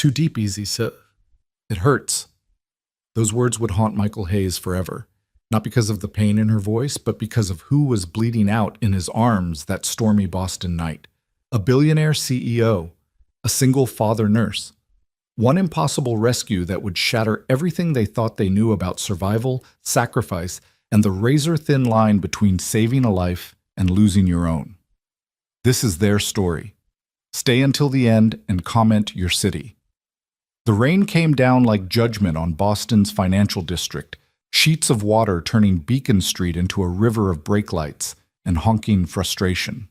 too deep, easy, so it hurts. Those words would haunt Michael Hayes forever, not because of the pain in her voice, but because of who was bleeding out in his arms that stormy Boston night. A billionaire CEO, a single father nurse, one impossible rescue that would shatter everything they thought they knew about survival, sacrifice, and the razor-thin line between saving a life and losing your own. This is their story. Stay until the end and comment your city. The rain came down like judgment on Boston's financial district, sheets of water turning Beacon Street into a river of brake lights and honking frustration.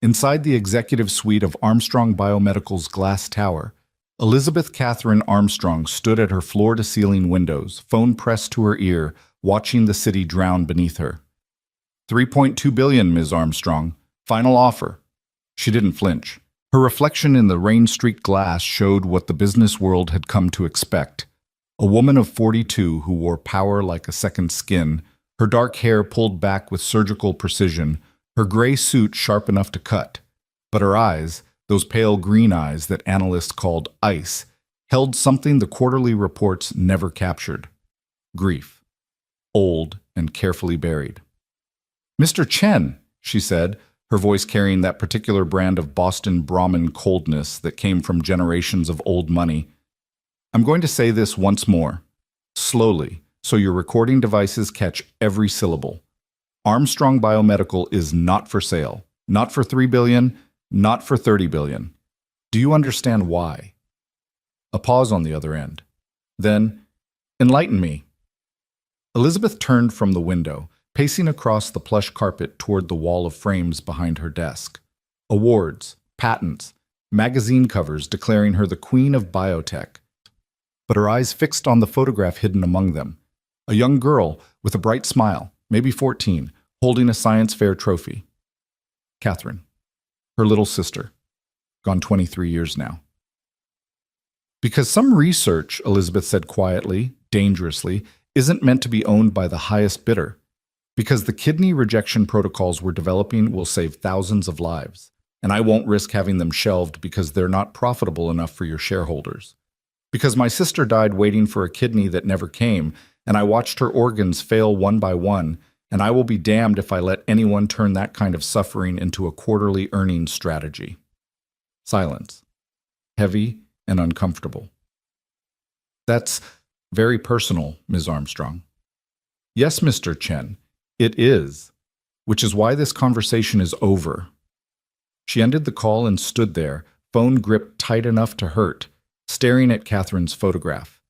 Inside the executive suite of Armstrong Biomedical's glass tower, Elizabeth Catherine Armstrong stood at her floor-to-ceiling windows, phone pressed to her ear, watching the city drown beneath her. $3.2 billion, Ms. Armstrong. Final offer. She didn't flinch. Her reflection in the rain-streaked glass showed what the business world had come to expect. A woman of 42 who wore power like a second skin, her dark hair pulled back with surgical precision, her gray suit sharp enough to cut. But her eyes, those pale green eyes that analysts called ice, held something the quarterly reports never captured. Grief. Old and carefully buried. "Mr. Chen," she said, her voice carrying that particular brand of Boston Brahmin coldness that came from generations of old money. "I'm going to say this once more, slowly, so your recording devices catch every syllable. Armstrong Biomedical is not for sale. Not for $3 billion, not for $30 billion. Do you understand why?" A pause on the other end. Then, "Enlighten me." Elizabeth turned from the window, pacing across the plush carpet toward the wall of frames behind her desk. Awards, patents, magazine covers declaring her the queen of biotech. But her eyes fixed on the photograph hidden among them. A young girl with a bright smile, maybe 14, holding a science fair trophy. Catherine, her little sister, gone 23 years now. "Because some research," Elizabeth said quietly, dangerously, "isn't meant to be owned by the highest bidder. Because the kidney rejection protocols we're developing will save thousands of lives, and I won't risk having them shelved because they're not profitable enough for your shareholders. Because my sister died waiting for a kidney that never came, and I watched her organs fail one by one, and I will be damned if I let anyone turn that kind of suffering into a quarterly earnings strategy." Silence. Heavy and uncomfortable. "That's very personal, Ms. Armstrong." "Yes, Mr. Chen, it is, which is why this conversation is over." She ended the call and stood there, phone gripped tight enough to hurt, staring at Catherine's photograph.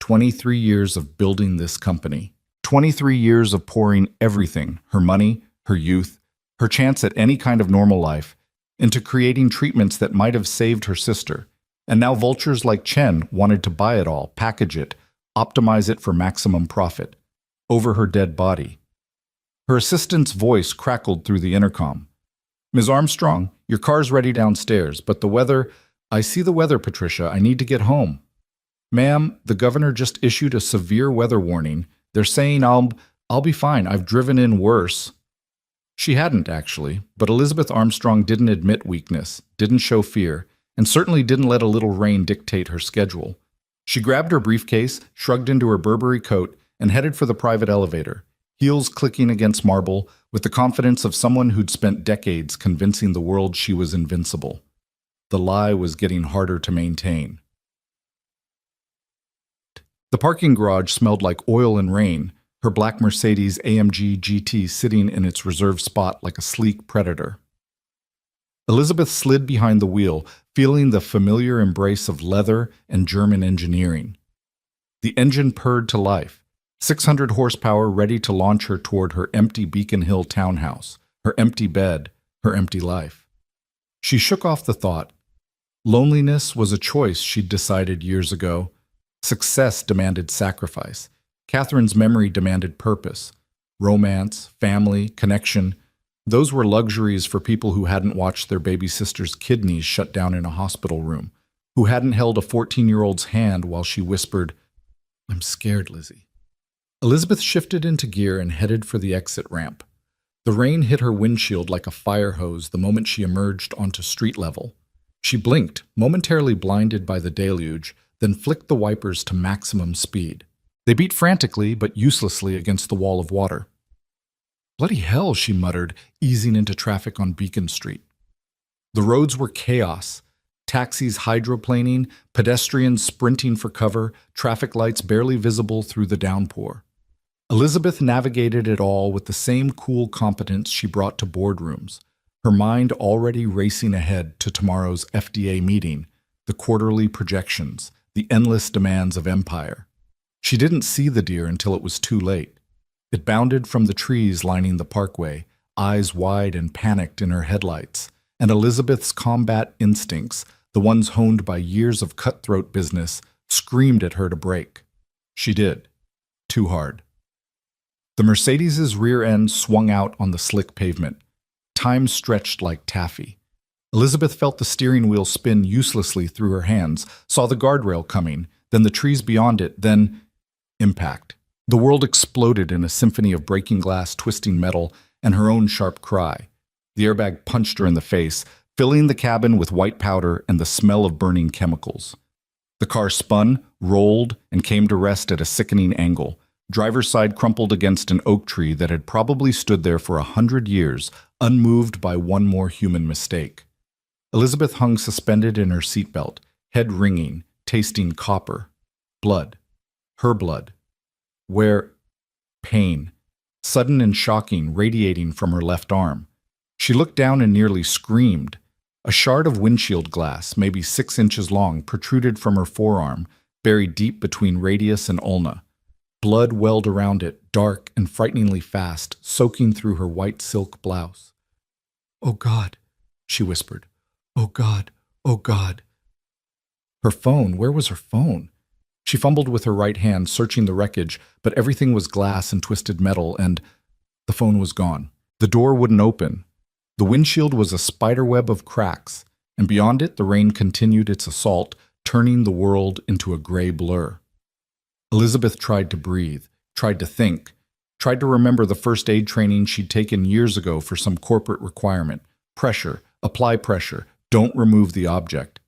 23 years of building this company. 23 years of pouring everything, her money, her youth, her chance at any kind of normal life, into creating treatments that might have saved her sister. And now vultures like Chen wanted to buy it all, package it, optimize it for maximum profit, over her dead body. Her assistant's voice crackled through the intercom. "Ms. Armstrong, your car's ready downstairs, but the weather— I see the weather, Patricia. I need to get home." "Ma'am, the governor just issued a severe weather warning. They're saying I'll be fine. I've driven in worse." She hadn't, actually, but Elizabeth Armstrong didn't admit weakness, didn't show fear, and certainly didn't let a little rain dictate her schedule. She grabbed her briefcase, shrugged into her Burberry coat, and headed for the private elevator, heels clicking against marble, with the confidence of someone who'd spent decades convincing the world she was invincible. The lie was getting harder to maintain. The parking garage smelled like oil and rain, her black Mercedes AMG GT sitting in its reserved spot like a sleek predator. Elizabeth slid behind the wheel, feeling the familiar embrace of leather and German engineering. The engine purred to life, 600 horsepower ready to launch her toward her empty Beacon Hill townhouse, her empty bed, her empty life. She shook off the thought. Loneliness was a choice she'd decided years ago. Success demanded sacrifice. Catherine's memory demanded purpose. Romance, family, connection. Those were luxuries for people who hadn't watched their baby sister's kidneys shut down in a hospital room, who hadn't held a 14-year-old's hand while she whispered, "I'm scared, Lizzie." Elizabeth shifted into gear and headed for the exit ramp. The rain hit her windshield like a fire hose the moment she emerged onto street level. She blinked, momentarily blinded by the deluge, then flicked the wipers to maximum speed. They beat frantically but uselessly against the wall of water. "Bloody hell," she muttered, easing into traffic on Beacon Street. The roads were chaos. Taxis hydroplaning, pedestrians sprinting for cover, traffic lights barely visible through the downpour. Elizabeth navigated it all with the same cool competence she brought to boardrooms, her mind already racing ahead to tomorrow's FDA meeting, the quarterly projections, the endless demands of empire. She didn't see the deer until it was too late. It bounded from the trees lining the parkway, eyes wide and panicked in her headlights, and Elizabeth's combat instincts, the ones honed by years of cutthroat business, screamed at her to brake. She did. Too hard. The Mercedes's rear end swung out on the slick pavement. Time stretched like taffy. Elizabeth felt the steering wheel spin uselessly through her hands, saw the guardrail coming, then the trees beyond it, then impact. The world exploded in a symphony of breaking glass, twisting metal, and her own sharp cry. The airbag punched her in the face, filling the cabin with white powder and the smell of burning chemicals. The car spun, rolled, and came to rest at a sickening angle. Driver's side crumpled against an oak tree that had probably stood there for 100 years, unmoved by one more human mistake. Elizabeth hung suspended in her seatbelt, head ringing, tasting copper. Blood. Her blood. Where? Pain. Sudden and shocking, radiating from her left arm. She looked down and nearly screamed. A shard of windshield glass, maybe 6 inches long, protruded from her forearm, buried deep between radius and ulna. Blood welled around it, dark and frighteningly fast, soaking through her white silk blouse. "Oh God," she whispered. "Oh God, oh God." Her phone, where was her phone? She fumbled with her right hand, searching the wreckage, but everything was glass and twisted metal, and the phone was gone. The door wouldn't open. The windshield was a spiderweb of cracks, and beyond it the rain continued its assault, turning the world into a gray blur. Elizabeth tried to breathe, tried to think, tried to remember the first aid training she'd taken years ago for some corporate requirement. Pressure, apply pressure, don't remove the object.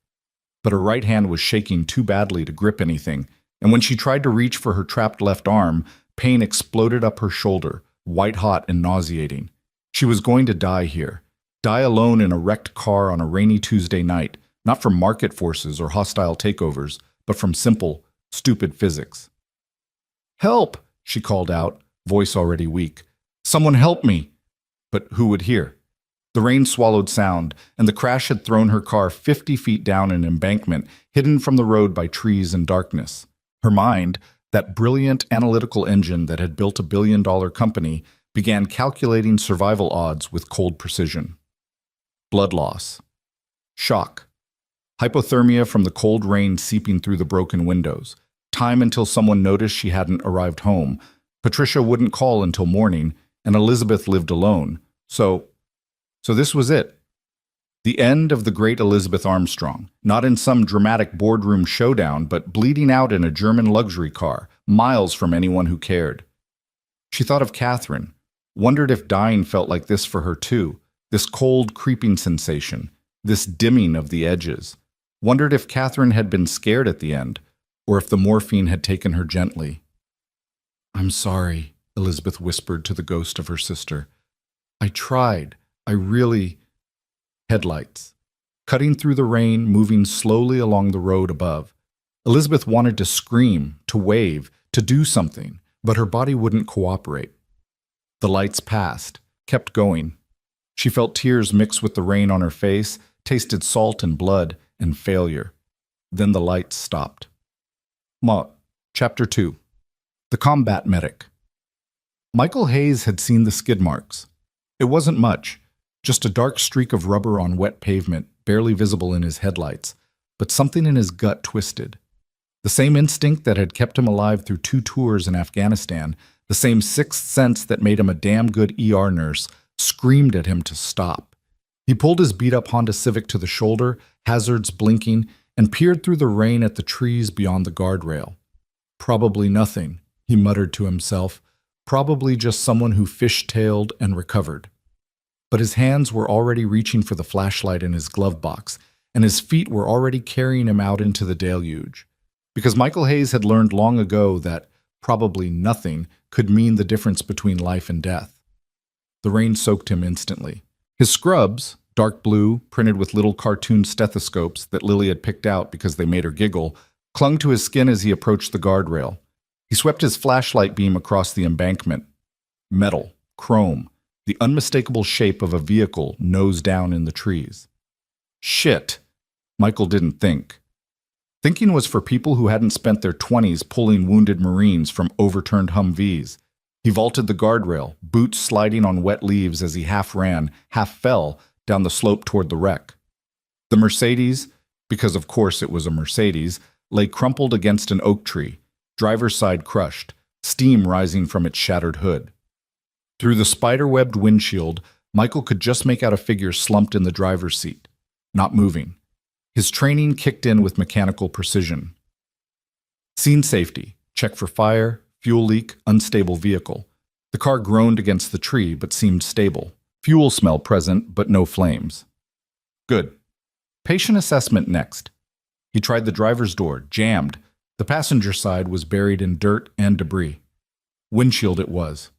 But her right hand was shaking too badly to grip anything, and when she tried to reach for her trapped left arm, pain exploded up her shoulder, white-hot and nauseating. She was going to die here, die alone in a wrecked car on a rainy Tuesday night, not from market forces or hostile takeovers, but from simple, stupid physics. "Help!" she called out, voice already weak. "Someone help me!" But who would hear? The rain swallowed sound, and the crash had thrown her car 50 feet down an embankment, hidden from the road by trees and darkness. Her mind, that brilliant analytical engine that had built a billion-dollar company, began calculating survival odds with cold precision. Blood loss. Shock. Hypothermia from the cold rain seeping through the broken windows. Time until someone noticed she hadn't arrived home. Patricia wouldn't call until morning, and Elizabeth lived alone. So this was it. The end of the great Elizabeth Armstrong, not in some dramatic boardroom showdown, but bleeding out in a German luxury car, miles from anyone who cared. She thought of Catherine, wondered if dying felt like this for her too, this cold, creeping sensation, this dimming of the edges. Wondered if Catherine had been scared at the end, or if the morphine had taken her gently. "I'm sorry," Elizabeth whispered to the ghost of her sister. "I tried. I really—" Headlights. Cutting through the rain, moving slowly along the road above. Elizabeth wanted to scream, to wave, to do something, but her body wouldn't cooperate. The lights passed, kept going. She felt tears mix with the rain on her face, tasted salt and blood and failure. Then the lights stopped. Chapter 2. The Combat Medic. Michael Hayes had seen the skid marks. It wasn't much. Just a dark streak of rubber on wet pavement, barely visible in his headlights, but something in his gut twisted. The same instinct that had kept him alive through 2 tours in Afghanistan, the same sixth sense that made him a damn good ER nurse, screamed at him to stop. He pulled his beat-up Honda Civic to the shoulder, hazards blinking, and peered through the rain at the trees beyond the guardrail. Probably nothing, he muttered to himself, probably just someone who fish-tailed and recovered. But his hands were already reaching for the flashlight in his glove box, and his feet were already carrying him out into the deluge. Because Michael Hayes had learned long ago that probably nothing could mean the difference between life and death. The rain soaked him instantly. His scrubs, dark blue, printed with little cartoon stethoscopes that Lily had picked out because they made her giggle, clung to his skin as he approached the guardrail. He swept his flashlight beam across the embankment. Metal, chrome, the unmistakable shape of a vehicle nose down in the trees. Shit, Michael didn't think. Thinking was for people who hadn't spent their 20s pulling wounded Marines from overturned Humvees. He vaulted the guardrail, boots sliding on wet leaves as he half ran, half fell down the slope toward the wreck. The Mercedes, because of course it was a Mercedes, lay crumpled against an oak tree, driver's side crushed, steam rising from its shattered hood. Through the spider-webbed windshield, Michael could just make out a figure slumped in the driver's seat, not moving. His training kicked in with mechanical precision. Scene safety, check for fire, fuel leak, unstable vehicle. The car groaned against the tree but seemed stable. Fuel smell present but no flames. Good. Patient assessment next. He tried the driver's door, jammed. The passenger side was buried in dirt and debris. Windshield it was.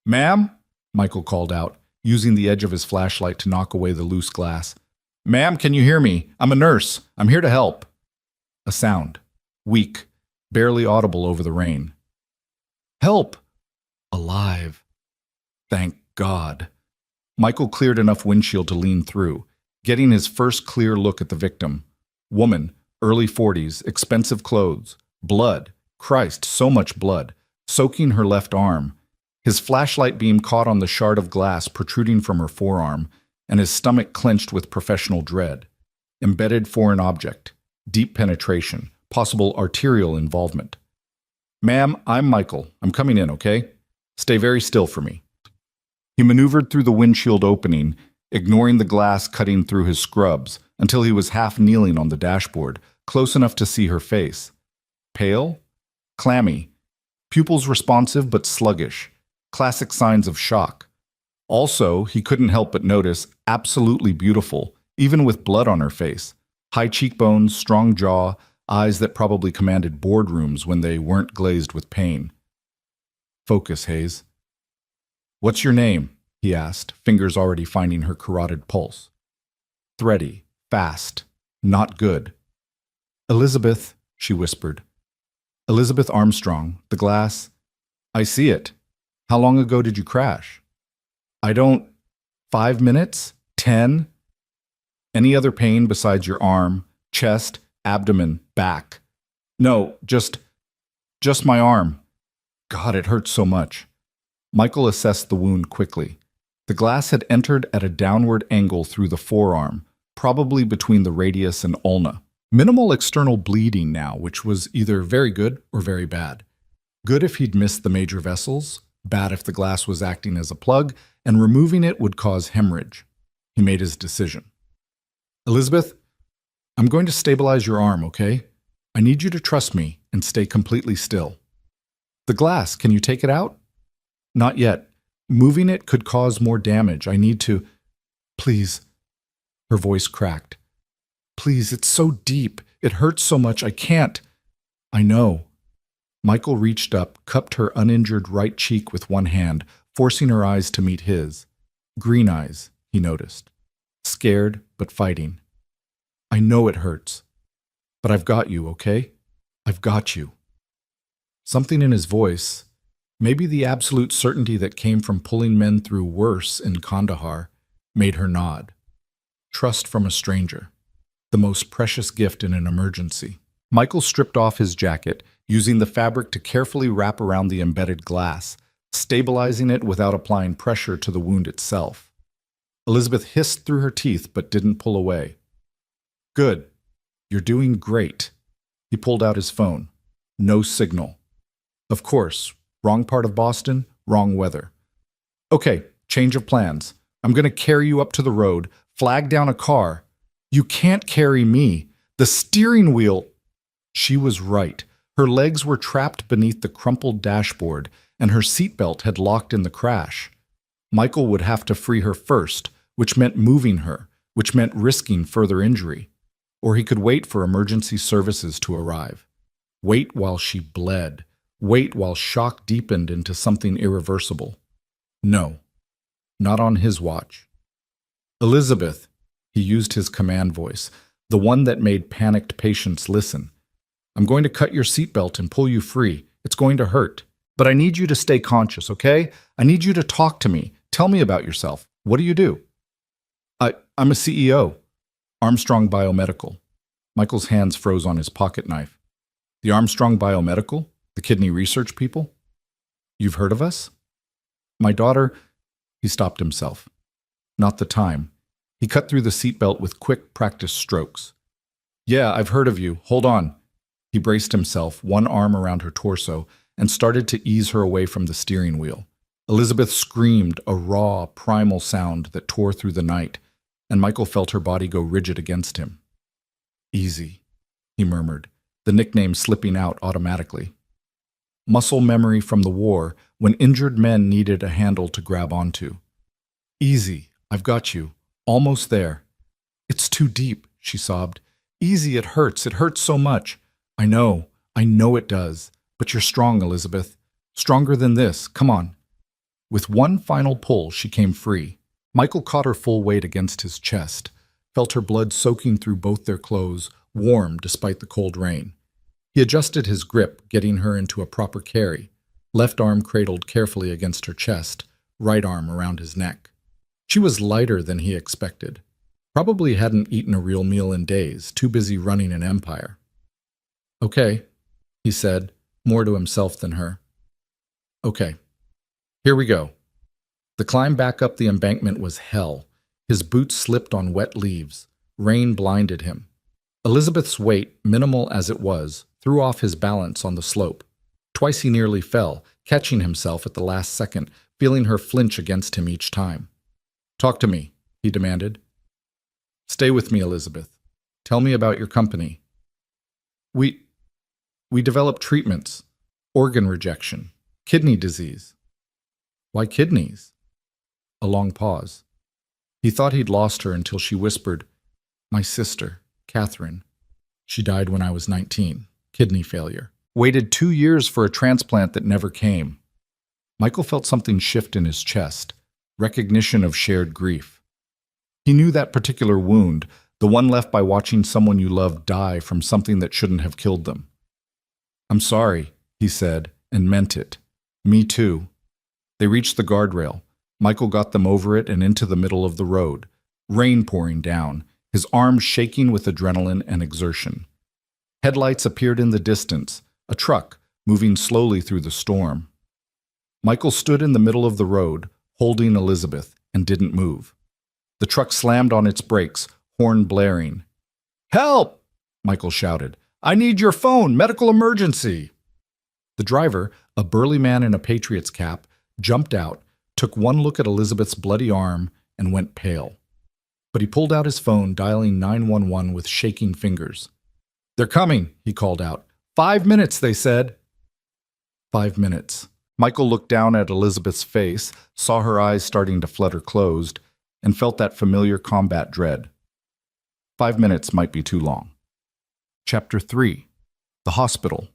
"Ma'am?" Michael called out, using the edge of his flashlight to knock away the loose glass. "Ma'am, can you hear me? I'm a nurse. I'm here to help." A sound. Weak, barely audible over the rain. "Help!" Alive. Thank God. Michael cleared enough windshield to lean through, getting his first clear look at the victim. Woman, early 40s, expensive clothes, blood, Christ, so much blood, soaking her left arm. His flashlight beam caught on the shard of glass protruding from her forearm, and his stomach clenched with professional dread. Embedded foreign object, deep penetration, possible arterial involvement. "Ma'am, I'm Michael. I'm coming in, okay? Stay very still for me." He maneuvered through the windshield opening, ignoring the glass cutting through his scrubs, until he was half kneeling on the dashboard, close enough to see her face. Pale? Clammy. Pupils responsive but sluggish. Classic signs of shock. Also, he couldn't help but notice, absolutely beautiful, even with blood on her face. High cheekbones, strong jaw, eyes that probably commanded boardrooms when they weren't glazed with pain. "Focus, Hayes." "What's your name?" he asked, fingers already finding her carotid pulse. Thready, fast, not good. "Elizabeth," she whispered. "Elizabeth Armstrong, the glass." "I see it. How long ago did you crash?" "I don't... 5 minutes? 10? Any other pain besides your arm, chest, abdomen, back?" "No, just my arm. God, it hurts so much." Michael assessed the wound quickly. The glass had entered at a downward angle through the forearm, probably between the radius and ulna. Minimal external bleeding now, which was either very good or very bad. Good if he'd missed the major vessels, bad if the glass was acting as a plug, and removing it would cause hemorrhage. He made his decision. "Elizabeth, I'm going to stabilize your arm, okay? I need you to trust me and stay completely still." "The glass, can you take it out?" "Not yet. Moving it could cause more damage. I need to..." "Please." Her voice cracked. "Please, it's so deep. It hurts so much. I can't." "I know." Michael reached up, cupped her uninjured right cheek with one hand, forcing her eyes to meet his. Green eyes, he noticed. Scared, but fighting. "I know it hurts. But I've got you, okay? I've got you." Something in his voice, maybe the absolute certainty that came from pulling men through worse in Kandahar, made her nod. Trust from a stranger. The most precious gift in an emergency. Michael stripped off his jacket, using the fabric to carefully wrap around the embedded glass, stabilizing it without applying pressure to the wound itself. Elizabeth hissed through her teeth but didn't pull away. "Good. You're doing great." He pulled out his phone. No signal. Of course, wrong part of Boston, wrong weather. "Okay, change of plans. I'm going to carry you up to the road, flag down a car." "You can't carry me. The steering wheel..." She was right. Her legs were trapped beneath the crumpled dashboard, and her seatbelt had locked in the crash. Michael would have to free her first, which meant moving her, which meant risking further injury. Or he could wait for emergency services to arrive. Wait while she bled. Wait while shock deepened into something irreversible. No, not on his watch. Elizabeth, he used his command voice, the one that made panicked patients listen. I'm going to cut your seatbelt and pull you free. It's going to hurt. But I need you to stay conscious, okay? I need you to talk to me. Tell me about yourself. What do you do? I'm a CEO. Armstrong Biomedical. Michael's hands froze on his pocket knife. The Armstrong Biomedical? The kidney research people? You've heard of us? My daughter... He stopped himself. Not the time. He cut through the seatbelt with quick, practiced strokes. Yeah, I've heard of you. Hold on. He braced himself, one arm around her torso, and started to ease her away from the steering wheel. Elizabeth screamed, a raw, primal sound that tore through the night, and Michael felt her body go rigid against him. Easy, he murmured, the nickname slipping out automatically. Muscle memory from the war, when injured men needed a handle to grab onto. Easy, I've got you. Almost there. It's too deep, she sobbed. Easy, it hurts so much. I know it does. But you're strong, Elizabeth. Stronger than this, come on. With one final pull, she came free. Michael caught her full weight against his chest, felt her blood soaking through both their clothes, warm despite the cold rain. He adjusted his grip, getting her into a proper carry, left arm cradled carefully against her chest, right arm around his neck. She was lighter than he expected. Probably hadn't eaten a real meal in days, too busy running an empire. Okay, he said, more to himself than her. Okay, here we go. The climb back up the embankment was hell. His boots slipped on wet leaves. Rain blinded him. Elizabeth's weight, minimal as it was, threw off his balance on the slope. Twice he nearly fell, catching himself at the last second, feeling her flinch against him each time. Talk to me, he demanded. Stay with me, Elizabeth. Tell me about your company. We develop treatments, organ rejection, kidney disease. Why kidneys? A long pause. He thought he'd lost her until she whispered, My sister, Catherine. She died when I was 19. Kidney failure. Waited 2 years for a transplant that never came. Michael felt something shift in his chest, recognition of shared grief. He knew that particular wound, the one left by watching someone you loved die from something that shouldn't have killed them. I'm sorry, he said, and meant it. Me too. They reached the guardrail. Michael got them over it and into the middle of the road, rain pouring down, his arms shaking with adrenaline and exertion. Headlights appeared in the distance, a truck moving slowly through the storm. Michael stood in the middle of the road, holding Elizabeth, and didn't move. The truck slammed on its brakes, horn blaring. Help! Michael shouted. I need your phone! Medical emergency! The driver, a burly man in a Patriots cap, jumped out, took one look at Elizabeth's bloody arm, and went pale. But he pulled out his phone, dialing 911 with shaking fingers. They're coming, he called out. 5 minutes, they said. 5 minutes. Michael looked down at Elizabeth's face, saw her eyes starting to flutter closed, and felt that familiar combat dread. 5 minutes might be too long. Chapter 3. The Hospital.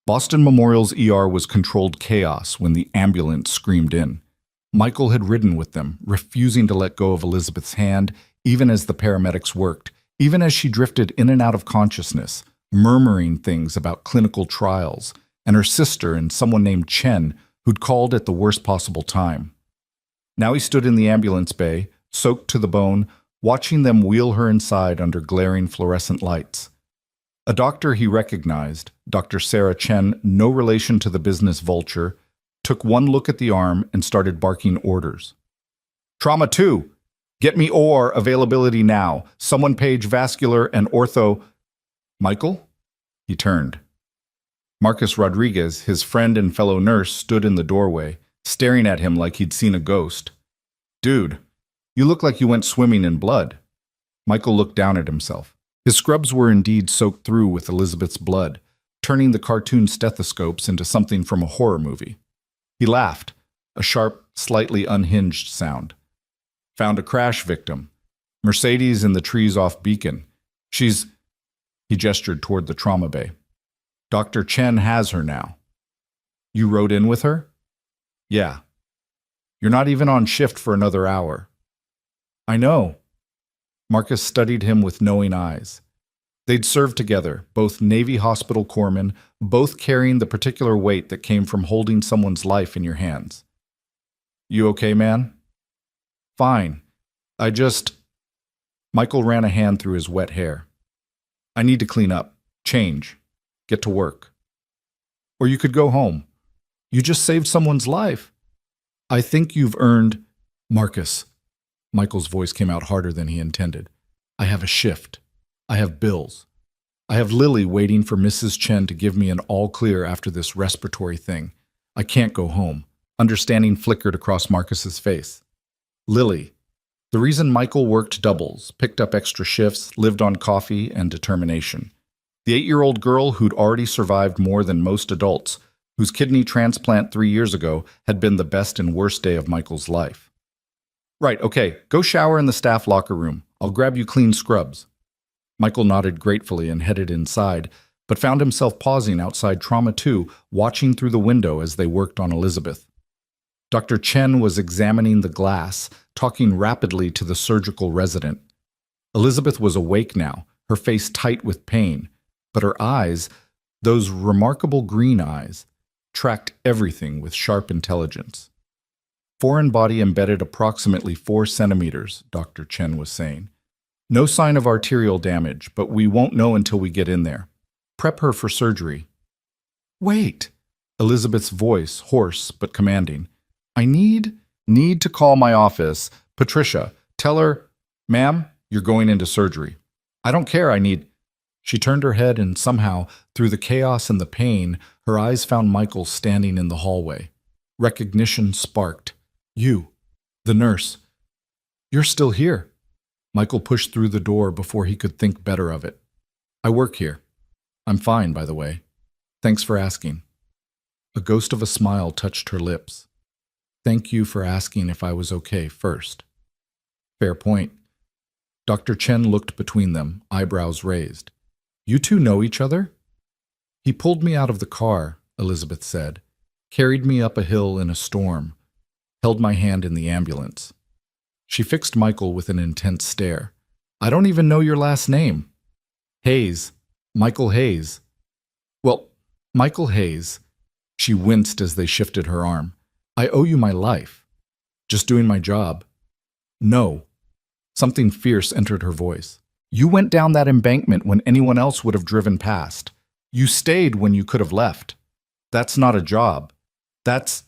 Boston Memorial's ER was controlled chaos when the ambulance screamed in. Michael had ridden with them, refusing to let go of Elizabeth's hand, even as the paramedics worked, even as she drifted in and out of consciousness, murmuring things about clinical trials, and her sister and someone named Chen, who'd called at the worst possible time. Now he stood in the ambulance bay, soaked to the bone, watching them wheel her inside under glaring fluorescent lights. A doctor he recognized, Dr. Sarah Chen, no relation to the business vulture, took one look at the arm and started barking orders. Trauma 2! Get me OR availability now. Someone page vascular and ortho. Michael? He turned. Marcus Rodriguez, his friend and fellow nurse, stood in the doorway, staring at him like he'd seen a ghost. Dude, you look like you went swimming in blood. Michael looked down at himself. His scrubs were indeed soaked through with Elizabeth's blood, turning the cartoon stethoscopes into something from a horror movie. He laughed, a sharp, slightly unhinged sound. Found a crash victim. Mercedes in the trees off Beacon. She's, he gestured toward the trauma bay. Dr. Chen has her now. You rode in with her? Yeah. You're not even on shift for another hour. I know. Marcus studied him with knowing eyes. They'd served together, both Navy hospital corpsmen, both carrying the particular weight that came from holding someone's life in your hands. You okay, man? Fine. Michael ran a hand through his wet hair. I need to clean up, change, get to work. Or you could go home. You just saved someone's life. I think you've earned... Marcus. Michael's voice came out harder than he intended. I have a shift. I have bills. I have Lily waiting for Mrs. Chen to give me an all-clear after this respiratory thing. I can't go home. Understanding flickered across Marcus's face. Lily. The reason Michael worked doubles, picked up extra shifts, lived on coffee and determination. The 8-year-old girl who'd already survived more than most adults, whose kidney transplant 3 years ago had been the best and worst day of Michael's life. Right, okay, go shower in the staff locker room. I'll grab you clean scrubs. Michael nodded gratefully and headed inside, but found himself pausing outside Trauma 2, watching through the window as they worked on Elizabeth. Dr. Chen was examining the glass, talking rapidly to the surgical resident. Elizabeth was awake now, her face tight with pain, but her eyes, those remarkable green eyes, tracked everything with sharp intelligence. Foreign body embedded approximately 4 centimeters, Dr. Chen was saying. No sign of arterial damage, but we won't know until we get in there. Prep her for surgery. Wait! Elizabeth's voice, hoarse but commanding. I need to call my office. Patricia, tell her, ma'am, you're going into surgery. I don't care, She turned her head and somehow, through the chaos and the pain, her eyes found Michael standing in the hallway. Recognition sparked. You, the nurse. You're still here. Michael pushed through the door before he could think better of it. I work here. I'm fine, by the way. Thanks for asking. A ghost of a smile touched her lips. Thank you for asking if I was okay first. Fair point. Dr. Chen looked between them, eyebrows raised. You two know each other? He pulled me out of the car, Elizabeth said, carried me up a hill in a storm, held my hand in the ambulance. She fixed Michael with an intense stare. I don't even know your last name. Hayes. Michael Hayes. Well, Michael Hayes. She winced as they shifted her arm. I owe you my life. Just doing my job. No. Something fierce entered her voice. You went down that embankment when anyone else would have driven past. You stayed when you could have left. That's not a job. That's...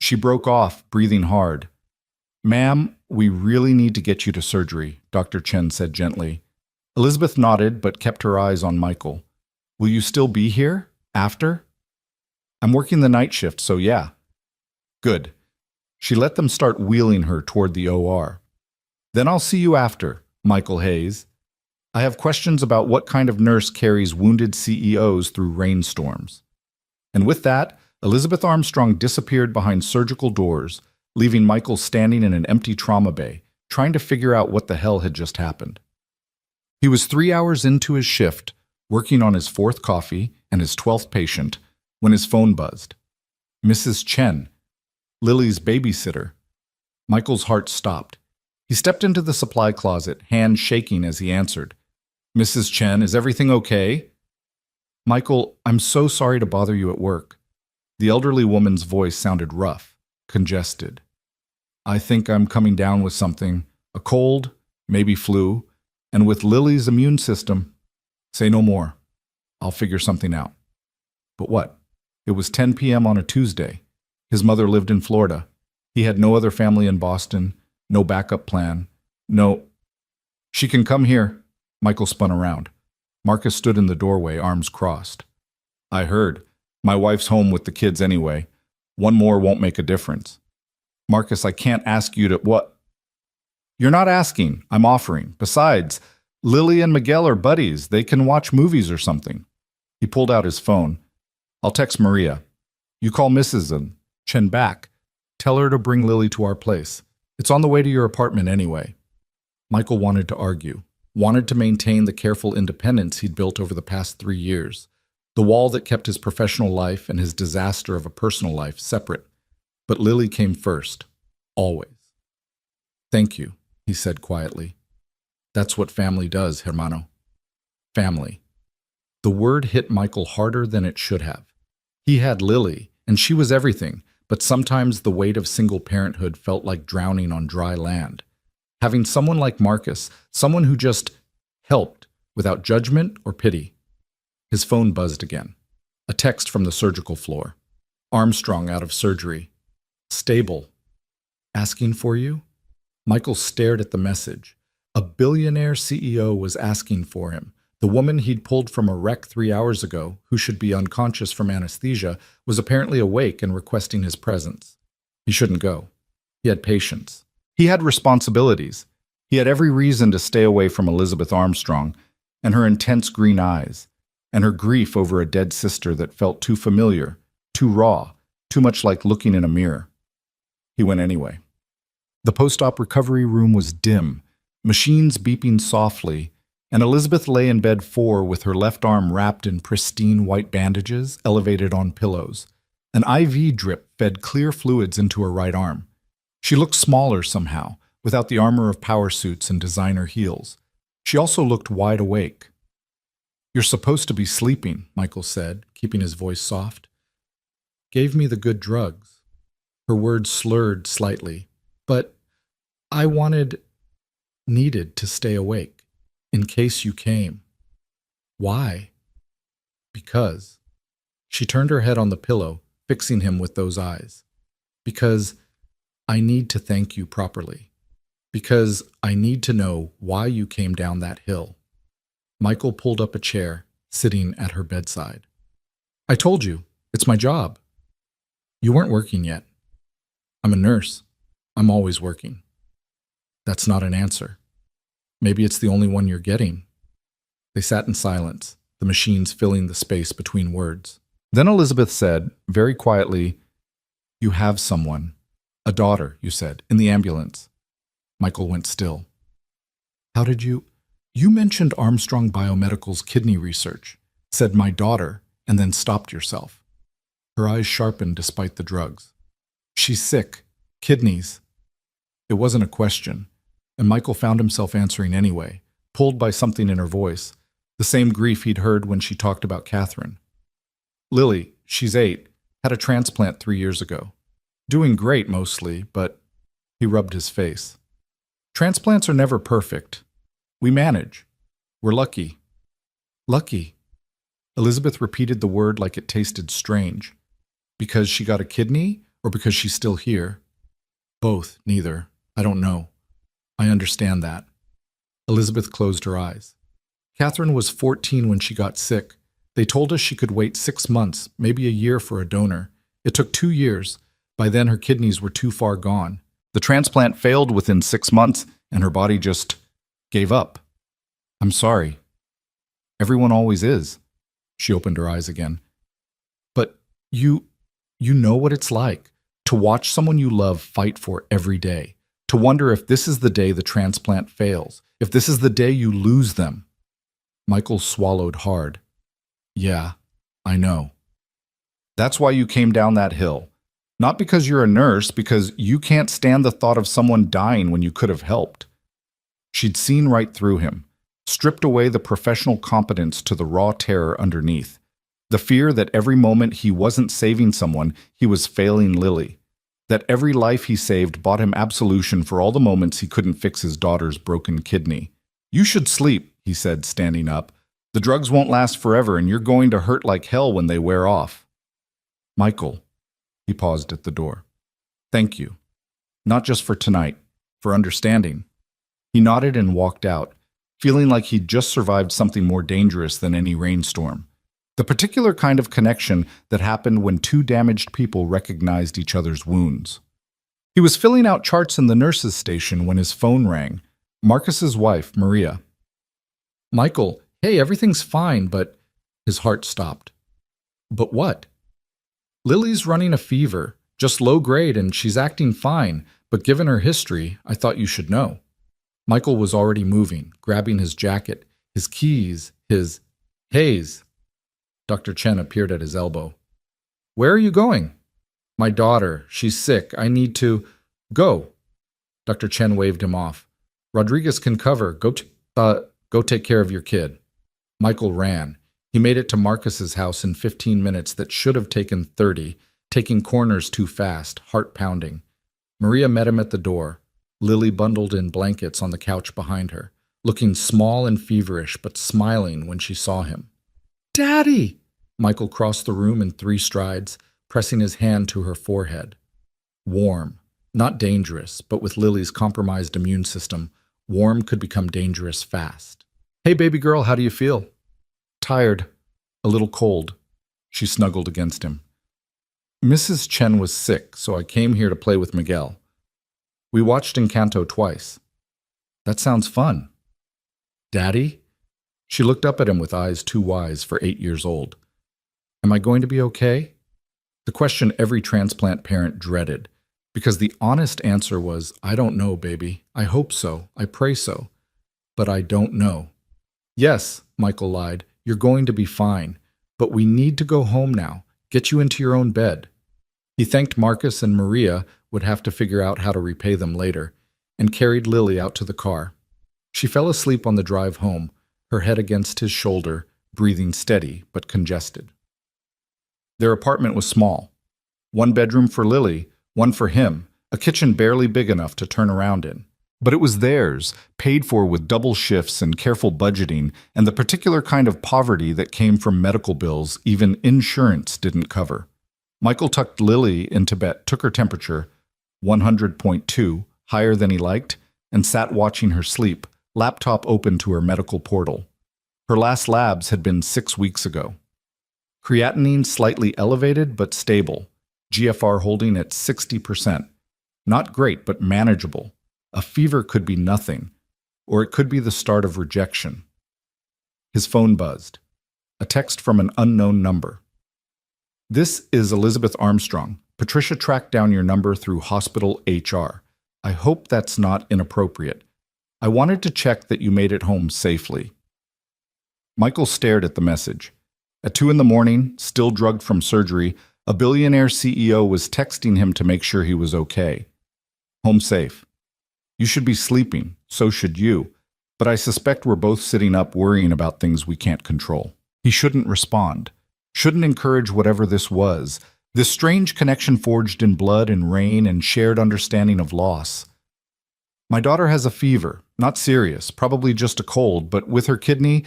She broke off, breathing hard. Ma'am, we really need to get you to surgery, Dr. Chen said gently. Elizabeth nodded but kept her eyes on Michael. Will you still be here? After? I'm working the night shift, so yeah. Good. She let them start wheeling her toward the OR. Then I'll see you after, Michael Hayes. I have questions about what kind of nurse carries wounded CEOs through rainstorms. And with that, Elizabeth Armstrong disappeared behind surgical doors, leaving Michael standing in an empty trauma bay, trying to figure out what the hell had just happened. He was 3 hours into his shift, working on his 4th coffee and his 12th patient, when his phone buzzed. Mrs. Chen, Lily's babysitter. Michael's heart stopped. He stepped into the supply closet, hand shaking as he answered. Mrs. Chen, is everything okay? Michael, I'm so sorry to bother you at work. The elderly woman's voice sounded rough, congested. I think I'm coming down with something, a cold, maybe flu, and with Lily's immune system. Say no more. I'll figure something out. But what? It was 10 p.m. on a Tuesday. His mother lived in Florida. He had no other family in Boston, no backup plan, no... She can come here. Michael spun around. Marcus stood in the doorway, arms crossed. I heard. My wife's home with the kids anyway. One more won't make a difference. Marcus, I can't ask you to... What? You're not asking. I'm offering. Besides, Lily and Miguel are buddies. They can watch movies or something. He pulled out his phone. I'll text Maria. You call Mrs. Chen back. Tell her to bring Lily to our place. It's on the way to your apartment anyway. Michael wanted to argue. wanted to maintain the careful independence he'd built over the past 3 years, the wall that kept his professional life and his disaster of a personal life separate. But Lily came first, always. "Thank you," he said quietly. "That's what family does, hermano. Family." The word hit Michael harder than it should have. He had Lily, and she was everything, but sometimes the weight of single parenthood felt like drowning on dry land. Having someone like Marcus, someone who just helped without judgment or pity. His phone buzzed again. A text from the surgical floor. "Armstrong out of surgery. Stable. Asking for you?" Michael stared at the message. A billionaire CEO was asking for him. The woman he'd pulled from a wreck 3 hours ago, who should be unconscious from anesthesia, was apparently awake and requesting his presence. He shouldn't go. He had patience. He had responsibilities. He had every reason to stay away from Elizabeth Armstrong and her intense green eyes, and her grief over a dead sister that felt too familiar, too raw, too much like looking in a mirror. He went anyway. The post-op recovery room was dim, machines beeping softly, and Elizabeth lay in bed 4 with her left arm wrapped in pristine white bandages elevated on pillows. An IV drip fed clear fluids into her right arm. She looked smaller somehow, without the armor of power suits and designer heels. She also looked wide awake. "You're supposed to be sleeping," Michael said, keeping his voice soft. "Gave me the good drugs." Her words slurred slightly. "But I needed to stay awake, in case you came." "Why?" "Because." She turned her head on the pillow, fixing him with those eyes. "Because I need to thank you properly. Because I need to know why you came down that hill." Michael pulled up a chair, sitting at her bedside. "I told you, it's my job." "You weren't working yet." "I'm a nurse. I'm always working." "That's not an answer. Maybe it's the only one you're getting." They sat in silence, the machines filling the space between words. Then Elizabeth said, very quietly, "You have someone. A daughter, you said, in the ambulance." Michael went still. "How did you... You mentioned Armstrong Biomedical's kidney research, said my daughter, and then stopped yourself." Her eyes sharpened despite the drugs. "She's sick. Kidneys." It wasn't a question, and Michael found himself answering anyway, pulled by something in her voice, the same grief he'd heard when she talked about Catherine. "Lily, she's 8, had a transplant 3 years ago. Doing great mostly, but..." He rubbed his face. "Transplants are never perfect. We manage. We're lucky." "Lucky?" Elizabeth repeated the word like it tasted strange. "Because she got a kidney, or because she's still here?" "Both, neither. I don't know. I understand that." Elizabeth closed her eyes. "Catherine was 14 when she got sick. They told us she could wait 6 months, maybe a year for a donor. It took 2 years. By then her kidneys were too far gone. The transplant failed within 6 months, and her body just gave up." "I'm sorry." "Everyone always is." She opened her eyes again. "But you know what it's like to watch someone you love fight for every day, to wonder if this is the day the transplant fails, if this is the day you lose them." Michael swallowed hard. "Yeah, I know. That's why you came down that hill. Not because you're a nurse, because you can't stand the thought of someone dying when you could have helped." She'd seen right through him, stripped away the professional competence to the raw terror underneath. The fear that every moment he wasn't saving someone, he was failing Lily. That every life he saved bought him absolution for all the moments he couldn't fix his daughter's broken kidney. "You should sleep," he said, standing up. "The drugs won't last forever, and you're going to hurt like hell when they wear off." "Michael," he paused at the door. "Thank you. Not just for tonight, for understanding." He nodded and walked out, feeling like he'd just survived something more dangerous than any rainstorm. The particular kind of connection that happened when 2 damaged people recognized each other's wounds. He was filling out charts in the nurse's station when his phone rang. Marcus's wife, Maria. "Michael, hey, everything's fine, but..." His heart stopped. "But what?" "Lily's running a fever, just low grade, and she's acting fine, but given her history, I thought you should know." Michael was already moving, grabbing his jacket, his keys, his... Hayes! Dr. Chen appeared at his elbow. Where are you going? My daughter. She's sick. I need to... Go. Dr. Chen waved him off. Rodriguez can cover. Go take care of your kid. Michael ran. He made it to Marcus's house in 15 minutes that should have taken 30, taking corners too fast, heart pounding. Maria met him at the door, Lily bundled in blankets on the couch behind her, looking small and feverish but smiling when she saw him. Daddy! Michael crossed the room in 3 strides, pressing his hand to her forehead. Warm. Not dangerous, but with Lily's compromised immune system, warm could become dangerous fast. Hey, baby girl, how do you feel? Tired. A little cold. She snuggled against him. Mrs. Chen was sick, so I came here to play with Miguel. We watched Encanto twice. That sounds fun. Daddy? She looked up at him with eyes too wise for 8 years old. Am I going to be okay? The question every transplant parent dreaded, because the honest answer was, I don't know, baby. I hope so. I pray so. But I don't know. Yes, Michael lied, you're going to be fine. But we need to go home now. Get you into your own bed. He thanked Marcus and Maria would have to figure out how to repay them later, and carried Lily out to the car. She fell asleep on the drive home, her head against his shoulder, breathing steady but congested. Their apartment was small. 1 bedroom for Lily, 1 for him, a kitchen barely big enough to turn around in. But it was theirs, paid for with double shifts and careful budgeting, and the particular kind of poverty that came from medical bills even insurance didn't cover. Michael tucked Lily into bed, took her temperature, 100.2, higher than he liked, and sat watching her sleep, laptop open to her medical portal. Her last labs had been 6 weeks ago. Creatinine slightly elevated but stable, GFR holding at 60%. Not great, but manageable. A fever could be nothing, or it could be the start of rejection. His phone buzzed. A text from an unknown number. This is Elizabeth Armstrong. Patricia tracked down your number through hospital HR. I hope that's not inappropriate. I wanted to check that you made it home safely. Michael stared at the message. At 2 a.m, still drugged from surgery, a billionaire CEO was texting him to make sure he was okay. Home safe. You should be sleeping, so should you, but I suspect we're both sitting up worrying about things we can't control. He shouldn't respond, shouldn't encourage whatever this was, this strange connection forged in blood and rain and shared understanding of loss. My daughter has a fever, not serious, probably just a cold, but with her kidney,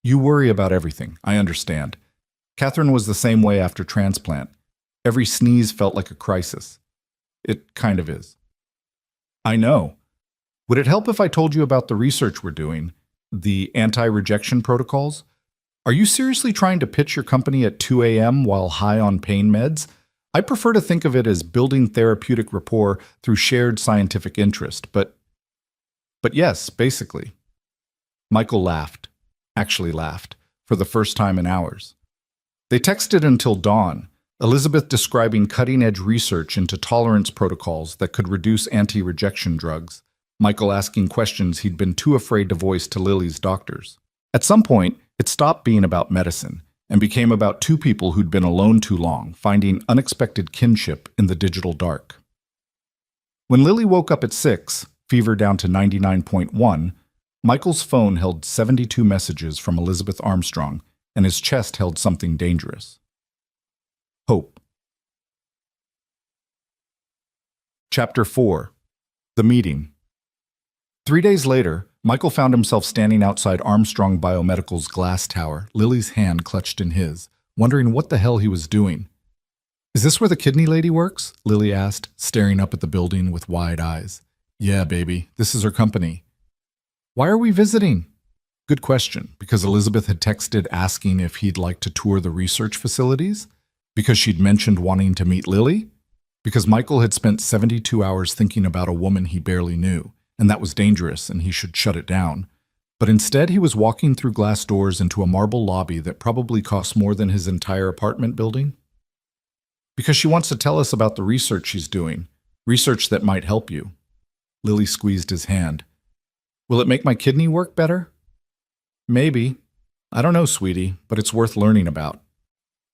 you worry about everything, I understand. Catherine was the same way after transplant. Every sneeze felt like a crisis. It kind of is. I know. Would it help if I told you about the research we're doing? The anti-rejection protocols? Are you seriously trying to pitch your company at 2 a.m. while high on pain meds? I prefer to think of it as building therapeutic rapport through shared scientific interest, but yes, basically. Michael laughed, actually laughed, for the first time in hours. They texted until dawn, Elizabeth describing cutting-edge research into tolerance protocols that could reduce anti-rejection drugs, Michael asking questions he'd been too afraid to voice to Lily's doctors. At some point, it stopped being about medicine and became about 2 people who'd been alone too long, finding unexpected kinship in the digital dark. When Lily woke up at 6, fever down to 99.1, Michael's phone held 72 messages from Elizabeth Armstrong, and his chest held something dangerous. Hope. Chapter 4. The Meeting. 3 days later, Michael found himself standing outside Armstrong Biomedical's glass tower, Lily's hand clutched in his, wondering what the hell he was doing. Is this where the kidney lady works? Lily asked, staring up at the building with wide eyes. Yeah, baby, this is her company. Why are we visiting? Good question, because Elizabeth had texted asking if he'd like to tour the research facilities? Because she'd mentioned wanting to meet Lily? Because Michael had spent 72 hours thinking about a woman he barely knew, and that was dangerous and he should shut it down. But instead he was walking through glass doors into a marble lobby that probably cost more than his entire apartment building? Because she wants to tell us about the research she's doing, research that might help you. Lily squeezed his hand. Will it make my kidney work better? Maybe. I don't know, sweetie, but it's worth learning about.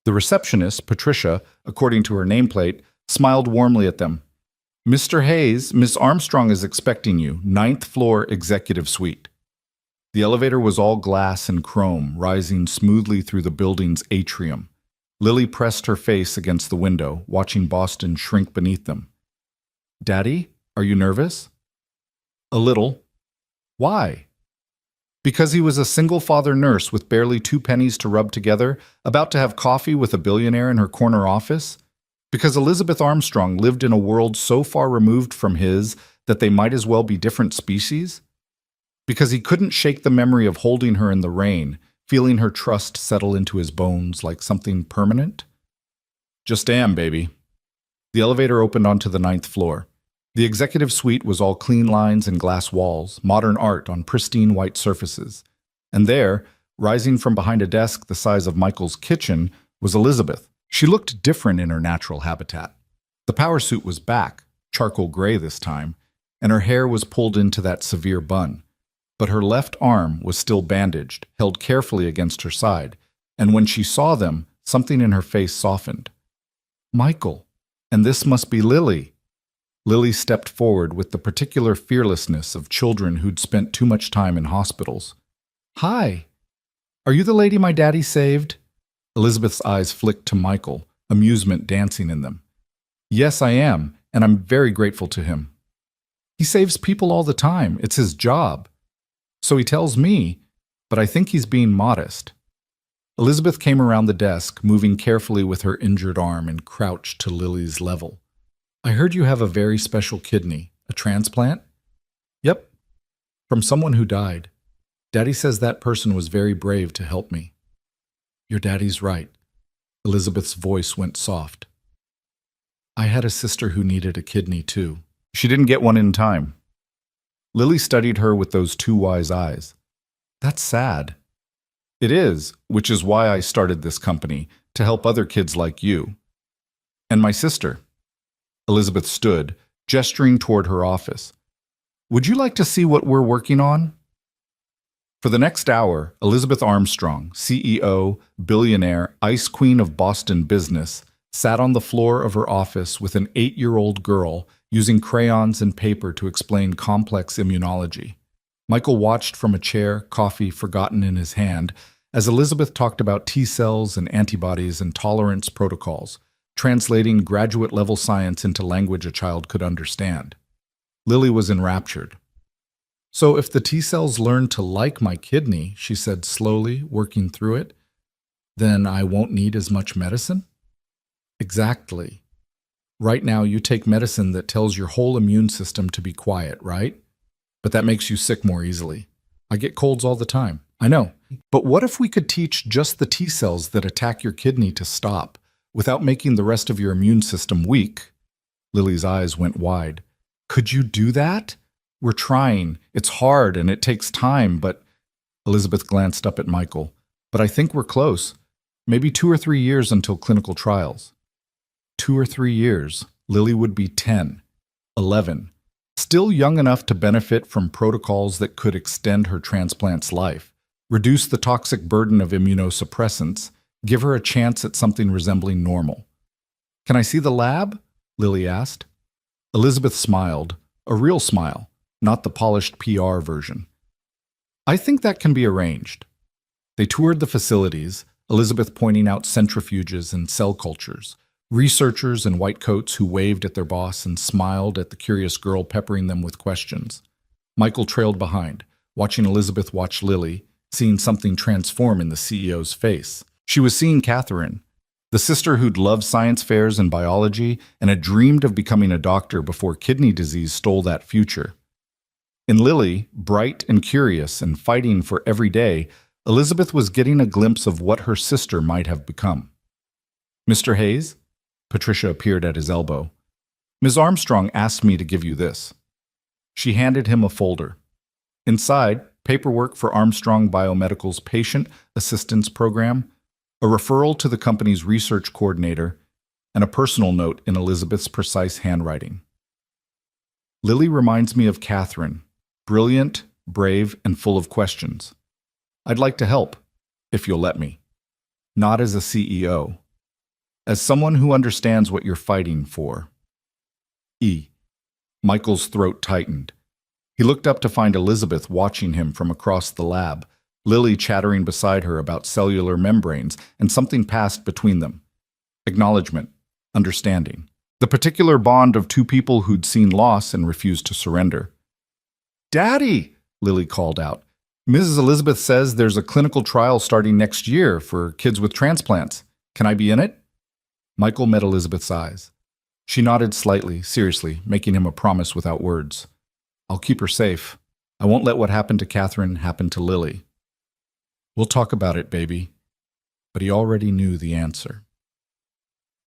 The receptionist, Patricia, according to her nameplate, smiled warmly at them. Mr. Hayes, Miss Armstrong is expecting you, 9th floor executive suite. The elevator was all glass and chrome, rising smoothly through the building's atrium. Lily pressed her face against the window, watching Boston shrink beneath them. Daddy, are you nervous? A little. Why? Because he was a single-father nurse with barely 2 pennies to rub together, about to have coffee with a billionaire in her corner office? Because Elizabeth Armstrong lived in a world so far removed from his that they might as well be different species? Because he couldn't shake the memory of holding her in the rain, feeling her trust settle into his bones like something permanent? Just am, baby. The elevator opened onto the 9th floor. The executive suite was all clean lines and glass walls, modern art on pristine white surfaces. And there, rising from behind a desk the size of Michael's kitchen, was Elizabeth. She looked different in her natural habitat. The power suit was back, charcoal gray this time, and her hair was pulled into that severe bun. But her left arm was still bandaged, held carefully against her side, and when she saw them, something in her face softened. Michael, and this must be Lily. Lily stepped forward with the particular fearlessness of children who'd spent too much time in hospitals. Hi. Are you the lady my daddy saved? Elizabeth's eyes flicked to Michael, amusement dancing in them. Yes, I am, and I'm very grateful to him. He saves people all the time. It's his job. So he tells me, but I think he's being modest. Elizabeth came around the desk, moving carefully with her injured arm and crouched to Lily's level. I heard you have a very special kidney. A transplant? Yep. From someone who died. Daddy says that person was very brave to help me. Your daddy's right. Elizabeth's voice went soft. I had a sister who needed a kidney too. She didn't get one in time. Lily studied her with those 2 wise eyes. That's sad. It is, which is why I started this company, to help other kids like you. And my sister. Elizabeth stood, gesturing toward her office. Would you like to see what we're working on? For the next hour, Elizabeth Armstrong, CEO, billionaire, ice queen of Boston business, sat on the floor of her office with an 8-year-old girl using crayons and paper to explain complex immunology. Michael watched from a chair, coffee forgotten in his hand, as Elizabeth talked about T-cells and antibodies and tolerance protocols, translating graduate-level science into language a child could understand. Lily was enraptured. So if the T-cells learn to like my kidney, she said slowly, working through it, then I won't need as much medicine? Exactly. Right now you take medicine that tells your whole immune system to be quiet, right? But that makes you sick more easily. I get colds all the time. I know. But what if we could teach just the T-cells that attack your kidney to stop, without making the rest of your immune system weak? Lily's eyes went wide. Could you do that? We're trying. It's hard and it takes time, but... Elizabeth glanced up at Michael. But I think we're close. Maybe 2 or 3 years until clinical trials. 2 or 3 years. Lily would be 10, 11. Still young enough to benefit from protocols that could extend her transplant's life, reduce the toxic burden of immunosuppressants, give her a chance at something resembling normal. Can I see the lab? Lily asked. Elizabeth smiled, a real smile, not the polished PR version. I think that can be arranged. They toured the facilities, Elizabeth pointing out centrifuges and cell cultures, researchers in white coats who waved at their boss and smiled at the curious girl peppering them with questions. Michael trailed behind, watching Elizabeth watch Lily, seeing something transform in the CEO's face. She was seeing Catherine, the sister who'd loved science fairs and biology and had dreamed of becoming a doctor before kidney disease stole that future. In Lily, bright and curious and fighting for every day, Elizabeth was getting a glimpse of what her sister might have become. Mr. Hayes? Patricia appeared at his elbow. Ms. Armstrong asked me to give you this. She handed him a folder. Inside, paperwork for Armstrong Biomedical's Patient Assistance Program, a referral to the company's research coordinator, and a personal note in Elizabeth's precise handwriting. Lily reminds me of Catherine, brilliant, brave and full of questions. I'd like to help, if you'll let me. Not as a CEO. As someone who understands what you're fighting for. E. Michael's throat tightened. He looked up to find Elizabeth watching him from across the lab, Lily chattering beside her about cellular membranes, and something passed between them. Acknowledgement. Understanding. The particular bond of two people who'd seen loss and refused to surrender. "Daddy!" Lily called out. "Mrs. Elizabeth says there's a clinical trial starting next year for kids with transplants. Can I be in it?" Michael met Elizabeth's eyes. She nodded slightly, seriously, making him a promise without words. "I'll keep her safe. I won't let what happened to Catherine happen to Lily." "We'll talk about it, baby." But he already knew the answer.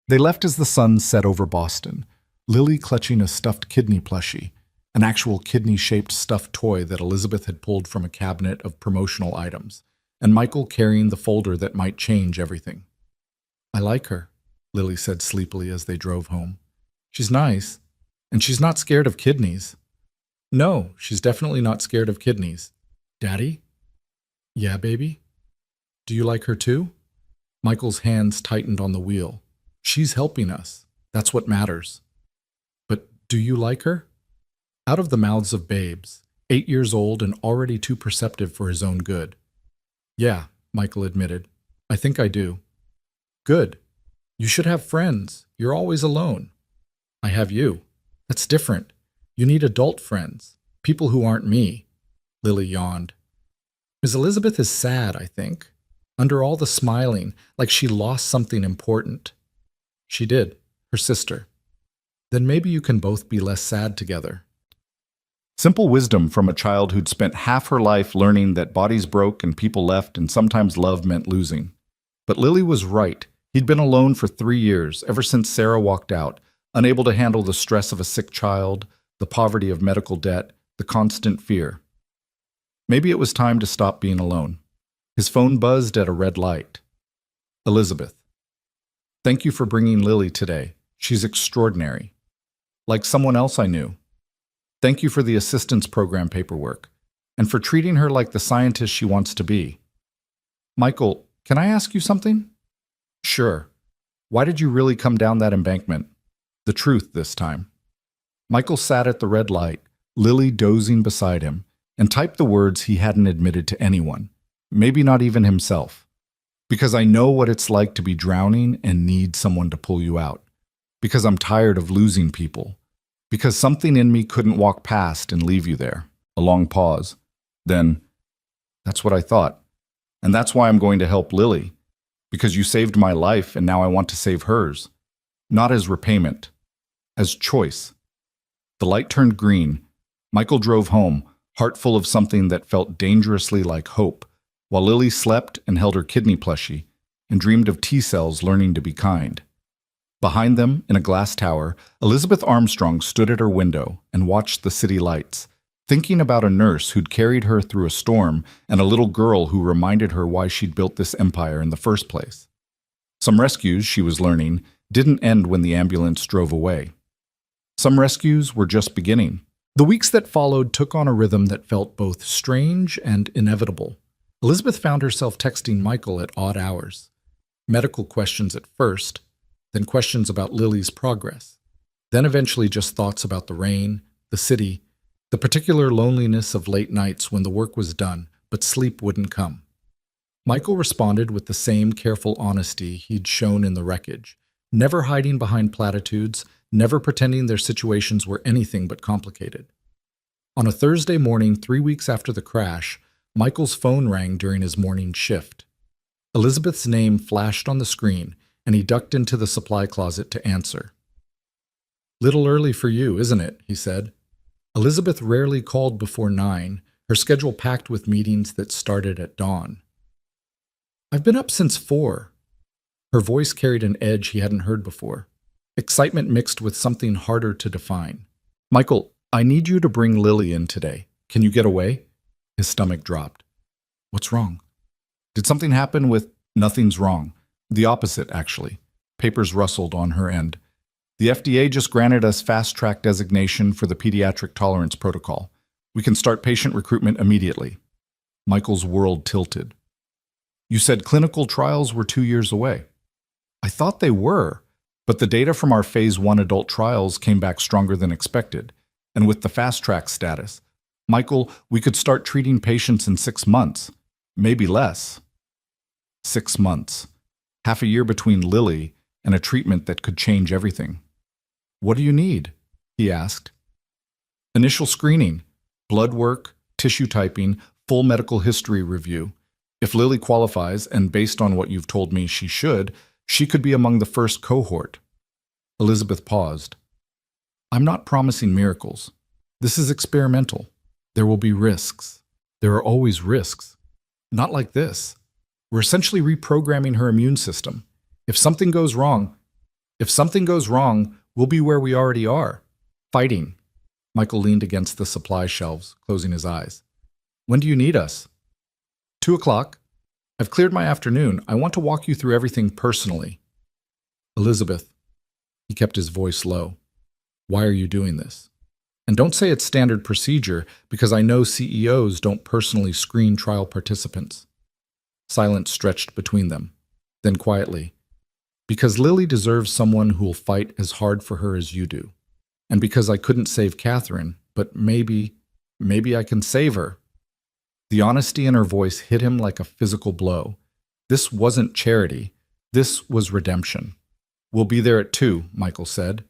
They left as the sun set over Boston, Lily clutching a stuffed kidney plushie, an actual kidney-shaped stuffed toy that Elizabeth had pulled from a cabinet of promotional items, and Michael carrying the folder that might change everything. "I like her," Lily said sleepily as they drove home. "She's nice, and she's not scared of kidneys." "No, she's definitely not scared of kidneys." "Daddy?" "Yeah, baby?" "Do you like her too?" Michael's hands tightened on the wheel. "She's helping us. That's what matters." "But do you like her?" Out of the mouths of babes, 8 years old and already too perceptive for his own good. "Yeah," Michael admitted. "I think I do." "Good. You should have friends. You're always alone." "I have you. That's different. You need adult friends. People who aren't me." Lily yawned. "Miss Elizabeth is sad, I think. Under all the smiling, like she lost something important." "She did. Her sister." "Then maybe you can both be less sad together." Simple wisdom from a child who'd spent half her life learning that bodies broke and people left and sometimes love meant losing. But Lily was right. He'd been alone for 3 years, ever since Sarah walked out, unable to handle the stress of a sick child, the poverty of medical debt, the constant fear. Maybe it was time to stop being alone. His phone buzzed at a red light. "Elizabeth. Thank you for bringing Lily today. She's extraordinary. Like someone else I knew. Thank you for the assistance program paperwork, and for treating her like the scientist she wants to be." "Michael, can I ask you something?" "Sure. Why did you really come down that embankment?" The truth this time. Michael sat at the red light, Lily dozing beside him, and typed the words he hadn't admitted to anyone, maybe not even himself. "Because I know what it's like to be drowning and need someone to pull you out. Because I'm tired of losing people. Because something in me couldn't walk past and leave you there." A long pause. Then, "That's what I thought. And that's why I'm going to help Lily. Because you saved my life and now I want to save hers. Not as repayment. As choice." The light turned green. Michael drove home, heart full of something that felt dangerously like hope, while Lily slept and held her kidney plushie and dreamed of T-cells learning to be kind. Behind them, in a glass tower, Elizabeth Armstrong stood at her window and watched the city lights, thinking about a nurse who'd carried her through a storm and a little girl who reminded her why she'd built this empire in the first place. Some rescues, she was learning, didn't end when the ambulance drove away. Some rescues were just beginning. The weeks that followed took on a rhythm that felt both strange and inevitable. Elizabeth found herself texting Michael at odd hours. Medical questions at first, then questions about Lily's progress, then eventually just thoughts about the rain, the city, the particular loneliness of late nights when the work was done, but sleep wouldn't come. Michael responded with the same careful honesty he'd shown in the wreckage, never hiding behind platitudes, never pretending their situations were anything but complicated. On a Thursday morning 3 weeks after the crash, Michael's phone rang during his morning shift. Elizabeth's name flashed on the screen, and he ducked into the supply closet to answer. "Little early for you, isn't it?" he said. Elizabeth rarely called before 9, her schedule packed with meetings that started at dawn. "I've been up since 4. Her voice carried an edge he hadn't heard before, excitement mixed with something harder to define. "Michael, I need you to bring Lily in today. Can you get away?" His stomach dropped. "What's wrong?" "Did something happen with—" "Nothing's wrong. The opposite, actually." Papers rustled on her end. "The FDA just granted us fast-track designation for the pediatric tolerance protocol. We can start patient recruitment immediately. Michael's world tilted. You said clinical trials were 2 years away. I thought they were, but the data from our phase 1 adult trials came back stronger than expected. And with the fast track status, Michael, we could start treating patients in 6 months, maybe less. 6 months. Half a year between Lily and a treatment that could change everything. What do you need? He asked. Initial screening, blood work, tissue typing, full medical history review. If Lily qualifies, and based on what you've told me she should, she could be among the first cohort. Elizabeth paused. I'm not promising miracles. This is experimental. There will be risks. There are always risks. Not like this. We're essentially reprogramming her immune system. If something goes wrong, we'll be where we already are. Fighting. Michael leaned against the supply shelves, closing his eyes. When do you need us? 2 o'clock. I've cleared my afternoon. I want to walk you through everything personally. Elizabeth. He kept his voice low. Why are you doing this? And don't say it's standard procedure, because I know CEOs don't personally screen trial participants. Silence stretched between them. Then quietly. Because Lily deserves someone who'll fight as hard for her as you do. And because I couldn't save Catherine, but maybe I can save her. The honesty in her voice hit him like a physical blow. This wasn't charity. This was redemption. We'll be there at 2, Michael said.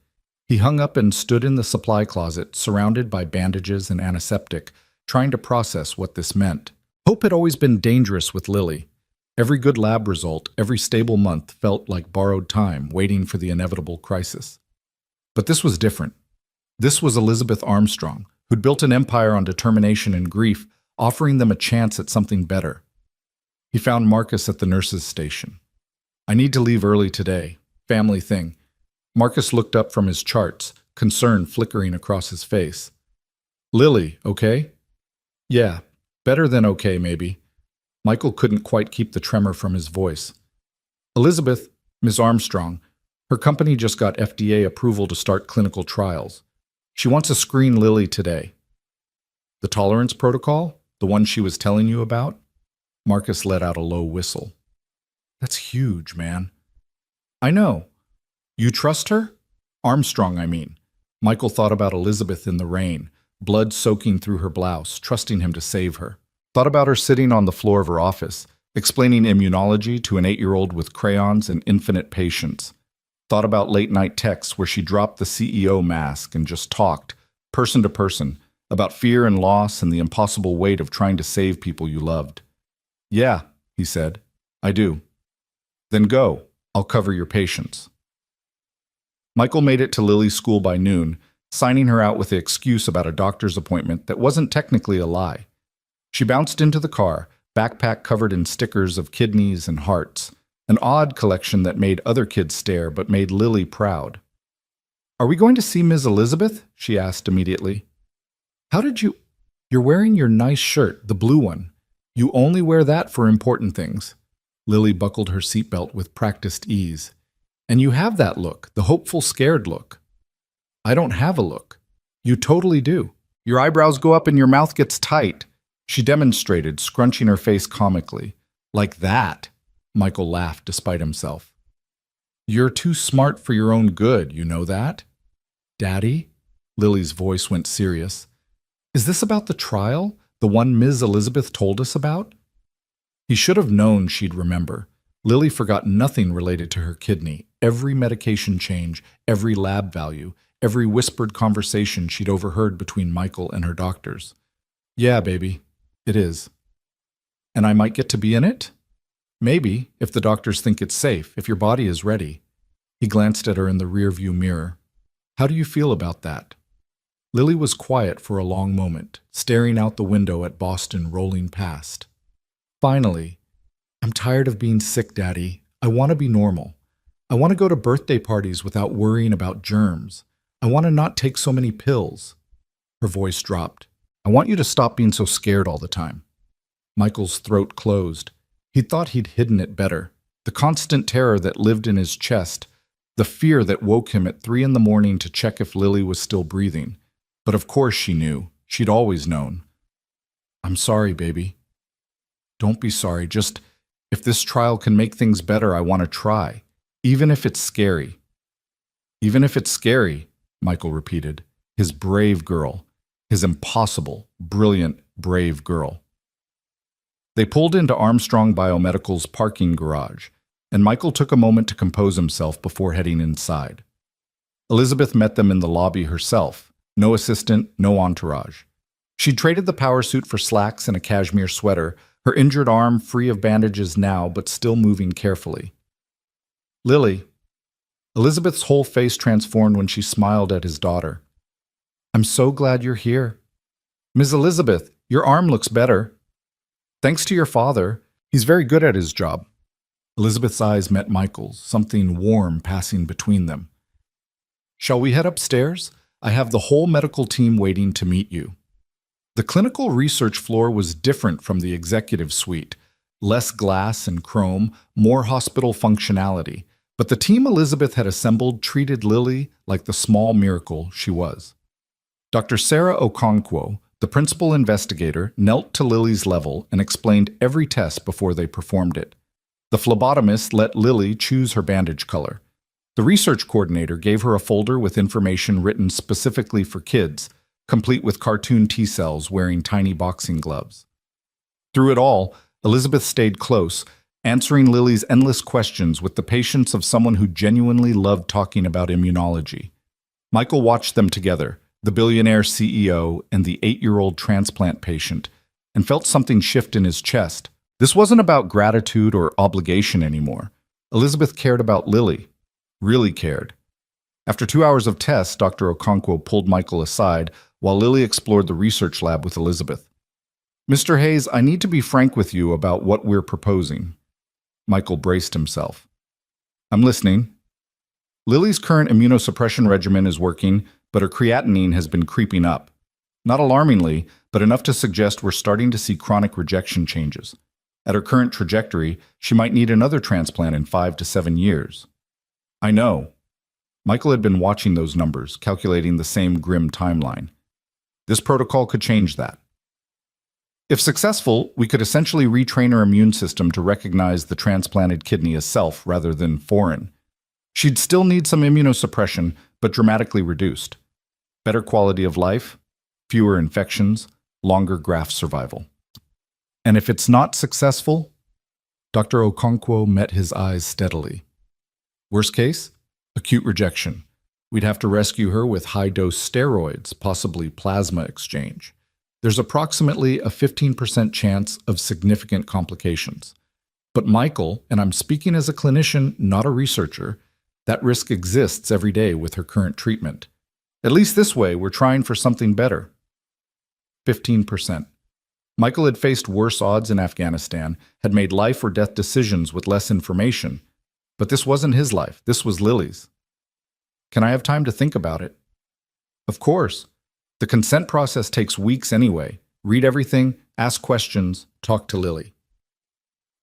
He hung up and stood in the supply closet, surrounded by bandages and antiseptic, trying to process what this meant. Hope had always been dangerous with Lily. Every good lab result, every stable month felt like borrowed time, waiting for the inevitable crisis. But this was different. This was Elizabeth Armstrong, who'd built an empire on determination and grief, offering them a chance at something better. He found Marcus at the nurse's station. I need to leave early today. Family thing. Marcus looked up from his charts, concern flickering across his face. Lily, okay? Yeah, better than okay, maybe. Michael couldn't quite keep the tremor from his voice. Elizabeth, Ms. Armstrong, her company just got FDA approval to start clinical trials. She wants to screen Lily today. The tolerance protocol? The one she was telling you about? Marcus let out a low whistle. That's huge, man. I know. You trust her? Armstrong, I mean. Michael thought about Elizabeth in the rain, blood soaking through her blouse, trusting him to save her. Thought about her sitting on the floor of her office, explaining immunology to an 8-year-old with crayons and infinite patience. Thought about late-night texts where she dropped the CEO mask and just talked, person to person, about fear and loss and the impossible weight of trying to save people you loved. Yeah, he said, I do. Then go. I'll cover your patients. Michael made it to Lily's school by noon, signing her out with the excuse about a doctor's appointment that wasn't technically a lie. She bounced into the car, backpack covered in stickers of kidneys and hearts, an odd collection that made other kids stare but made Lily proud. Are we going to see Ms. Elizabeth? She asked immediately. How did you... You're wearing your nice shirt, the blue one. You only wear that for important things. Lily buckled her seatbelt with practiced ease. And you have that look, the hopeful, scared look. I don't have a look. You totally do. Your eyebrows go up and your mouth gets tight. She demonstrated, scrunching her face comically. Like that, Michael laughed despite himself. You're too smart for your own good, you know that? Daddy? Lily's voice went serious. Is this about the trial? The one Ms. Elizabeth told us about? He should have known she'd remember. Lily forgot nothing related to her kidney, every medication change, every lab value, every whispered conversation she'd overheard between Michael and her doctors. Yeah, baby, it is. And I might get to be in it? Maybe, if the doctors think it's safe, if your body is ready. He glanced at her in the rearview mirror. How do you feel about that? Lily was quiet for a long moment, staring out the window at Boston rolling past. Finally, I'm tired of being sick, Daddy. I want to be normal. I want to go to birthday parties without worrying about germs. I want to not take so many pills. Her voice dropped. I want you to stop being so scared all the time. Michael's throat closed. He thought he'd hidden it better. The constant terror that lived in his chest, the fear that woke him at 3 a.m. to check if Lily was still breathing. But of course she knew. She'd always known. I'm sorry, baby. Don't be sorry. Just, if this trial can make things better, I want to try. Even if it's scary. Even if it's scary, Michael repeated. His brave girl. His impossible, brilliant, brave girl. They pulled into Armstrong Biomedical's parking garage, and Michael took a moment to compose himself before heading inside. Elizabeth met them in the lobby herself. No assistant, no entourage. She'd traded the power suit for slacks and a cashmere sweater, her injured arm free of bandages now, but still moving carefully. Lily. Elizabeth's whole face transformed when she smiled at his daughter. I'm so glad you're here. Ms. Elizabeth, your arm looks better. Thanks to your father. He's very good at his job. Elizabeth's eyes met Michael's, something warm passing between them. Shall we head upstairs? I have the whole medical team waiting to meet you. The clinical research floor was different from the executive suite. Less glass and chrome, more hospital functionality. But the team Elizabeth had assembled treated Lily like the small miracle she was. Dr. Sarah Okonkwo, the principal investigator, knelt to Lily's level and explained every test before they performed it. The phlebotomist let Lily choose her bandage color. The research coordinator gave her a folder with information written specifically for kids, complete with cartoon T-cells wearing tiny boxing gloves. Through it all, Elizabeth stayed close, answering Lily's endless questions with the patience of someone who genuinely loved talking about immunology. Michael watched them together, the billionaire CEO and the 8-year-old transplant patient, and felt something shift in his chest. This wasn't about gratitude or obligation anymore. Elizabeth cared about Lily, really cared. After 2 hours of tests, Dr. Okonkwo pulled Michael aside while Lily explored the research lab with Elizabeth. Mr. Hayes, I need to be frank with you about what we're proposing. Michael braced himself. I'm listening. Lily's current immunosuppression regimen is working, but her creatinine has been creeping up. Not alarmingly, but enough to suggest we're starting to see chronic rejection changes. At her current trajectory, she might need another transplant in 5 to 7 years. I know. Michael had been watching those numbers, calculating the same grim timeline. This protocol could change that. If successful, we could essentially retrain her immune system to recognize the transplanted kidney as self rather than foreign. She'd still need some immunosuppression, but dramatically reduced. Better quality of life, fewer infections, longer graft survival. And if it's not successful? Dr. Okonkwo met his eyes steadily. Worst case? Acute rejection. We'd have to rescue her with high-dose steroids, possibly plasma exchange. There's approximately a 15% chance of significant complications. But Michael, and I'm speaking as a clinician, not a researcher, that risk exists every day with her current treatment. At least this way, we're trying for something better. 15%. Michael had faced worse odds in Afghanistan, had made life or death decisions with less information. But this wasn't his life, this was Lily's. Can I have time to think about it? Of course. The consent process takes weeks anyway. Read everything, ask questions, talk to Lily.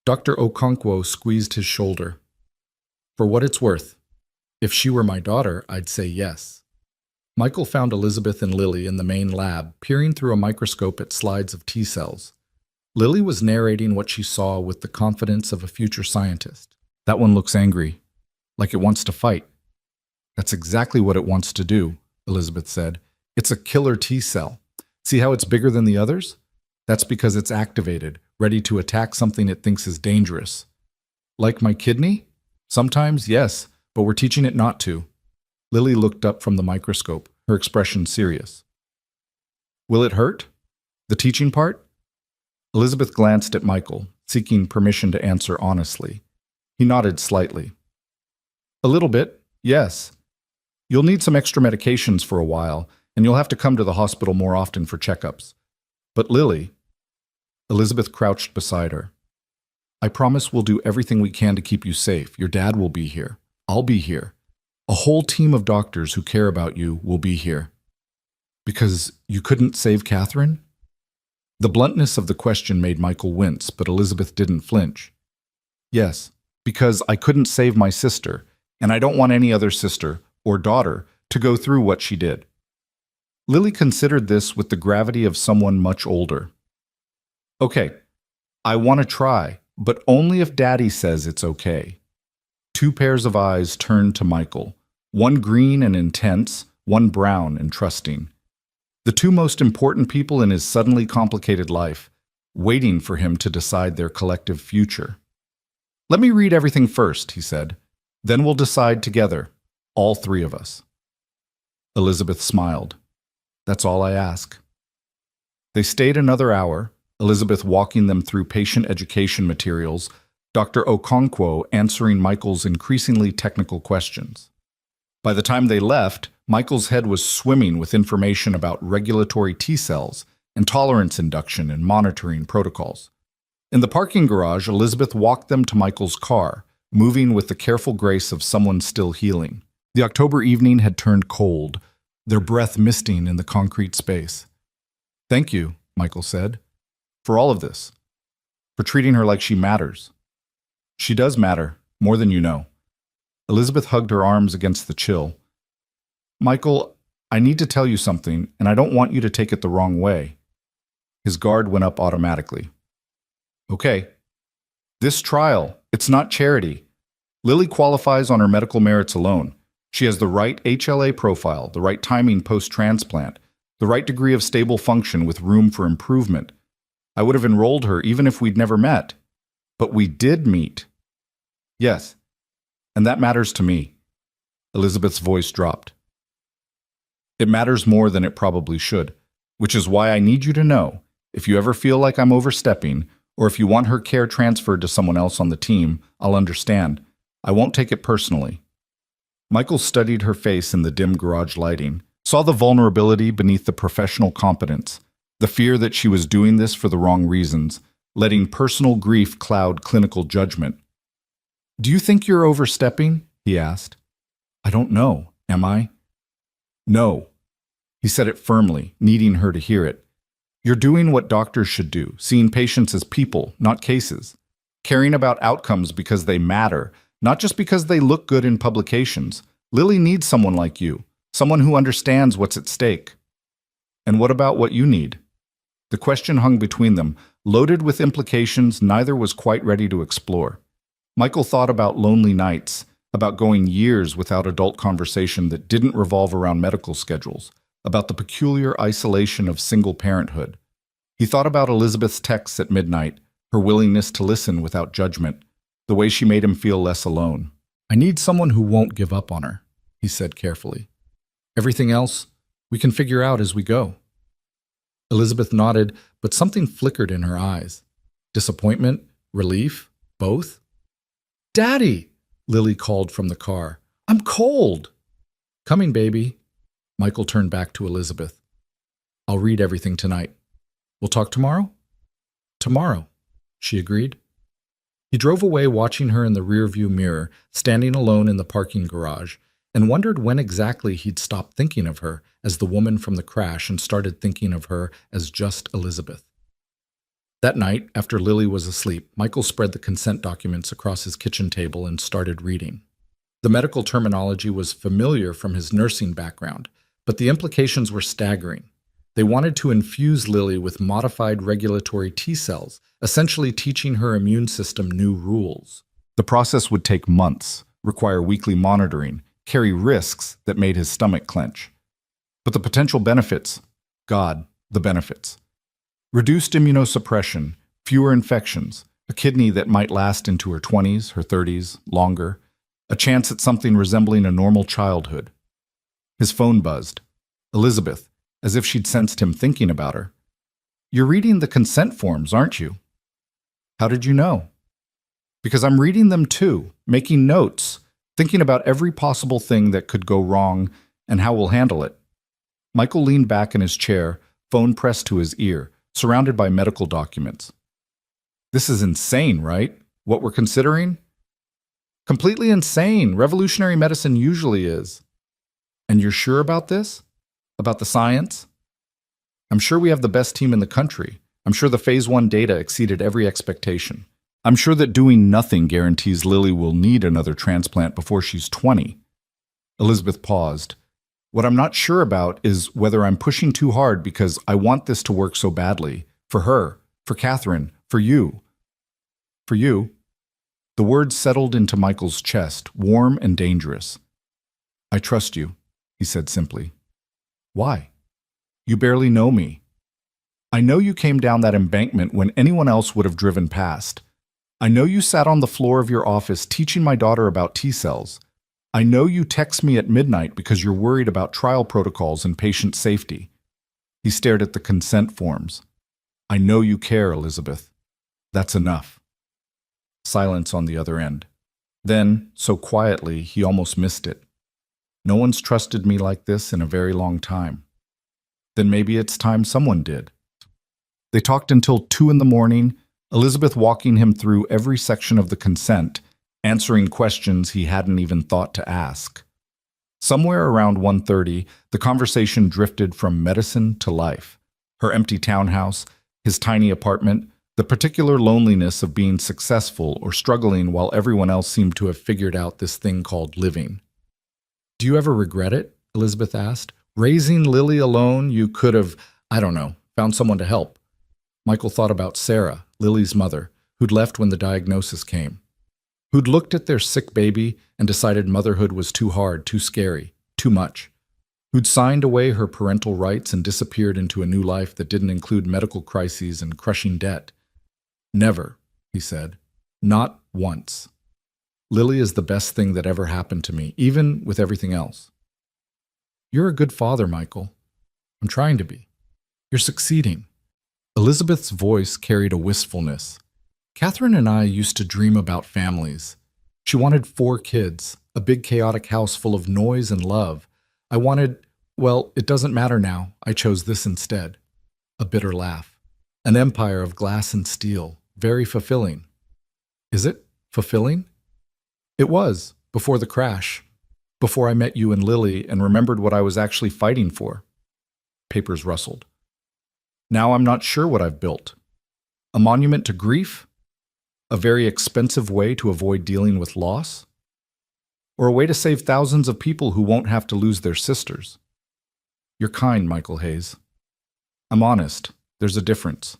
Dr. Okonkwo squeezed his shoulder. For what it's worth, if she were my daughter, I'd say yes. Michael found Elizabeth and Lily in the main lab, peering through a microscope at slides of T-cells. Lily was narrating what she saw with the confidence of a future scientist. That one looks angry, like it wants to fight. That's exactly what it wants to do, Elizabeth said. It's a killer T-cell. See how it's bigger than the others? That's because it's activated, ready to attack something it thinks is dangerous. Like my kidney? Sometimes, yes, but we're teaching it not to. Lily looked up from the microscope, her expression serious. Will it hurt? The teaching part? Elizabeth glanced at Michael, seeking permission to answer honestly. He nodded slightly. A little bit, yes. You'll need some extra medications for a while, and you'll have to come to the hospital more often for checkups. But Lily, Elizabeth crouched beside her. I promise we'll do everything we can to keep you safe. Your dad will be here. I'll be here. A whole team of doctors who care about you will be here. Because you couldn't save Catherine? The bluntness of the question made Michael wince, but Elizabeth didn't flinch. Yes, because I couldn't save my sister, and I don't want any other sister or daughter to go through what she did. Lily considered this with the gravity of someone much older. Okay, I want to try, but only if Daddy says it's okay. Two pairs of eyes turned to Michael, one green and intense, one brown and trusting. The two most important people in his suddenly complicated life, waiting for him to decide their collective future. Let me read everything first, he said. Then we'll decide together, all three of us. Elizabeth smiled. That's all I ask. They stayed another hour, Elizabeth walking them through patient education materials, Dr. Okonkwo answering Michael's increasingly technical questions. By the time they left, Michael's head was swimming with information about regulatory T cells and tolerance induction and monitoring protocols. In the parking garage, Elizabeth walked them to Michael's car, moving with the careful grace of someone still healing. The October evening had turned cold, their breath misting in the concrete space. Thank you, Michael said, for all of this, for treating her like she matters. She does matter, more than you know. Elizabeth hugged her arms against the chill. Michael, I need to tell you something, and I don't want you to take it the wrong way. His guard went up automatically. Okay. This trial, it's not charity. Lily qualifies on her medical merits alone. She has the right HLA profile, the right timing post-transplant, the right degree of stable function with room for improvement. I would have enrolled her even if we'd never met. But we did meet. Yes, and that matters to me. Elizabeth's voice dropped. It matters more than it probably should, which is why I need you to know, if you ever feel like I'm overstepping, or if you want her care transferred to someone else on the team, I'll understand. I won't take it personally. Michael studied her face in the dim garage lighting, saw the vulnerability beneath the professional competence, the fear that she was doing this for the wrong reasons, letting personal grief cloud clinical judgment. Do you think you're overstepping? He asked. I don't know. Am I? No. He said it firmly, needing her to hear it. You're doing what doctors should do, seeing patients as people, not cases. Caring about outcomes because they matter, not just because they look good in publications. Lily needs someone like you, someone who understands what's at stake. And what about what you need? The question hung between them, loaded with implications neither was quite ready to explore. Michael thought about lonely nights, about going years without adult conversation that didn't revolve around medical schedules, about the peculiar isolation of single parenthood. He thought about Elizabeth's texts at midnight, her willingness to listen without judgment, the way she made him feel less alone. I need someone who won't give up on her, he said carefully. Everything else, we can figure out as we go. Elizabeth nodded, but something flickered in her eyes. Disappointment? Relief? Both? Daddy! Lily called from the car. I'm cold! Coming, baby. Michael turned back to Elizabeth. I'll read everything tonight. We'll talk tomorrow? Tomorrow, she agreed. He drove away watching her in the rearview mirror, standing alone in the parking garage, and wondered when exactly he'd stopped thinking of her as the woman from the crash and started thinking of her as just Elizabeth. That night, after Lily was asleep, Michael spread the consent documents across his kitchen table and started reading. The medical terminology was familiar from his nursing background, but the implications were staggering. They wanted to infuse Lily with modified regulatory T cells, essentially teaching her immune system new rules. The process would take months, require weekly monitoring, carry risks that made his stomach clench. But the potential benefits, God, the benefits. Reduced immunosuppression, fewer infections, a kidney that might last into her 20s, her 30s, longer, a chance at something resembling a normal childhood. His phone buzzed. Elizabeth, as if she'd sensed him thinking about her. You're reading the consent forms, aren't you? How did you know? Because I'm reading them too, making notes, thinking about every possible thing that could go wrong and how we'll handle it. Michael leaned back in his chair, phone pressed to his ear, surrounded by medical documents. This is insane, right? What we're considering? Completely insane. Revolutionary medicine usually is. And you're sure about this? About the science? I'm sure we have the best team in the country. I'm sure the phase 1 data exceeded every expectation. I'm sure that doing nothing guarantees Lily will need another transplant before she's 20. Elizabeth paused. What I'm not sure about is whether I'm pushing too hard because I want this to work so badly. For her, for Catherine, for you. For you. The words settled into Michael's chest, warm and dangerous. I trust you, he said simply. Why? You barely know me. I know you came down that embankment when anyone else would have driven past. I know you sat on the floor of your office teaching my daughter about T-cells. I know you text me at midnight because you're worried about trial protocols and patient safety. He stared at the consent forms. I know you care, Elizabeth. That's enough. Silence on the other end. Then, so quietly, he almost missed it. No one's trusted me like this in a very long time. Then maybe it's time someone did. They talked until 2 a.m, Elizabeth walking him through every section of the consent, answering questions he hadn't even thought to ask. Somewhere around 1:30, the conversation drifted from medicine to life. Her empty townhouse, his tiny apartment, the particular loneliness of being successful or struggling while everyone else seemed to have figured out this thing called living. Do you ever regret it? Elizabeth asked. Raising Lily alone, you could have, found someone to help. Michael thought about Sarah, Lily's mother, who'd left when the diagnosis came. Who'd looked at their sick baby and decided motherhood was too hard, too scary, too much. Who'd signed away her parental rights and disappeared into a new life that didn't include medical crises and crushing debt. Never, he said. Not once. Lily is the best thing that ever happened to me, even with everything else. You're a good father, Michael. I'm trying to be. You're succeeding. Elizabeth's voice carried a wistfulness. Catherine and I used to dream about families. She wanted 4 kids, a big chaotic house full of noise and love. I wanted, well, it doesn't matter now. I chose this instead. A bitter laugh. An empire of glass and steel, very fulfilling. Is it fulfilling? It was, before the crash, before I met you and Lily and remembered what I was actually fighting for. Papers rustled. Now I'm not sure what I've built. A monument to grief? A very expensive way to avoid dealing with loss? Or a way to save thousands of people who won't have to lose their sisters? You're kind, Michael Hayes. I'm honest. There's a difference.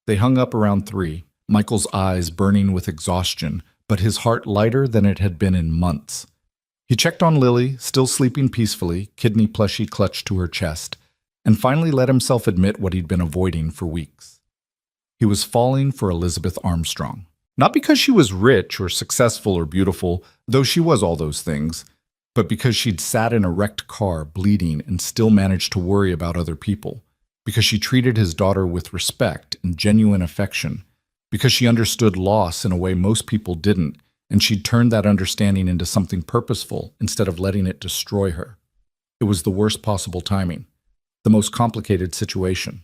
They hung up around 3, Michael's eyes burning with exhaustion, but his heart lighter than it had been in months. He checked on Lily, still sleeping peacefully, kidney plushie clutched to her chest, and finally let himself admit what he'd been avoiding for weeks. He was falling for Elizabeth Armstrong. Not because she was rich or successful or beautiful, though she was all those things, but because she'd sat in a wrecked car, bleeding, and still managed to worry about other people. Because she treated his daughter with respect and genuine affection. Because she understood loss in a way most people didn't, and she'd turned that understanding into something purposeful instead of letting it destroy her. It was the worst possible timing. The most complicated situation.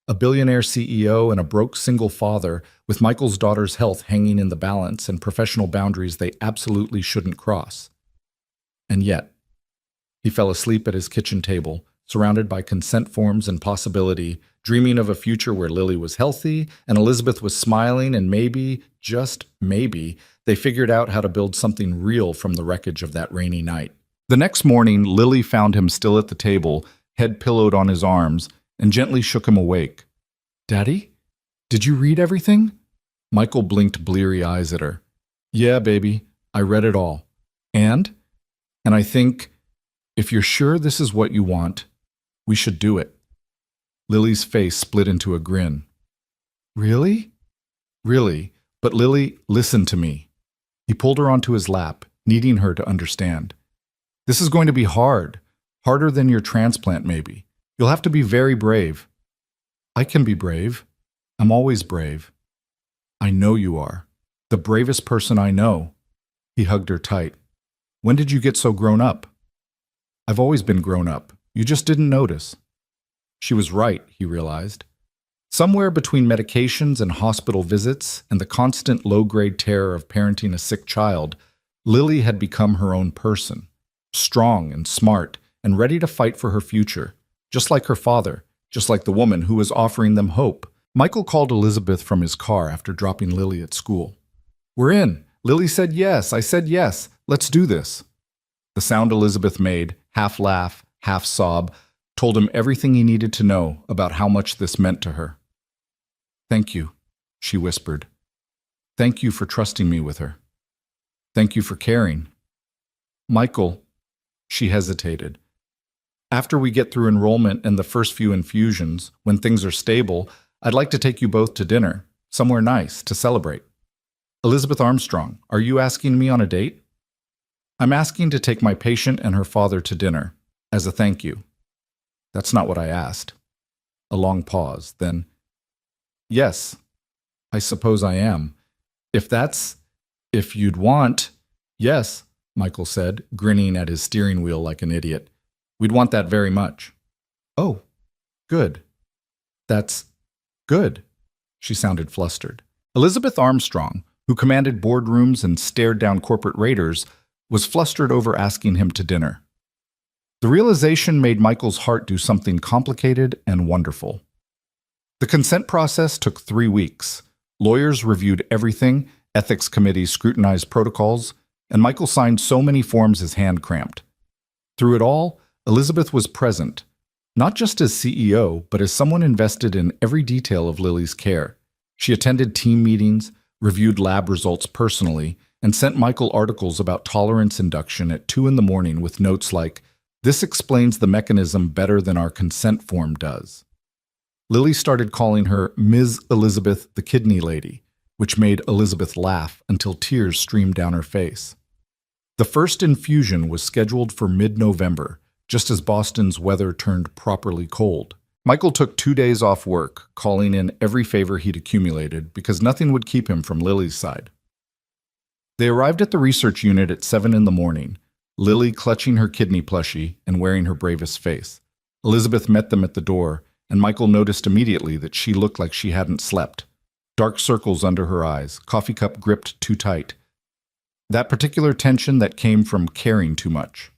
A billionaire CEO and a broke single father with Michael's daughter's health hanging in the balance and professional boundaries they absolutely shouldn't cross. And yet, he fell asleep at his kitchen table, surrounded by consent forms and possibility, dreaming of a future where Lily was healthy and Elizabeth was smiling and maybe, just maybe, they figured out how to build something real from the wreckage of that rainy night. The next morning, Lily found him still at the table, head pillowed on his arms, and gently shook him awake. Daddy? Did you read everything? Michael blinked bleary eyes at her. Yeah, baby, I read it all. And I think, if you're sure this is what you want, we should do it. Lily's face split into a grin. Really? Really, but Lily, listen to me. He pulled her onto his lap, needing her to understand. This is going to be hard. Harder than your transplant, maybe. You'll have to be very brave. I can be brave. I'm always brave. I know you are. The bravest person I know. He hugged her tight. When did you get so grown up? I've always been grown up. You just didn't notice. She was right, he realized. Somewhere between medications and hospital visits and the constant low-grade terror of parenting a sick child, Lily had become her own person, strong and smart and ready to fight for her future, just like her father, just like the woman who was offering them hope. Michael called Elizabeth from his car after dropping Lily at school. We're in. Lily said yes. I said yes. Let's do this. The sound Elizabeth made, half laugh, half-sob, told him everything he needed to know about how much this meant to her. "Thank you," she whispered. "Thank you for trusting me with her. Thank you for caring. Michael," she hesitated. "After we get through enrollment and the first few infusions, when things are stable, I'd like to take you both to dinner, somewhere nice, to celebrate." "Elizabeth Armstrong, are you asking me on a date?" "I'm asking to take my patient and her father to dinner, as a thank you." "That's not what I asked." A long pause, then, "Yes, I suppose I am. If you'd want—" "Yes," Michael said, grinning at his steering wheel like an idiot. "We'd want that very much." "Oh, good. That's good." She sounded flustered. Elizabeth Armstrong, who commanded boardrooms and stared down corporate raiders, was flustered over asking him to dinner. The realization made Michael's heart do something complicated and wonderful. The consent process took 3 weeks. Lawyers reviewed everything, ethics committees scrutinized protocols, and Michael signed so many forms his hand cramped. Through it all, Elizabeth was present, not just as CEO, but as someone invested in every detail of Lily's care. She attended team meetings, reviewed lab results personally, and sent Michael articles about tolerance induction at 2 a.m. with notes like, "This explains the mechanism better than our consent form does." Lily started calling her Ms. Elizabeth the Kidney Lady, which made Elizabeth laugh until tears streamed down her face. The first infusion was scheduled for mid-November, just as Boston's weather turned properly cold. Michael took 2 days off work, calling in every favor he'd accumulated because nothing would keep him from Lily's side. They arrived at the research unit at 7 a.m, Lily clutching her kidney plushie and wearing her bravest face. Elizabeth met them at the door, and Michael noticed immediately that she looked like she hadn't slept. Dark circles under her eyes, coffee cup gripped too tight. That particular tension that came from caring too much.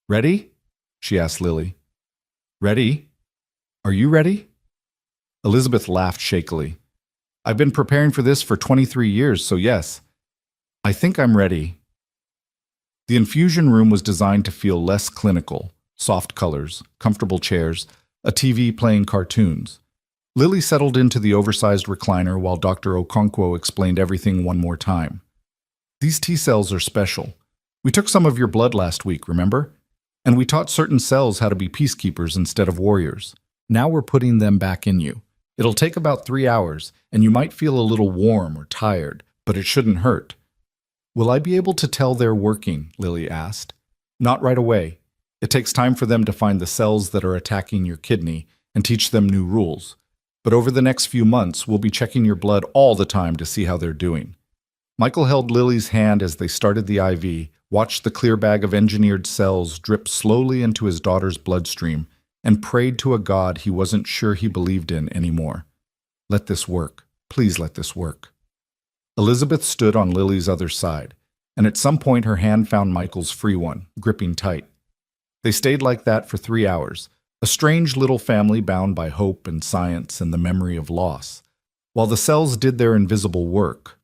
"Ready?" she asked Lily. "Ready? Are you ready?" Elizabeth laughed shakily. "I've been preparing for this for 23 years, so yes. I think I'm ready." The infusion room was designed to feel less clinical. Soft colors, comfortable chairs, a TV playing cartoons. Lily settled into the oversized recliner while Dr. Okonkwo explained everything one more time. "These T-cells are special. We took some of your blood last week, remember? And we taught certain cells how to be peacekeepers instead of warriors. Now we're putting them back in you. It'll take about 3 hours, and you might feel a little warm or tired, but it shouldn't hurt." "Will I be able to tell they're working?" Lily asked. "Not right away. It takes time for them to find the cells that are attacking your kidney and teach them new rules. But over the next few months, we'll be checking your blood all the time to see how they're doing." Michael held Lily's hand as they started the IV, watched the clear bag of engineered cells drip slowly into his daughter's bloodstream, and prayed to a God he wasn't sure he believed in anymore. "Let this work. Please let this work." Elizabeth stood on Lily's other side, and at some point her hand found Michael's free one, gripping tight. They stayed like that for 3 hours, a strange little family bound by hope and science and the memory of loss. While the cells did their invisible work,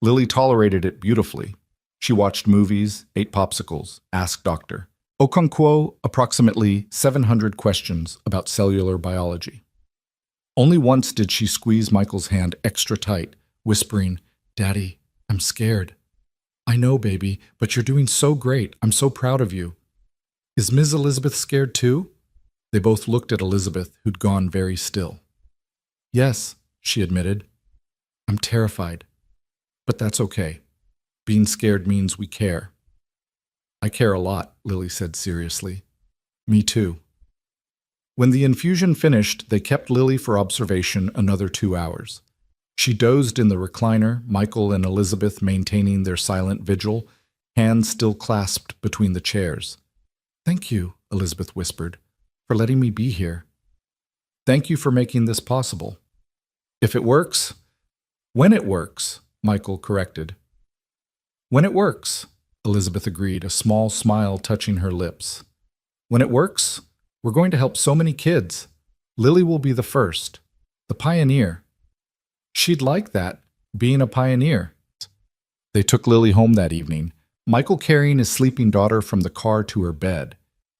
Lily tolerated it beautifully. She watched movies, ate popsicles, asked Dr. Okonkwo approximately 700 questions about cellular biology. Only once did she squeeze Michael's hand extra tight, whispering, "Daddy, I'm scared." "I know, baby, but you're doing so great. I'm so proud of you." "Is Ms. Elizabeth scared too?" They both looked at Elizabeth, who'd gone very still. "Yes," she admitted. "I'm terrified. But that's okay. Being scared means we care." "I care a lot," Lily said seriously. "Me too." When the infusion finished, they kept Lily for observation another 2 hours. She dozed in the recliner, Michael and Elizabeth maintaining their silent vigil, hands still clasped between the chairs. "Thank you," Elizabeth whispered, "for letting me be here. Thank you for making this possible. If it works, when it works," Michael corrected. "When it works," Elizabeth agreed, a small smile touching her lips. "When it works, we're going to help so many kids. Lily will be the first, the pioneer." She'd like that, being a pioneer. They took Lily home that evening, Michael carrying his sleeping daughter from the car to her bed.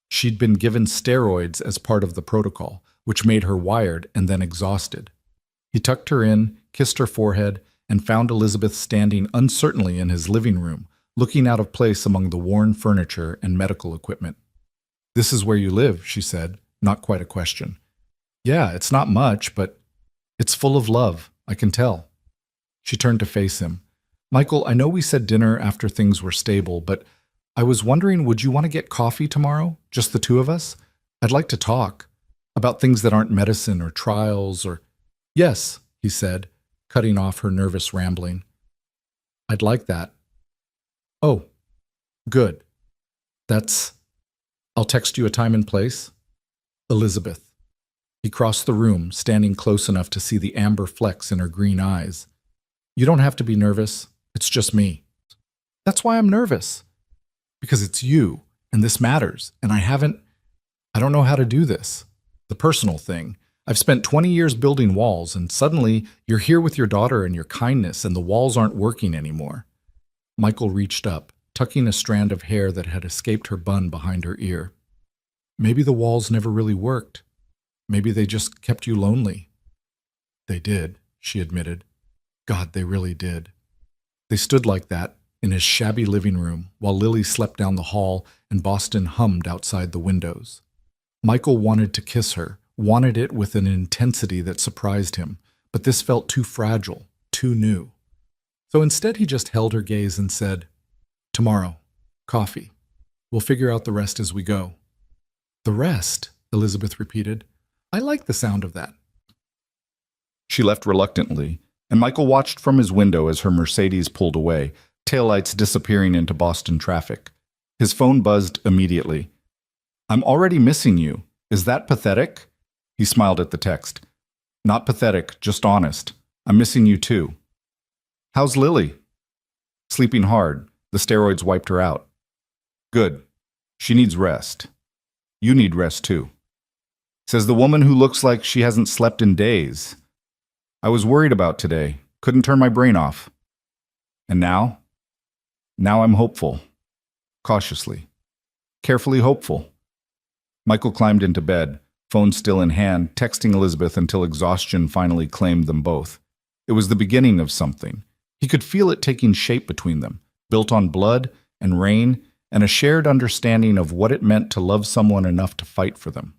She'd been given steroids as part of the protocol, which made her wired and then exhausted. He tucked her in, kissed her forehead, and found Elizabeth standing uncertainly in his living room, looking out of place among the worn furniture and medical equipment. "This is where you live," she said, not quite a question. "Yeah, it's not much, but it's full of love, I can tell." She turned to face him. "Michael, I know we said dinner after things were stable, but I was wondering, would you want to get coffee tomorrow? Just the two of us? I'd like to talk about things that aren't medicine or trials or—" "Yes," he said, cutting off her nervous rambling. "I'd like that." "Oh, good. I'll text you a time and place." "Elizabeth." He crossed the room, standing close enough to see the amber flecks in her green eyes. "You don't have to be nervous. It's just me." "That's why I'm nervous. Because it's you, and this matters, and I don't know how to do this. The personal thing. I've spent 20 years building walls, and suddenly you're here with your daughter and your kindness, and the walls aren't working anymore." Michael reached up, tucking a strand of hair that had escaped her bun behind her ear. "Maybe the walls never really worked. Maybe they just kept you lonely." "They did," she admitted. "God, they really did." They stood like that in his shabby living room while Lily slept down the hall and Boston hummed outside the windows. Michael wanted to kiss her, wanted it with an intensity that surprised him, but this felt too fragile, too new. So instead he just held her gaze and said, "Tomorrow, coffee. We'll figure out the rest as we go." "The rest?" Elizabeth repeated. "I like the sound of that." She left reluctantly, and Michael watched from his window as her Mercedes pulled away, taillights disappearing into Boston traffic. His phone buzzed immediately. "I'm already missing you. Is that pathetic?" He smiled at the text. "Not pathetic, just honest. I'm missing you too." "How's Lily?" "Sleeping hard. The steroids wiped her out." "Good. She needs rest. You need rest too." Says the woman who looks like she hasn't slept in days. "I was worried about today. Couldn't turn my brain off. And now? Now I'm hopeful. Cautiously. Carefully hopeful." Michael climbed into bed, phone still in hand, texting Elizabeth until exhaustion finally claimed them both. It was the beginning of something. He could feel it taking shape between them, built on blood and rain and a shared understanding of what it meant to love someone enough to fight for them.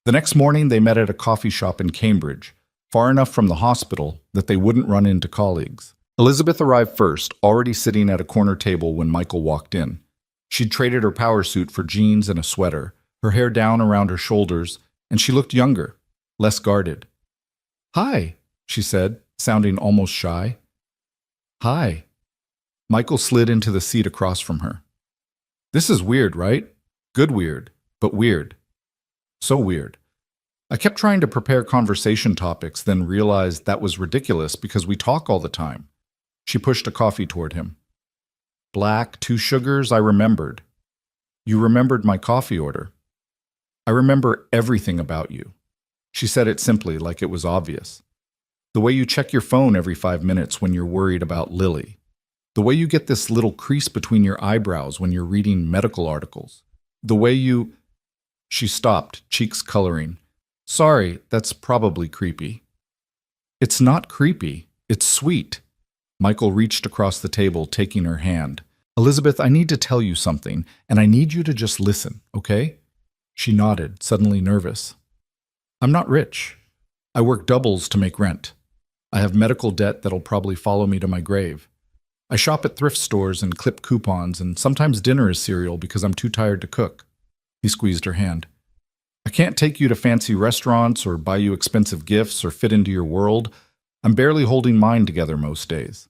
The next morning they met at a coffee shop in Cambridge, far enough from the hospital that they wouldn't run into colleagues. Elizabeth arrived first, already sitting at a corner table when Michael walked in. She'd traded her power suit for jeans and a sweater, her hair down around her shoulders, and she looked younger, less guarded. "Hi," she said, sounding almost shy. "Hi." Michael slid into the seat across from her. "This is weird, right? Good weird, but weird. So weird. I kept trying to prepare conversation topics, then realized that was ridiculous because we talk all the time." She pushed a coffee toward him. "Black, 2 sugars, I remembered." "You remembered my coffee order." "I remember everything about you." She said it simply, like it was obvious. "The way you check your phone every 5 minutes when you're worried about Lily. The way you get this little crease between your eyebrows when you're reading medical articles. The way you—" She stopped, cheeks coloring. "Sorry, that's probably creepy." "It's not creepy. It's sweet." Michael reached across the table, taking her hand. "Elizabeth, I need to tell you something, and I need you to just listen, okay?" She nodded, suddenly nervous. "I'm not rich. I work doubles to make rent. I have medical debt that'll probably follow me to my grave. I shop at thrift stores and clip coupons, and sometimes dinner is cereal because I'm too tired to cook." He squeezed her hand. "I can't take you to fancy restaurants or buy you expensive gifts or fit into your world. I'm barely holding mine together most days.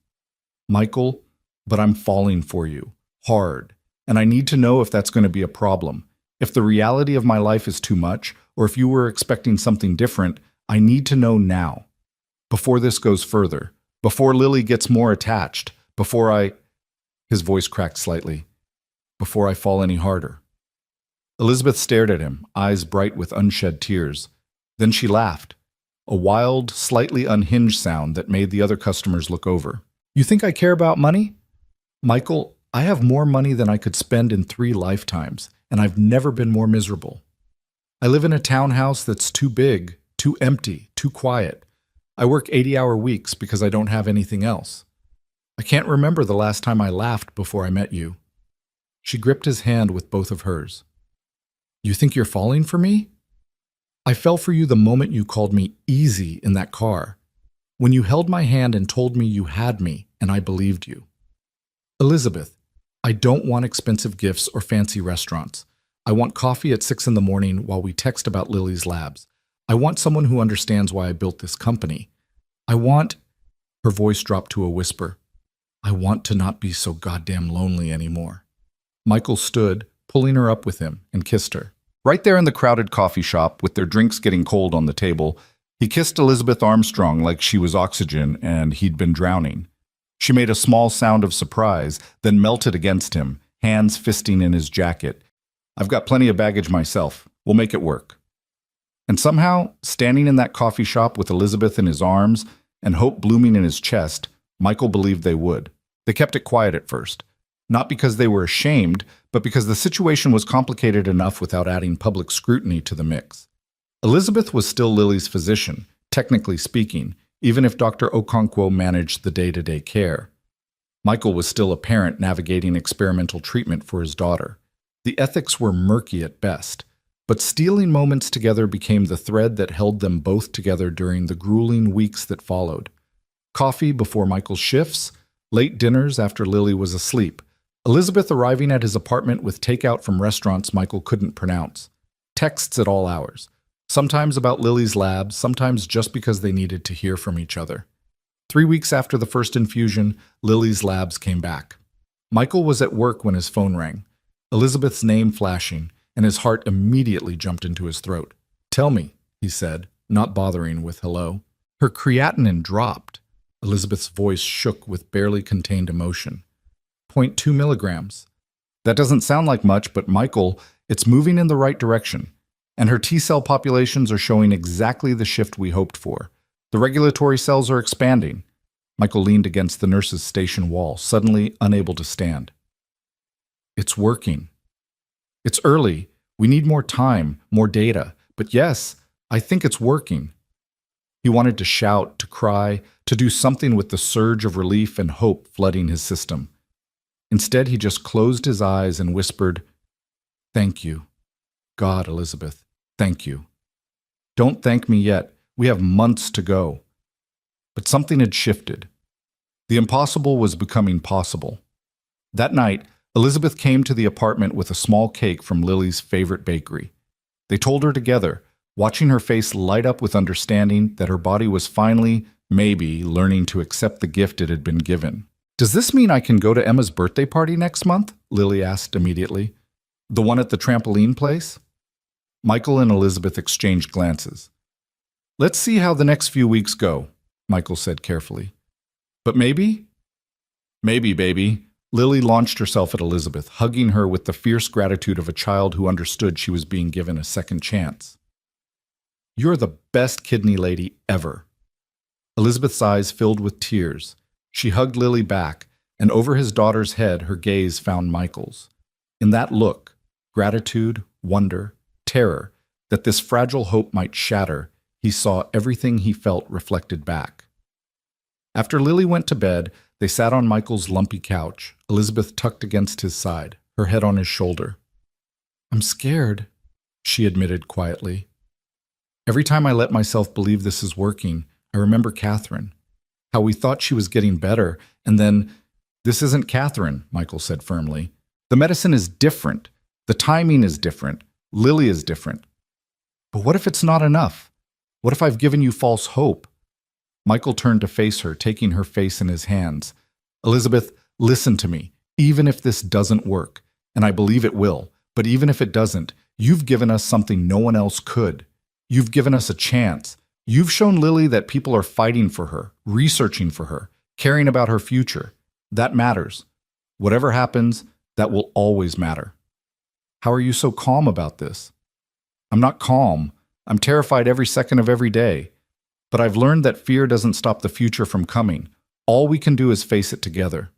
Michael, but I'm falling for you, hard, and I need to know if that's going to be a problem. If the reality of my life is too much, or if you were expecting something different, I need to know now. Before this goes further, before Lily gets more attached, before I—" His voice cracked slightly. "Before I fall any harder." Elizabeth stared at him, eyes bright with unshed tears. Then she laughed, a wild, slightly unhinged sound that made the other customers look over. "You think I care about money? Michael, I have more money than I could spend in 3 lifetimes. and I've never been more miserable. I live in a townhouse that's too big, too empty, too quiet. I work 80-hour weeks because I don't have anything else. I can't remember the last time I laughed before I met you." She gripped his hand with both of hers. "You think you're falling for me? I fell for you the moment you called me easy in that car. When you held my hand and told me you had me, and I believed you. Elizabeth, I don't want expensive gifts or fancy restaurants. I want coffee at 6 in the morning while we text about Lily's labs. I want someone who understands why I built this company. I want—" Her voice dropped to a whisper. "I want to not be so goddamn lonely anymore." Michael stood, pulling her up with him, and kissed her. Right there in the crowded coffee shop, with their drinks getting cold on the table, he kissed Elizabeth Armstrong like she was oxygen and he'd been drowning. She made a small sound of surprise, then melted against him, hands fisting in his jacket. "I've got plenty of baggage myself. We'll make it work." And somehow, standing in that coffee shop with Elizabeth in his arms and hope blooming in his chest, Michael believed they would. They kept it quiet at first. Not because they were ashamed, but because the situation was complicated enough without adding public scrutiny to the mix. Elizabeth was still Lily's physician, technically speaking, even if Dr. Okonkwo managed the day-to-day care. Michael was still a parent navigating experimental treatment for his daughter. The ethics were murky at best, but stealing moments together became the thread that held them both together during the grueling weeks that followed. Coffee before Michael's shifts, late dinners after Lily was asleep, Elizabeth arriving at his apartment with takeout from restaurants Michael couldn't pronounce. Texts at all hours. Sometimes about Lily's labs, sometimes just because they needed to hear from each other. 3 weeks after the first infusion, Lily's labs came back. Michael was at work when his phone rang, Elizabeth's name flashing, and his heart immediately jumped into his throat. "Tell me," he said, not bothering with hello. Her creatinine dropped. Elizabeth's voice shook with barely contained emotion. 0.2 milligrams. That doesn't sound like much, but Michael, it's moving in the right direction. And her T-cell populations are showing exactly the shift we hoped for. The regulatory cells are expanding. Michael leaned against the nurse's station wall, suddenly unable to stand. "It's working. It's early. We need more time, more data. But yes, I think it's working." He wanted to shout, to cry, to do something with the surge of relief and hope flooding his system. Instead, he just closed his eyes and whispered, "Thank you. God, Elizabeth, thank you. Don't thank me yet. We have months to go." But something had shifted. The impossible was becoming possible. That night, Elizabeth came to the apartment with a small cake from Lily's favorite bakery. They told her together, watching her face light up with understanding that her body was finally, maybe, learning to accept the gift it had been given. "Does this mean I can go to Emma's birthday party next month?" Lily asked immediately. "The one at the trampoline place?" Michael and Elizabeth exchanged glances. "Let's see how the next few weeks go," Michael said carefully. "But maybe?" "Maybe, baby." Lily launched herself at Elizabeth, hugging her with the fierce gratitude of a child who understood she was being given a second chance. "You're the best kidney lady ever." Elizabeth's eyes filled with tears. She hugged Lily back, and over his daughter's head her gaze found Michael's. In that look, gratitude, wonder, terror, that this fragile hope might shatter, he saw everything he felt reflected back. After Lily went to bed, they sat on Michael's lumpy couch, Elizabeth tucked against his side, her head on his shoulder. "I'm scared," she admitted quietly. "Every time I let myself believe this is working, I remember Catherine. How we thought she was getting better, and then, 'This isn't Catherine,' Michael said firmly. 'The medicine is different. The timing is different. Lily is different.' But what if it's not enough? What if I've given you false hope?" Michael turned to face her, taking her face in his hands. "Elizabeth, listen to me. Even if this doesn't work, and I believe it will, but even if it doesn't, you've given us something no one else could. You've given us a chance. You've shown Lily that people are fighting for her, researching for her, caring about her future. That matters. Whatever happens, that will always matter. How are you so calm about this?" "I'm not calm. I'm terrified every second of every day. But I've learned that fear doesn't stop the future from coming. All we can do is face it together."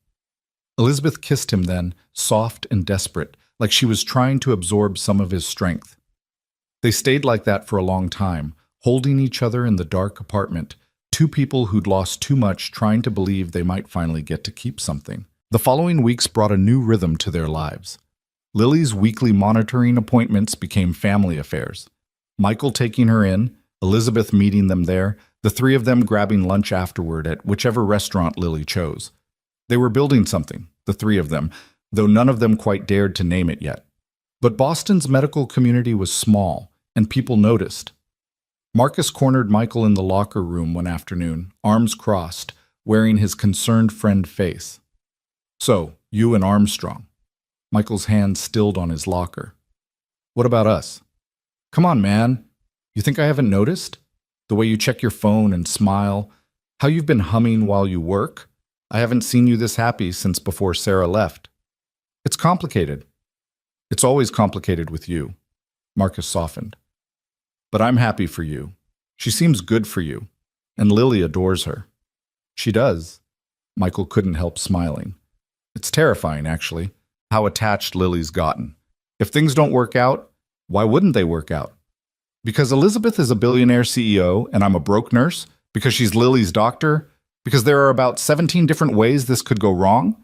Elizabeth kissed him then, soft and desperate, like she was trying to absorb some of his strength. They stayed like that for a long time, holding each other in the dark apartment, two people who'd lost too much trying to believe they might finally get to keep something. The following weeks brought a new rhythm to their lives. Lily's weekly monitoring appointments became family affairs. Michael taking her in, Elizabeth meeting them there, the three of them grabbing lunch afterward at whichever restaurant Lily chose. They were building something, the three of them, though none of them quite dared to name it yet. But Boston's medical community was small, and people noticed. Marcus cornered Michael in the locker room one afternoon, arms crossed, wearing his concerned friend face. "So, you and Armstrong." Michael's hand stilled on his locker. "What about us?" "Come on, man. You think I haven't noticed? The way you check your phone and smile, how you've been humming while you work. I haven't seen you this happy since before Sarah left. It's complicated." "It's always complicated with you." Marcus softened. "But I'm happy for you. She seems good for you, and Lily adores her." "She does." Michael couldn't help smiling. "It's terrifying, actually, how attached Lily's gotten. If things don't work out, why wouldn't they work out? Because Elizabeth is a billionaire CEO and I'm a broke nurse? Because she's Lily's doctor? Because there are about 17 different ways this could go wrong?"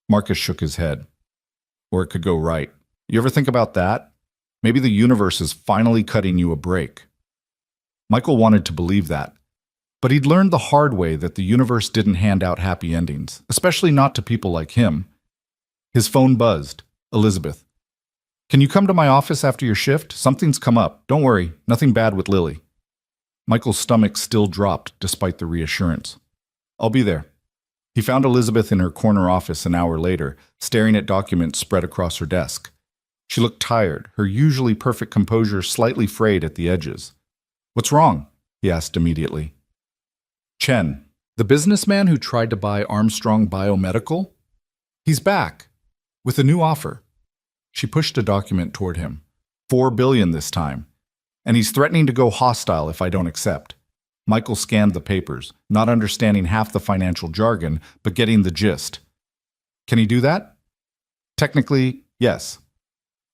Marcus shook his head. "Or it could go right. You ever think about that? Maybe the universe is finally cutting you a break." Michael wanted to believe that, but he'd learned the hard way that the universe didn't hand out happy endings, especially not to people like him. His phone buzzed. "Elizabeth. Can you come to my office after your shift? Something's come up. Don't worry, nothing bad with Lily." Michael's stomach still dropped despite the reassurance. "I'll be there." He found Elizabeth in her corner office an hour later, staring at documents spread across her desk. She looked tired, her usually perfect composure slightly frayed at the edges. "What's wrong?" he asked immediately. "Chen, the businessman who tried to buy Armstrong Biomedical? He's back, with a new offer." She pushed a document toward him. $4 billion this time. "And he's threatening to go hostile if I don't accept." Michael scanned the papers, not understanding half the financial jargon, but getting the gist. "Can he do that?" "Technically, yes.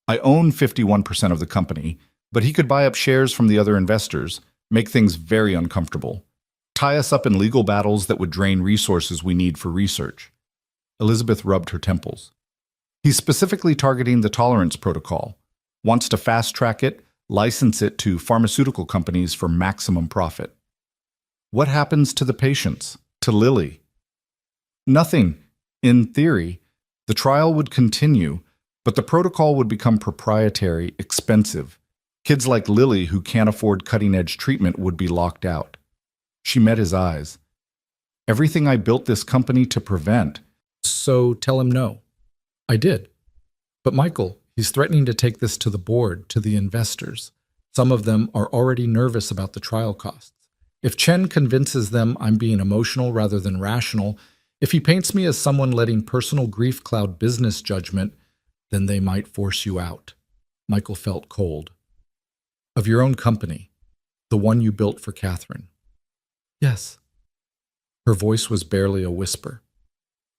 I own 51% of the company, but he could buy up shares from the other investors, make things very uncomfortable, tie us up in legal battles that would drain resources we need for research." Elizabeth rubbed her temples. "He's specifically targeting the tolerance protocol, wants to fast-track it, license it to pharmaceutical companies for maximum profit." "What happens to the patients? To Lily?" "Nothing. In theory, the trial would continue, but the protocol would become proprietary, expensive. Kids like Lily who can't afford cutting-edge treatment would be locked out." She met his eyes. "Everything I built this company to prevent." "So tell him no." "I did. But Michael, he's threatening to take this to the board, to the investors. Some of them are already nervous about the trial costs. If Chen convinces them I'm being emotional rather than rational, if he paints me as someone letting personal grief cloud business judgment, then they might force you out." Michael felt cold. "Of your own company, the one you built for Catherine?" "Yes." Her voice was barely a whisper.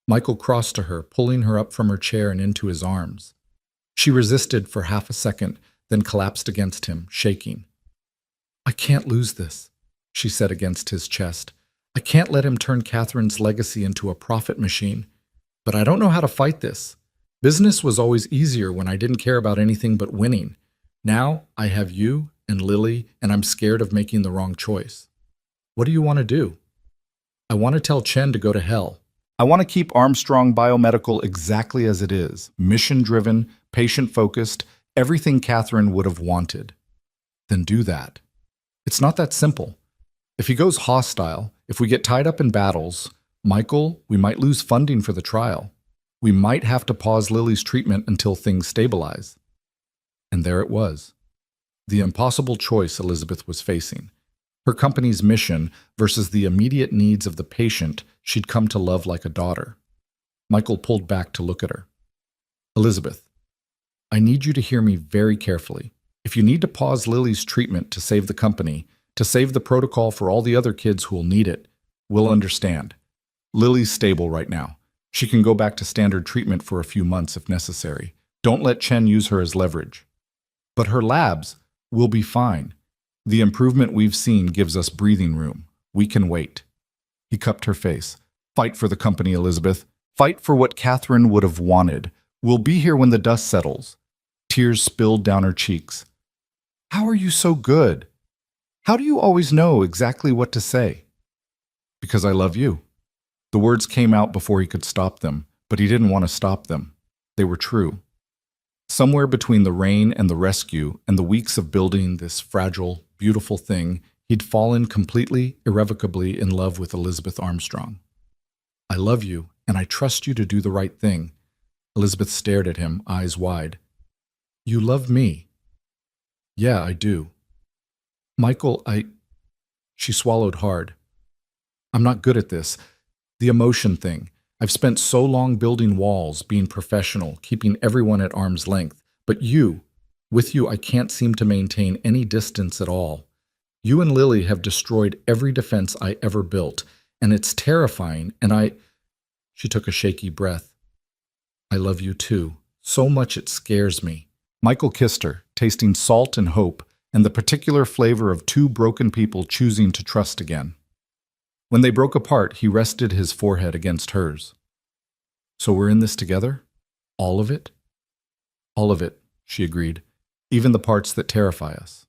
Michael crossed to her, pulling her up from her chair and into his arms. She resisted for half a second, then collapsed against him, shaking. "I can't lose this," she said against his chest. "I can't let him turn Catherine's legacy into a profit machine. But I don't know how to fight this. Business was always easier when I didn't care about anything but winning. Now I have you and Lily, and I'm scared of making the wrong choice. What do you want to do?" "I want to tell Chen to go to hell. I want to keep Armstrong Biomedical exactly as it is, mission-driven, patient-focused, everything Catherine would have wanted." "Then do that." "It's not that simple. If he goes hostile, if we get tied up in battles, Michael, we might lose funding for the trial. We might have to pause Lily's treatment until things stabilize." And there it was. The impossible choice Elizabeth was facing. Her company's mission versus the immediate needs of the patient she'd come to love like a daughter. Michael pulled back to look at her. "Elizabeth, I need you to hear me very carefully. If you need to pause Lily's treatment to save the company, to save the protocol for all the other kids who'll need it, we'll understand. Lily's stable right now. She can go back to standard treatment for a few months if necessary. Don't let Chen use her as leverage. But her labs will be fine. The improvement we've seen gives us breathing room. We can wait. He cupped her face. Fight for the company, Elizabeth. Fight for what Catherine would have wanted. We'll be here when the dust settles. Tears spilled down her cheeks. How are you so good? How do you always know exactly what to say? Because I love you. The words came out before he could stop them, but he didn't want to stop them. They were true. Somewhere between the rain and the rescue and the weeks of building this fragile, beautiful thing, he'd fallen completely, irrevocably in love with Elizabeth Armstrong. I love you, and I trust you to do the right thing. Elizabeth stared at him, eyes wide. You love me. Yeah, I do. Michael, She swallowed hard. I'm not good at this. The emotion thing. I've spent so long building walls, being professional, keeping everyone at arm's length. But with you, I can't seem to maintain any distance at all. You and Lily have destroyed every defense I ever built, and it's terrifying, and She took a shaky breath. I love you too. So much it scares me. Michael kissed her, tasting salt and hope, and the particular flavor of two broken people choosing to trust again. When they broke apart, he rested his forehead against hers. So we're in this together? All of it? All of it, she agreed, even the parts that terrify us.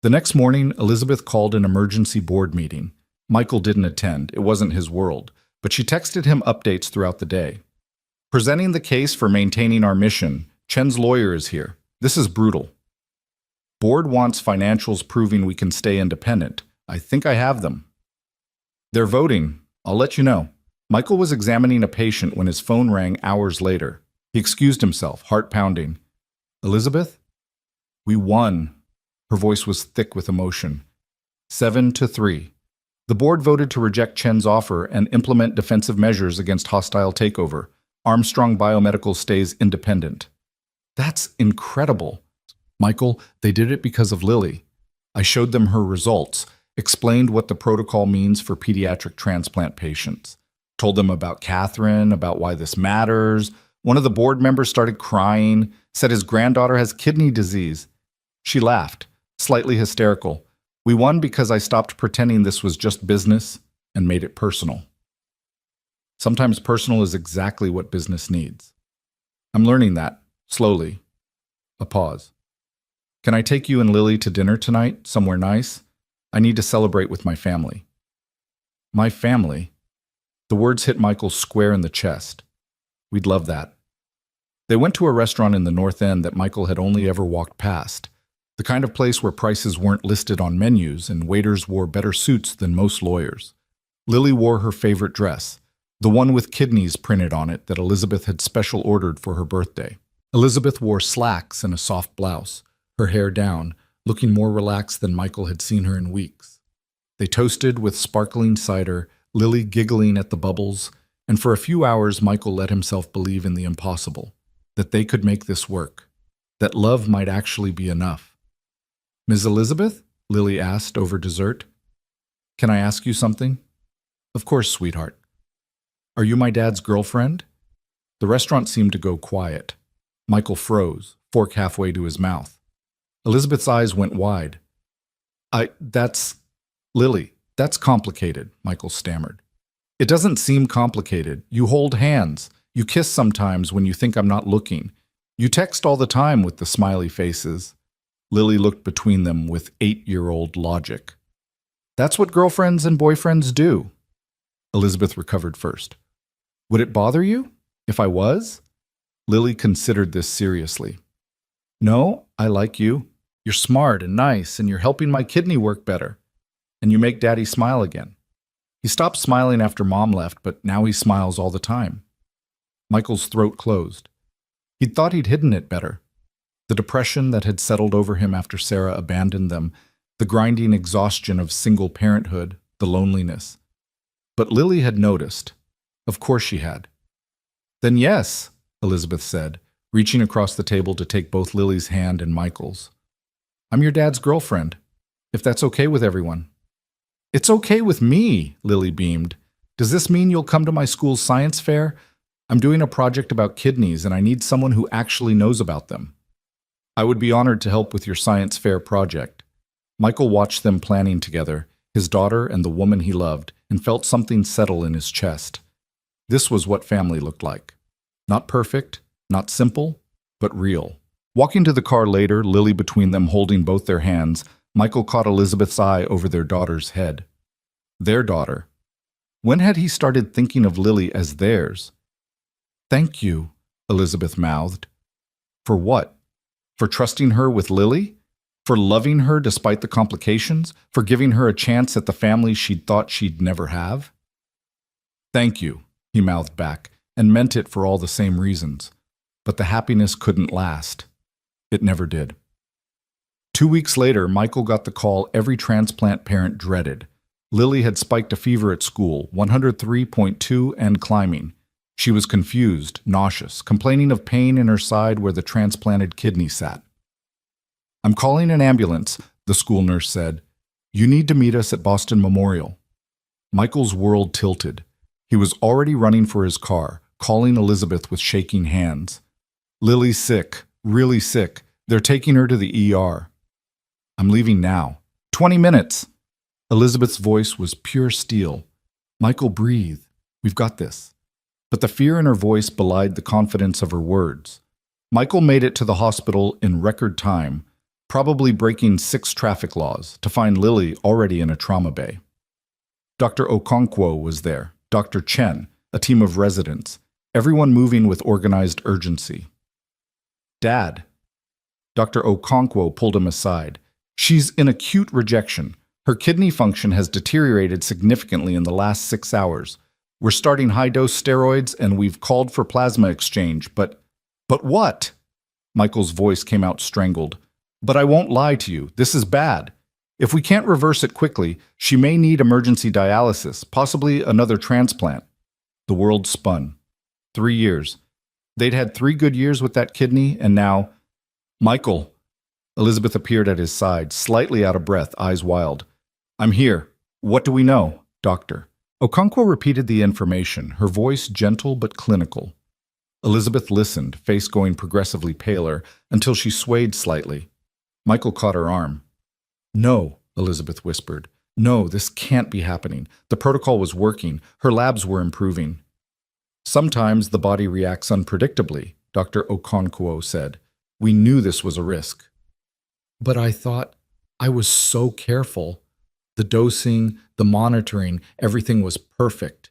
The next morning, Elizabeth called an emergency board meeting. Michael didn't attend, it wasn't his world, but she texted him updates throughout the day. Presenting the case for maintaining our mission, Chen's lawyer is here. This is brutal. Board wants financials proving we can stay independent. I think I have them. They're voting. I'll let you know. Michael was examining a patient when his phone rang hours later. He excused himself, heart pounding. Elizabeth? We won. Her voice was thick with emotion. 7-3. The board voted to reject Chen's offer and implement defensive measures against hostile takeover. Armstrong Biomedical stays independent. That's incredible. Michael, they did it because of Lily. I showed them her results, explained what the protocol means for pediatric transplant patients, told them about Catherine, about why this matters. One of the board members started crying, said his granddaughter has kidney disease. She laughed, slightly hysterical. We won because I stopped pretending this was just business and made it personal. Sometimes personal is exactly what business needs. I'm learning that, slowly. A pause. Can I take you and Lily to dinner tonight, somewhere nice? I need to celebrate with my family. My family? The words hit Michael square in the chest. We'd love that. They went to a restaurant in the North End that Michael had only ever walked past, the kind of place where prices weren't listed on menus and waiters wore better suits than most lawyers. Lily wore her favorite dress, the one with kidneys printed on it that Elizabeth had special ordered for her birthday. Elizabeth wore slacks and a soft blouse, her hair down, looking more relaxed than Michael had seen her in weeks. They toasted with sparkling cider, Lily giggling at the bubbles, and for a few hours Michael let himself believe in the impossible, that they could make this work, that love might actually be enough. Ms. Elizabeth? Lily asked over dessert. Can I ask you something? Of course, sweetheart. Are you my dad's girlfriend? The restaurant seemed to go quiet. Michael froze, fork halfway to his mouth. Elizabeth's eyes went wide. Lily, that's complicated, Michael stammered. It doesn't seem complicated. You hold hands. You kiss sometimes when you think I'm not looking. You text all the time with the smiley faces. Lily looked between them with 8-year-old logic. That's what girlfriends and boyfriends do. Elizabeth recovered first. Would it bother you if I was? Lily considered this seriously. No, I like you. You're smart and nice, and you're helping my kidney work better. And you make Daddy smile again. He stopped smiling after Mom left, but now he smiles all the time. Michael's throat closed. He'd thought he'd hidden it better. The depression that had settled over him after Sarah abandoned them, the grinding exhaustion of single parenthood, the loneliness. But Lily had noticed. Of course she had. Then yes, Elizabeth said, reaching across the table to take both Lily's hand and Michael's. I'm your dad's girlfriend, if that's okay with everyone. It's okay with me, Lily beamed. Does this mean you'll come to my school's science fair? I'm doing a project about kidneys and I need someone who actually knows about them. I would be honored to help with your science fair project. Michael watched them planning together, his daughter and the woman he loved, and felt something settle in his chest. This was what family looked like. Not perfect, not simple, but real. Walking to the car later, Lily between them holding both their hands, Michael caught Elizabeth's eye over their daughter's head. Their daughter. When had he started thinking of Lily as theirs? "Thank you," Elizabeth mouthed. For what? For trusting her with Lily? For loving her despite the complications? For giving her a chance at the family she'd thought she'd never have? "Thank you," he mouthed back, and meant it for all the same reasons. But the happiness couldn't last. It never did. 2 weeks later, Michael got the call every transplant parent dreaded. Lily had spiked a fever at school, 103.2 and climbing. She was confused, nauseous, complaining of pain in her side where the transplanted kidney sat. "I'm calling an ambulance," the school nurse said. "You need to meet us at Boston Memorial." Michael's world tilted. He was already running for his car, calling Elizabeth with shaking hands. "Lily's sick, really sick. They're taking her to the ER. "I'm leaving now." 20 minutes! Elizabeth's voice was pure steel. "Michael, breathe. We've got this." But the fear in her voice belied the confidence of her words. Michael made it to the hospital in record time, probably breaking 6 traffic laws, to find Lily already in a trauma bay. Dr. Okonkwo was there, Dr. Chen, a team of residents, everyone moving with organized urgency. "Dad." Dr. Okonkwo pulled him aside. "She's in acute rejection. Her kidney function has deteriorated significantly in the last 6 hours. We're starting high-dose steroids and we've called for plasma exchange, but what?" Michael's voice came out strangled. "But I won't lie to you. This is bad. If we can't reverse it quickly, she may need emergency dialysis, possibly another transplant." The world spun. 3 years. They'd had 3 good years with that kidney, and now... "Michael." Elizabeth appeared at his side, slightly out of breath, eyes wild. "I'm here. What do we know, doctor?" Okonkwo repeated the information, her voice gentle but clinical. Elizabeth listened, face going progressively paler, until she swayed slightly. Michael caught her arm. "No," Elizabeth whispered. "No, this can't be happening. The protocol was working. Her labs were improving." "Sometimes the body reacts unpredictably," Dr. Okonkwo said. "We knew this was a risk." "But I thought I was so careful. The dosing, the monitoring, everything was perfect."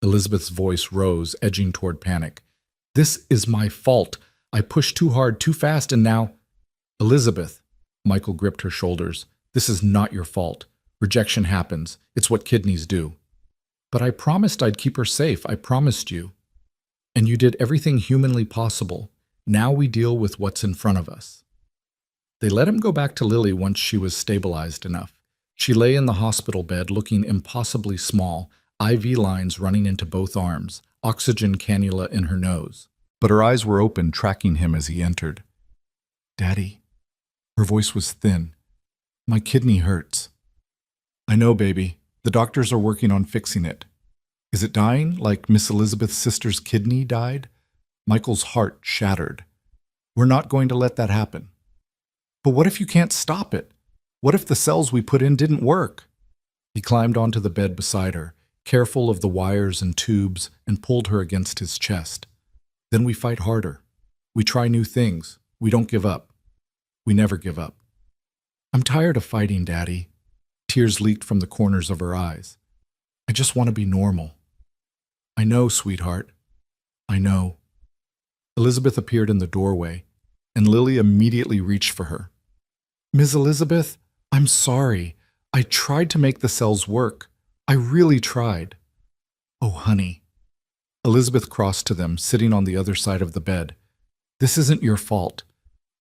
Elizabeth's voice rose, edging toward panic. "This is my fault. I pushed too hard, too fast, and now—" "Elizabeth," Michael gripped her shoulders, "this is not your fault. Rejection happens. It's what kidneys do." "But I promised I'd keep her safe. I promised you. And you did everything humanly possible. Now we deal with what's in front of us." They let him go back to Lily once she was stabilized enough. She lay in the hospital bed looking impossibly small, IV lines running into both arms, oxygen cannula in her nose. But her eyes were open, tracking him as he entered. "Daddy." Her voice was thin. "My kidney hurts." "I know, baby. The doctors are working on fixing it." "Is it dying, like Miss Elizabeth's sister's kidney died?" Michael's heart shattered. "We're not going to let that happen." "But what if you can't stop it? What if the cells we put in didn't work?" He climbed onto the bed beside her, careful of the wires and tubes, and pulled her against his chest. "Then we fight harder. We try new things. We don't give up. We never give up." "I'm tired of fighting, Daddy." Tears leaked from the corners of her eyes. "I just want to be normal." "I know, sweetheart. I know." Elizabeth appeared in the doorway, and Lily immediately reached for her. "Miss Elizabeth, I'm sorry. I tried to make the cells work. I really tried." "Oh, honey." Elizabeth crossed to them, sitting on the other side of the bed. "This isn't your fault.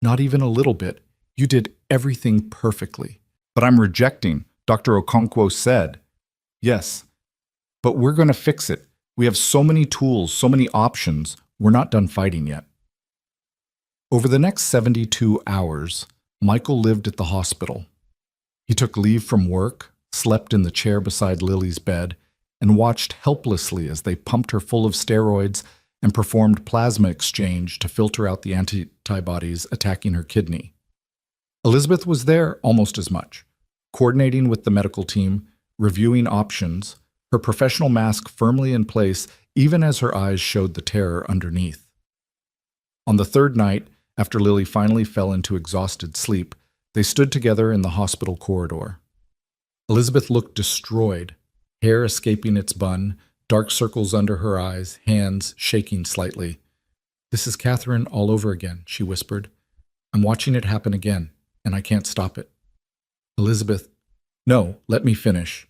Not even a little bit. You did everything perfectly." "But I'm rejecting," Dr. Okonkwo said. "Yes, but we're going to fix it. We have so many tools, so many options. We're not done fighting yet." Over the next 72 hours, Michael lived at the hospital. He took leave from work, slept in the chair beside Lily's bed, and watched helplessly as they pumped her full of steroids and performed plasma exchange to filter out the antibodies attacking her kidney. Elizabeth was there almost as much, coordinating with the medical team, reviewing options, her professional mask firmly in place even as her eyes showed the terror underneath. On the third night, after Lily finally fell into exhausted sleep, they stood together in the hospital corridor. Elizabeth looked destroyed, hair escaping its bun, dark circles under her eyes, hands shaking slightly. "This is Catherine all over again," she whispered. "I'm watching it happen again, and I can't stop it." Elizabeth, "No, let me finish."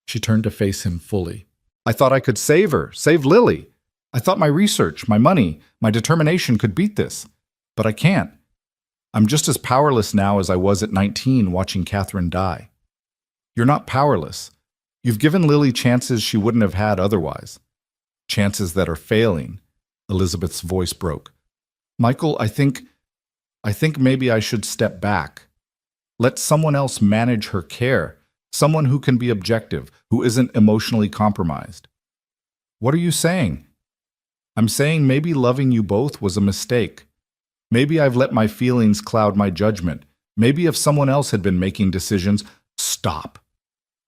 She turned to face him fully. "I thought I could save her, save Lily. I thought my research, my money, my determination could beat this. But I can't. I'm just as powerless now as I was at 19 watching Catherine die." "You're not powerless. You've given Lily chances she wouldn't have had otherwise. Chances that are failing." Elizabeth's voice broke. "Michael, I think maybe I should step back. Let someone else manage her care, someone who can be objective, who isn't emotionally compromised." "What are you saying?" "I'm saying maybe loving you both was a mistake. Maybe I've let my feelings cloud my judgment. Maybe if someone else had been making decisions—" "Stop."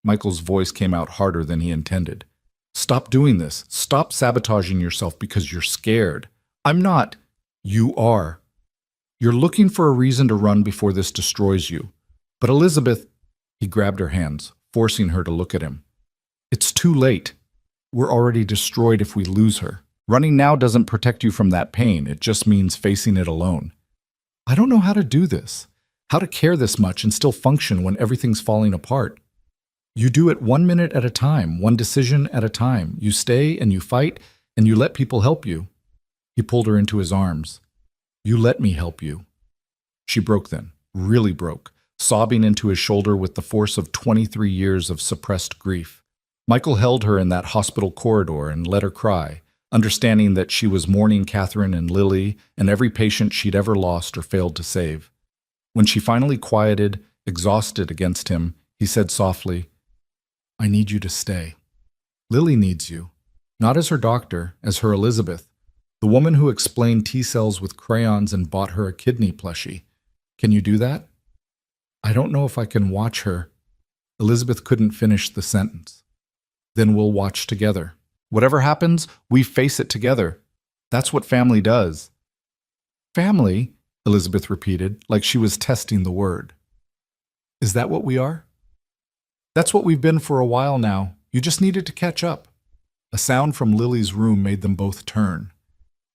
Michael's voice came out harder than he intended. "Stop doing this. Stop sabotaging yourself because you're scared. I'm not." "You are. You're looking for a reason to run before this destroys you. But Elizabeth—" He grabbed her hands, forcing her to look at him. "It's too late. We're already destroyed if we lose her. Running now doesn't protect you from that pain. It just means facing it alone. I don't know how to do this, how to care this much and still function when everything's falling apart. You do it 1 minute at a time, one decision at a time. You stay and you fight and you let people help you." He pulled her into his arms. "You let me help you." She broke then, really broke, sobbing into his shoulder with the force of 23 years of suppressed grief. Michael held her in that hospital corridor and let her cry, understanding that she was mourning Catherine and Lily and every patient she'd ever lost or failed to save. When she finally quieted, exhausted against him, he said softly, "I need you to stay. Lily needs you, not as her doctor, as her Elizabeth, the woman who explained T-cells with crayons and bought her a kidney plushie. Can you do that?" "I don't know if I can watch her." Elizabeth couldn't finish the sentence. "Then we'll watch together. Whatever happens, we face it together. That's what family does." "Family?" Elizabeth repeated, like she was testing the word. "Is that what we are?" "That's what we've been for a while now. You just needed to catch up." A sound from Lily's room made them both turn.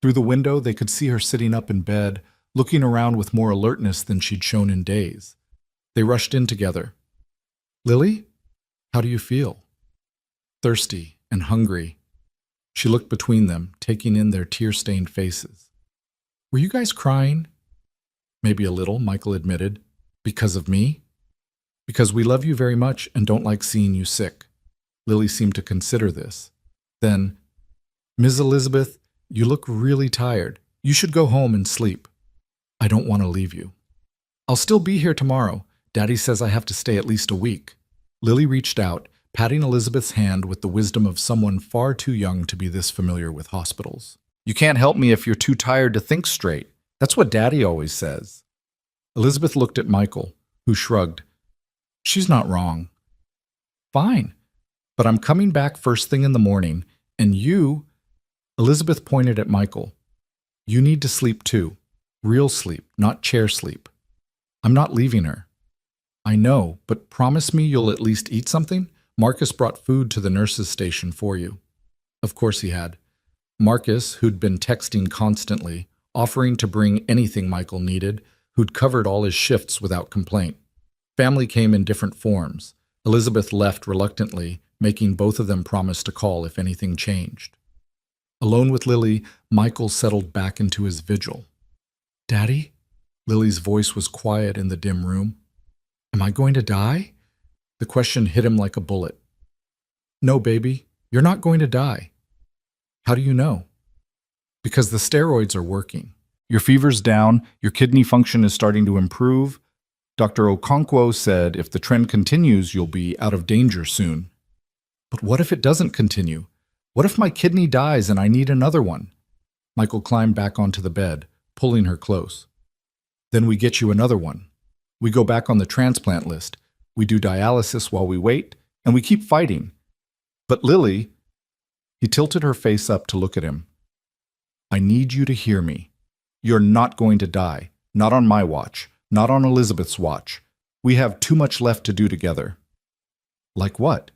Through the window, they could see her sitting up in bed, looking around with more alertness than she'd shown in days. They rushed in together. "Lily, how do you feel?" "Thirsty and hungry." She looked between them, taking in their tear-stained faces. "Were you guys crying?" "Maybe a little," Michael admitted. "Because of me?" "Because we love you very much and don't like seeing you sick." Lily seemed to consider this. Then, "Ms. Elizabeth, you look really tired. You should go home and sleep." "I don't want to leave you." "I'll still be here tomorrow. Daddy says I have to stay at least a week." Lily reached out, patting Elizabeth's hand with the wisdom of someone far too young to be this familiar with hospitals. "You can't help me if you're too tired to think straight. That's what Daddy always says." Elizabeth looked at Michael, who shrugged. "She's not wrong." "Fine, but I'm coming back first thing in the morning, and you—" Elizabeth pointed at Michael. "You need to sleep too. Real sleep, not chair sleep." "I'm not leaving her." "I know, but promise me you'll at least eat something? Marcus brought food to the nurse's station for you." Of course he had. Marcus, who'd been texting constantly, offering to bring anything Michael needed, who'd covered all his shifts without complaint. Family came in different forms. Elizabeth left reluctantly, making both of them promise to call if anything changed. Alone with Lily, Michael settled back into his vigil. "Daddy?" Lily's voice was quiet in the dim room. "Am I going to die?" The question hit him like a bullet. "No, baby, you're not going to die." "How do you know?" "Because the steroids are working. Your fever's down, your kidney function is starting to improve. Dr. Okonkwo said if the trend continues, you'll be out of danger soon." "But what if it doesn't continue? What if my kidney dies and I need another one?" Michael climbed back onto the bed, pulling her close. Then we get you another one. We go back on the transplant list. We do dialysis while we wait, and we keep fighting. But Lily, he tilted her face up to look at him. I need you to hear me. You're not going to die. Not on my watch. Not on Elizabeth's watch. We have too much left to do together. Like what?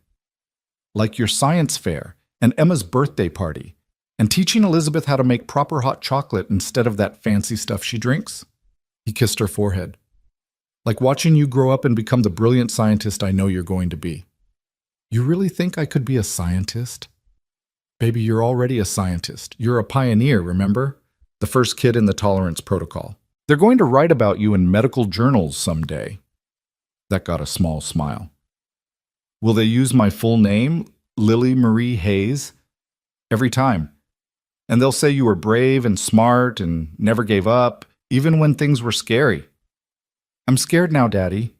Like your science fair and Emma's birthday party and teaching Elizabeth how to make proper hot chocolate instead of that fancy stuff she drinks. He kissed her forehead. Like watching you grow up and become the brilliant scientist I know you're going to be. You really think I could be a scientist? Baby, you're already a scientist. You're a pioneer, remember? The first kid in the tolerance protocol. They're going to write about you in medical journals someday. That got a small smile. Will they use my full name, Lily Marie Hayes? Every time. And they'll say you were brave and smart and never gave up, even when things were scary. I'm scared now, Daddy.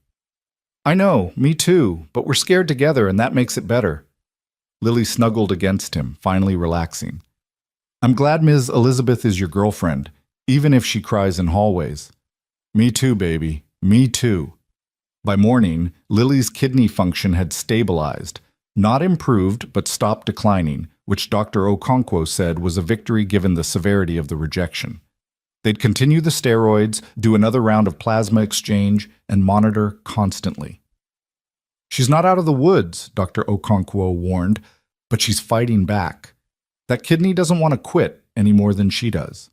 I know, me too, but we're scared together and that makes it better. Lily snuggled against him, finally relaxing. I'm glad Ms. Elizabeth is your girlfriend, even if she cries in hallways. Me too, baby. Me too. By morning, Lily's kidney function had stabilized, not improved, but stopped declining, which Dr. Okonkwo said was a victory given the severity of the rejection. They'd continue the steroids, do another round of plasma exchange, and monitor constantly. She's not out of the woods, Dr. Okonkwo warned, but she's fighting back. That kidney doesn't want to quit any more than she does.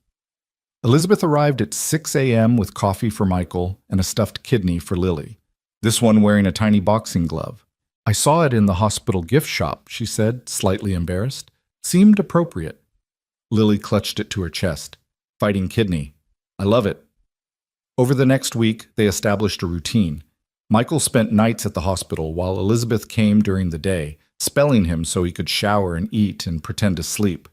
Elizabeth arrived at 6 a.m. with coffee for Michael and a stuffed kidney for Lily, this one wearing a tiny boxing glove. I saw it in the hospital gift shop, she said, slightly embarrassed. Seemed appropriate. Lily clutched it to her chest. Fighting kidney. I love it. Over the next week, they established a routine. Michael spent nights at the hospital while Elizabeth came during the day, spelling him so he could shower and eat and pretend to sleep.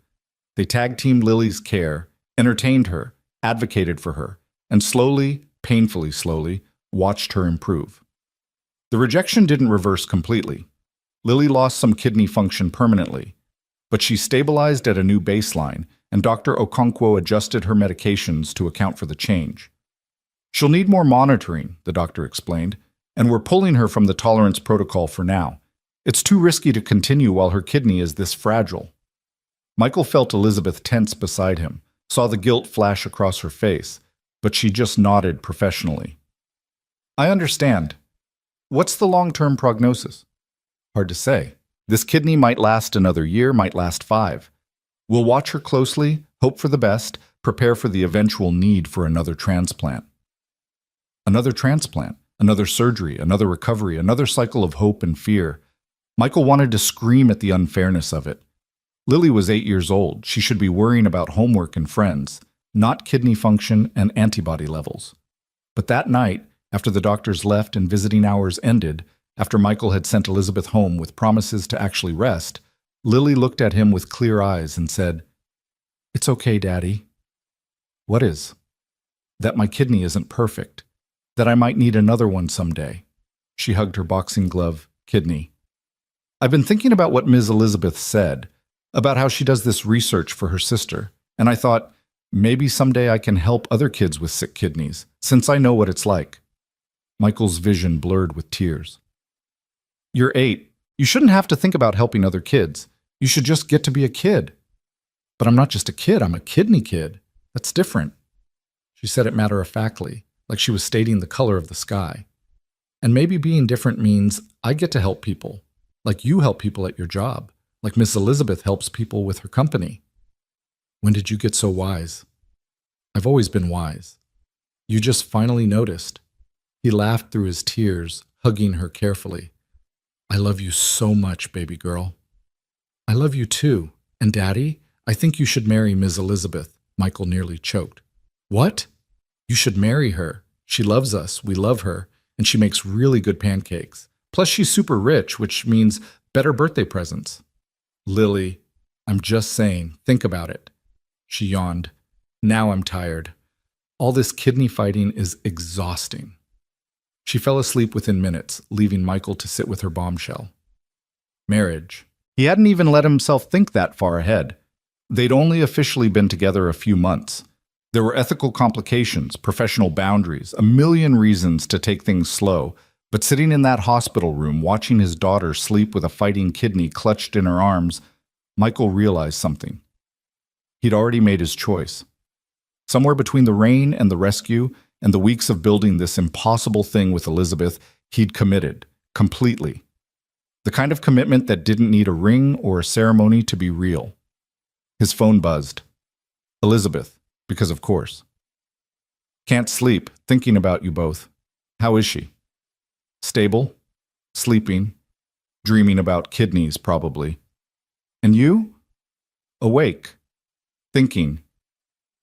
They tag-teamed Lily's care, entertained her, advocated for her, and slowly, painfully slowly, watched her improve. The rejection didn't reverse completely. Lily lost some kidney function permanently, but she stabilized at a new baseline, and Dr. Okonkwo adjusted her medications to account for the change. She'll need more monitoring, the doctor explained, and we're pulling her from the tolerance protocol for now. It's too risky to continue while her kidney is this fragile. Michael felt Elizabeth tense beside him, saw the guilt flash across her face, but she just nodded professionally. I understand. What's the long-term prognosis? Hard to say. This kidney might last another year, might last 5. We'll watch her closely, hope for the best, prepare for the eventual need for another transplant. Another transplant, another surgery, another recovery, another cycle of hope and fear. Michael wanted to scream at the unfairness of it. Lily was 8 years old. She should be worrying about homework and friends, not kidney function and antibody levels. But that night, after the doctors left and visiting hours ended, after Michael had sent Elizabeth home with promises to actually rest, Lily looked at him with clear eyes and said, It's okay, Daddy. What is? That my kidney isn't perfect. That I might need another one someday. She hugged her boxing glove, kidney. I've been thinking about what Ms. Elizabeth said, about how she does this research for her sister, and I thought, maybe someday I can help other kids with sick kidneys, since I know what it's like. Michael's vision blurred with tears. You're 8. You shouldn't have to think about helping other kids. You should just get to be a kid. But I'm not just a kid, I'm a kidney kid. That's different. She said it matter-of-factly, like she was stating the color of the sky. And maybe being different means I get to help people, like you help people at your job, like Miss Elizabeth helps people with her company. When did you get so wise? I've always been wise. You just finally noticed. He laughed through his tears, hugging her carefully. I love you so much, baby girl. I love you too. And Daddy, I think you should marry Ms. Elizabeth. Michael nearly choked. What? You should marry her. She loves us, we love her, and she makes really good pancakes. Plus she's super rich, which means better birthday presents. Lily, I'm just saying, think about it. She yawned. Now I'm tired. All this kidney fighting is exhausting. She fell asleep within minutes, leaving Michael to sit with her bombshell. Marriage. He hadn't even let himself think that far ahead. They'd only officially been together a few months. There were ethical complications, professional boundaries, a million reasons to take things slow, but sitting in that hospital room, watching his daughter sleep with a fighting kidney clutched in her arms, Michael realized something. He'd already made his choice. Somewhere between the rain and the rescue and the weeks of building this impossible thing with Elizabeth, he'd committed, completely. The kind of commitment that didn't need a ring or a ceremony to be real. His phone buzzed. Elizabeth, because of course. Can't sleep, thinking about you both. How is she? Stable, sleeping, dreaming about kidneys probably. And you? Awake, thinking.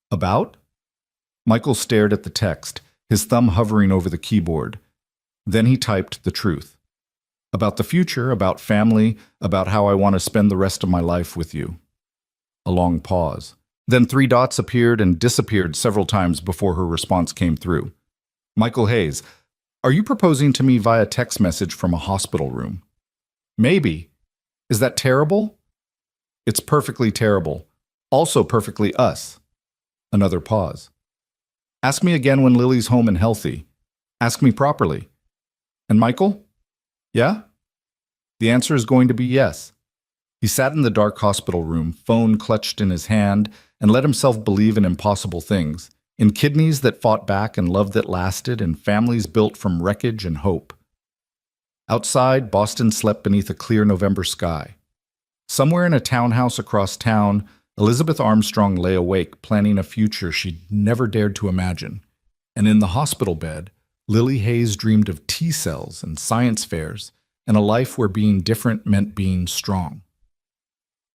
About? Michael stared at the text, his thumb hovering over the keyboard. Then he typed the truth. About the future, about family, about how I want to spend the rest of my life with you. A long pause. Then 3 dots appeared and disappeared several times before her response came through. Michael Hayes, are you proposing to me via text message from a hospital room? Maybe. Is that terrible? It's perfectly terrible. Also perfectly us. Another pause. Ask me again when Lily's home and healthy. Ask me properly. And Michael? Yeah? The answer is going to be yes. He sat in the dark hospital room, phone clutched in his hand, and let himself believe in impossible things, in kidneys that fought back and love that lasted, and families built from wreckage and hope. Outside, Boston slept beneath a clear November sky. Somewhere in a townhouse across town, Elizabeth Armstrong lay awake, planning a future she'd never dared to imagine. And in the hospital bed, Lily Hayes dreamed of T-cells and science fairs, and a life where being different meant being strong.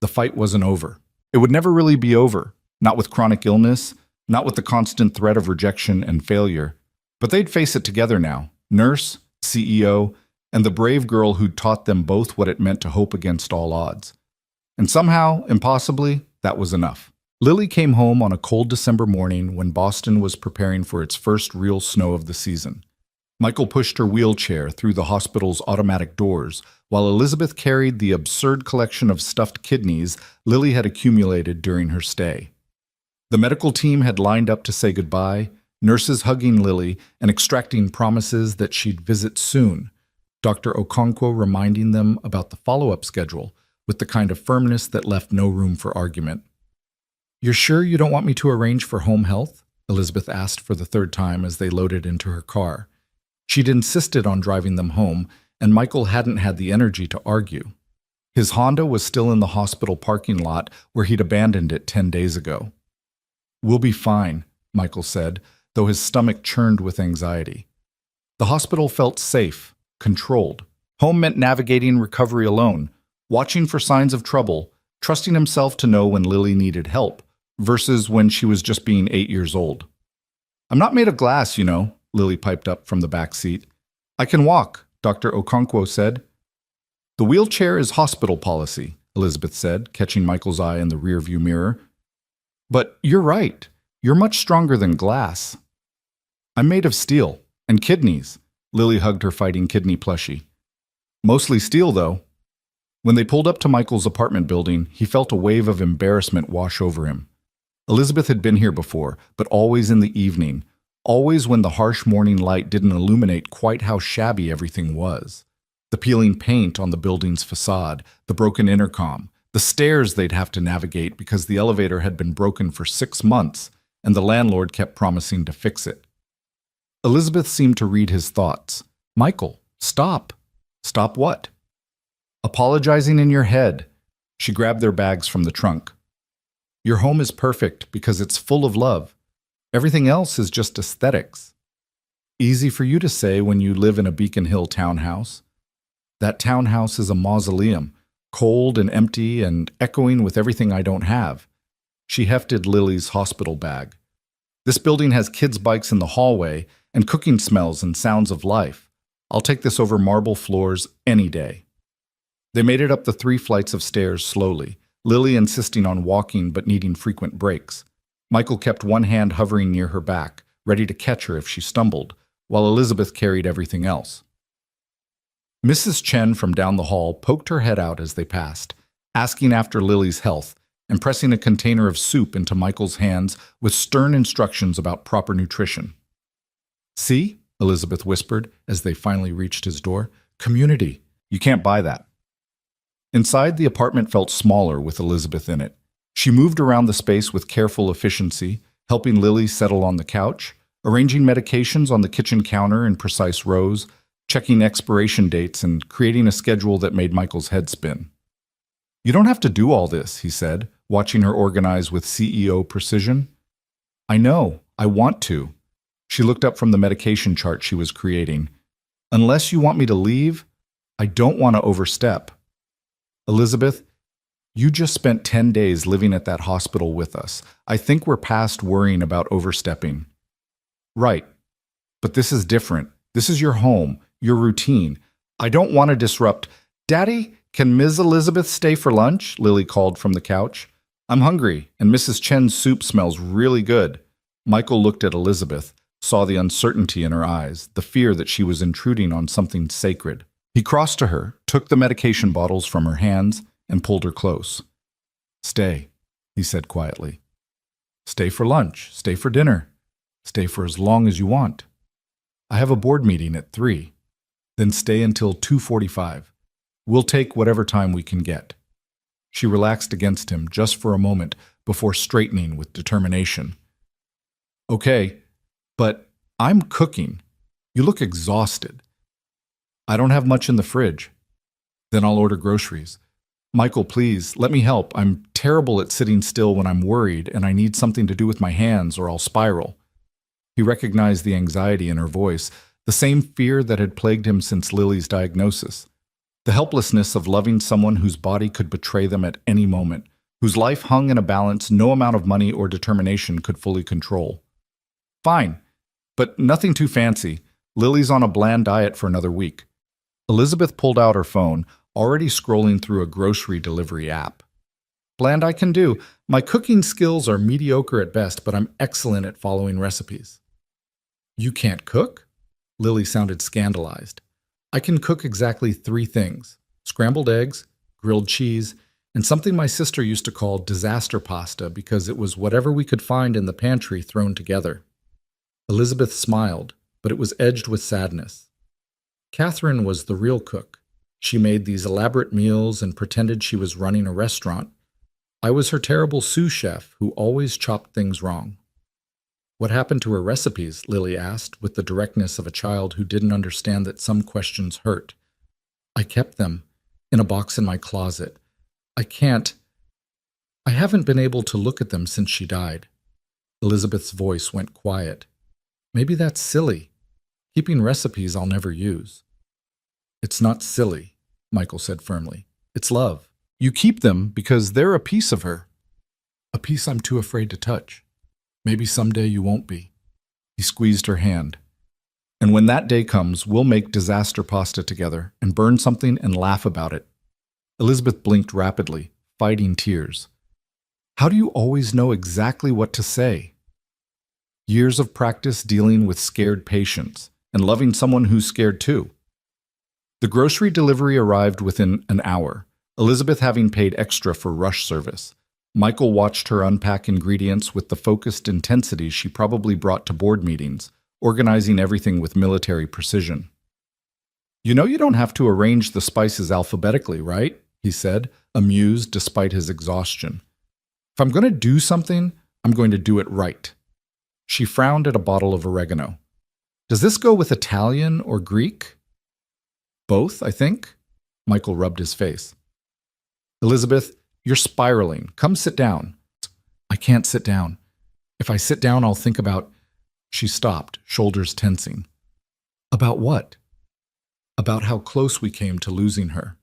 The fight wasn't over. It would never really be over, not with chronic illness, not with the constant threat of rejection and failure. But they'd face it together now, nurse, CEO, and the brave girl who'd taught them both what it meant to hope against all odds. And somehow, impossibly, that was enough. Lily came home on a cold December morning when Boston was preparing for its first real snow of the season. Michael pushed her wheelchair through the hospital's automatic doors, while Elizabeth carried the absurd collection of stuffed kidneys Lily had accumulated during her stay. The medical team had lined up to say goodbye, nurses hugging Lily and extracting promises that she'd visit soon, Dr. Okonkwo reminding them about the follow-up schedule with the kind of firmness that left no room for argument. "You're sure you don't want me to arrange for home health?" Elizabeth asked for the 3rd time as they loaded into her car. She'd insisted on driving them home, and Michael hadn't had the energy to argue. His Honda was still in the hospital parking lot where he'd abandoned it 10 days ago. "We'll be fine," Michael said, though his stomach churned with anxiety. The hospital felt safe, controlled. Home meant navigating recovery alone, watching for signs of trouble, trusting himself to know when Lily needed help, versus when she was just being 8 years old. "I'm not made of glass, you know," Lily piped up from the back seat. "I can walk," Dr. Okonkwo said. "The wheelchair is hospital policy," Elizabeth said, catching Michael's eye in the rearview mirror. "But you're right. You're much stronger than glass." "I'm made of steel. And kidneys." Lily hugged her fighting kidney plushie. "Mostly steel, though." When they pulled up to Michael's apartment building, he felt a wave of embarrassment wash over him. Elizabeth had been here before, but always in the evening, always when the harsh morning light didn't illuminate quite how shabby everything was. The peeling paint on the building's facade, the broken intercom, the stairs they'd have to navigate because the elevator had been broken for 6 months and the landlord kept promising to fix it. Elizabeth seemed to read his thoughts. "Michael, stop." "Stop what?" "Apologizing in your head." She grabbed their bags from the trunk. "Your home is perfect because it's full of love. Everything else is just aesthetics." "Easy for you to say when you live in a Beacon Hill townhouse." "That townhouse is a mausoleum, cold and empty and echoing with everything I don't have." She hefted Lily's hospital bag. "This building has kids' bikes in the hallway and cooking smells and sounds of life. I'll take this over marble floors any day." They made it up the 3 flights of stairs slowly, Lily insisting on walking but needing frequent breaks. Michael kept one hand hovering near her back, ready to catch her if she stumbled, while Elizabeth carried everything else. Mrs. Chen from down the hall poked her head out as they passed, asking after Lily's health, and pressing a container of soup into Michael's hands with stern instructions about proper nutrition. "See?" Elizabeth whispered as they finally reached his door. "Community. You can't buy that." Inside, the apartment felt smaller with Elizabeth in it. She moved around the space with careful efficiency, helping Lily settle on the couch, arranging medications on the kitchen counter in precise rows, checking expiration dates, and creating a schedule that made Michael's head spin. "You don't have to do all this," he said, watching her organize with CEO precision. "I know. I want to." She looked up from the medication chart she was creating. "Unless you want me to leave, I don't want to overstep." "Elizabeth, you just spent 10 days living at that hospital with us. I think we're past worrying about overstepping." "Right. But this is different. This is your home, your routine. I don't want to disrupt." "Daddy, can Ms. Elizabeth stay for lunch?" Lily called from the couch. "I'm hungry, and Mrs. Chen's soup smells really good." Michael looked at Elizabeth, saw the uncertainty in her eyes, the fear that she was intruding on something sacred. He crossed to her, took the medication bottles from her hands, and pulled her close. "Stay," he said quietly. "Stay for lunch, stay for dinner, stay for as long as you want. I have a board meeting at 3. Then stay until 2:45. We'll take whatever time we can get." She relaxed against him just for a moment before straightening with determination. "Okay, but I'm cooking. You look exhausted." "I don't have much in the fridge." "Then I'll order groceries." "Michael, please, let me help. I'm terrible at sitting still when I'm worried, and I need something to do with my hands or I'll spiral." He recognized the anxiety in her voice, the same fear that had plagued him since Lily's diagnosis. The helplessness of loving someone whose body could betray them at any moment, whose life hung in a balance no amount of money or determination could fully control. "Fine, but nothing too fancy. Lily's on a bland diet for another week." Elizabeth pulled out her phone, already scrolling through a grocery delivery app. "Bland I can do. My cooking skills are mediocre at best, but I'm excellent at following recipes." "You can't cook?" Lily sounded scandalized. "I can cook exactly 3 things: scrambled eggs, grilled cheese, and something my sister used to call disaster pasta because it was whatever we could find in the pantry thrown together." Elizabeth smiled, but it was edged with sadness. Catherine was the real cook. She made these elaborate meals and pretended she was running a restaurant. I was her terrible sous chef who always chopped things wrong. "What happened to her recipes?" Lily asked, with the directness of a child who didn't understand that some questions hurt. "I kept them in a box in my closet. I haven't been able to look at them since she died." Elizabeth's voice went quiet. "Maybe that's silly. Keeping recipes I'll never use." "It's not silly," Michael said firmly. "It's love. You keep them because they're a piece of her. A piece I'm too afraid to touch. Maybe someday you won't be." He squeezed her hand. "And when that day comes, we'll make disaster pasta together and burn something and laugh about it." Elizabeth blinked rapidly, fighting tears. "How do you always know exactly what to say?" "Years of practice dealing with scared patients and loving someone who's scared too." The grocery delivery arrived within an hour, Elizabeth having paid extra for rush service. Michael watched her unpack ingredients with the focused intensity she probably brought to board meetings, organizing everything with military precision. "You know you don't have to arrange the spices alphabetically, right?" he said, amused despite his exhaustion. "If I'm going to do something, I'm going to do it right." She frowned at a bottle of oregano. "Does this go with Italian or Greek?" "Both, I think." Michael rubbed his face. "Elizabeth, you're spiraling. Come sit down." "I can't sit down. If I sit down, I'll think about—" She stopped, shoulders tensing. "About what?" "About how close we came to losing her.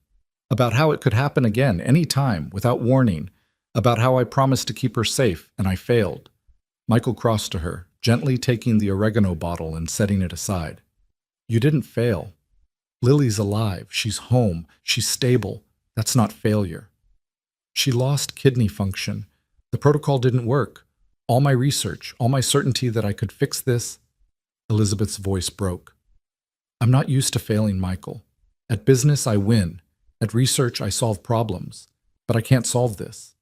About how it could happen again, any time, without warning. About how I promised to keep her safe, and I failed." Michael crossed to her, gently taking the oregano bottle and setting it aside. "You didn't fail. Lily's alive. She's home. She's stable. That's not failure. She lost kidney function. The protocol didn't work. All my research, all my certainty that I could fix this—" Elizabeth's voice broke. "I'm not used to failing, Michael. At business, I win. At research, I solve problems. But I can't solve this.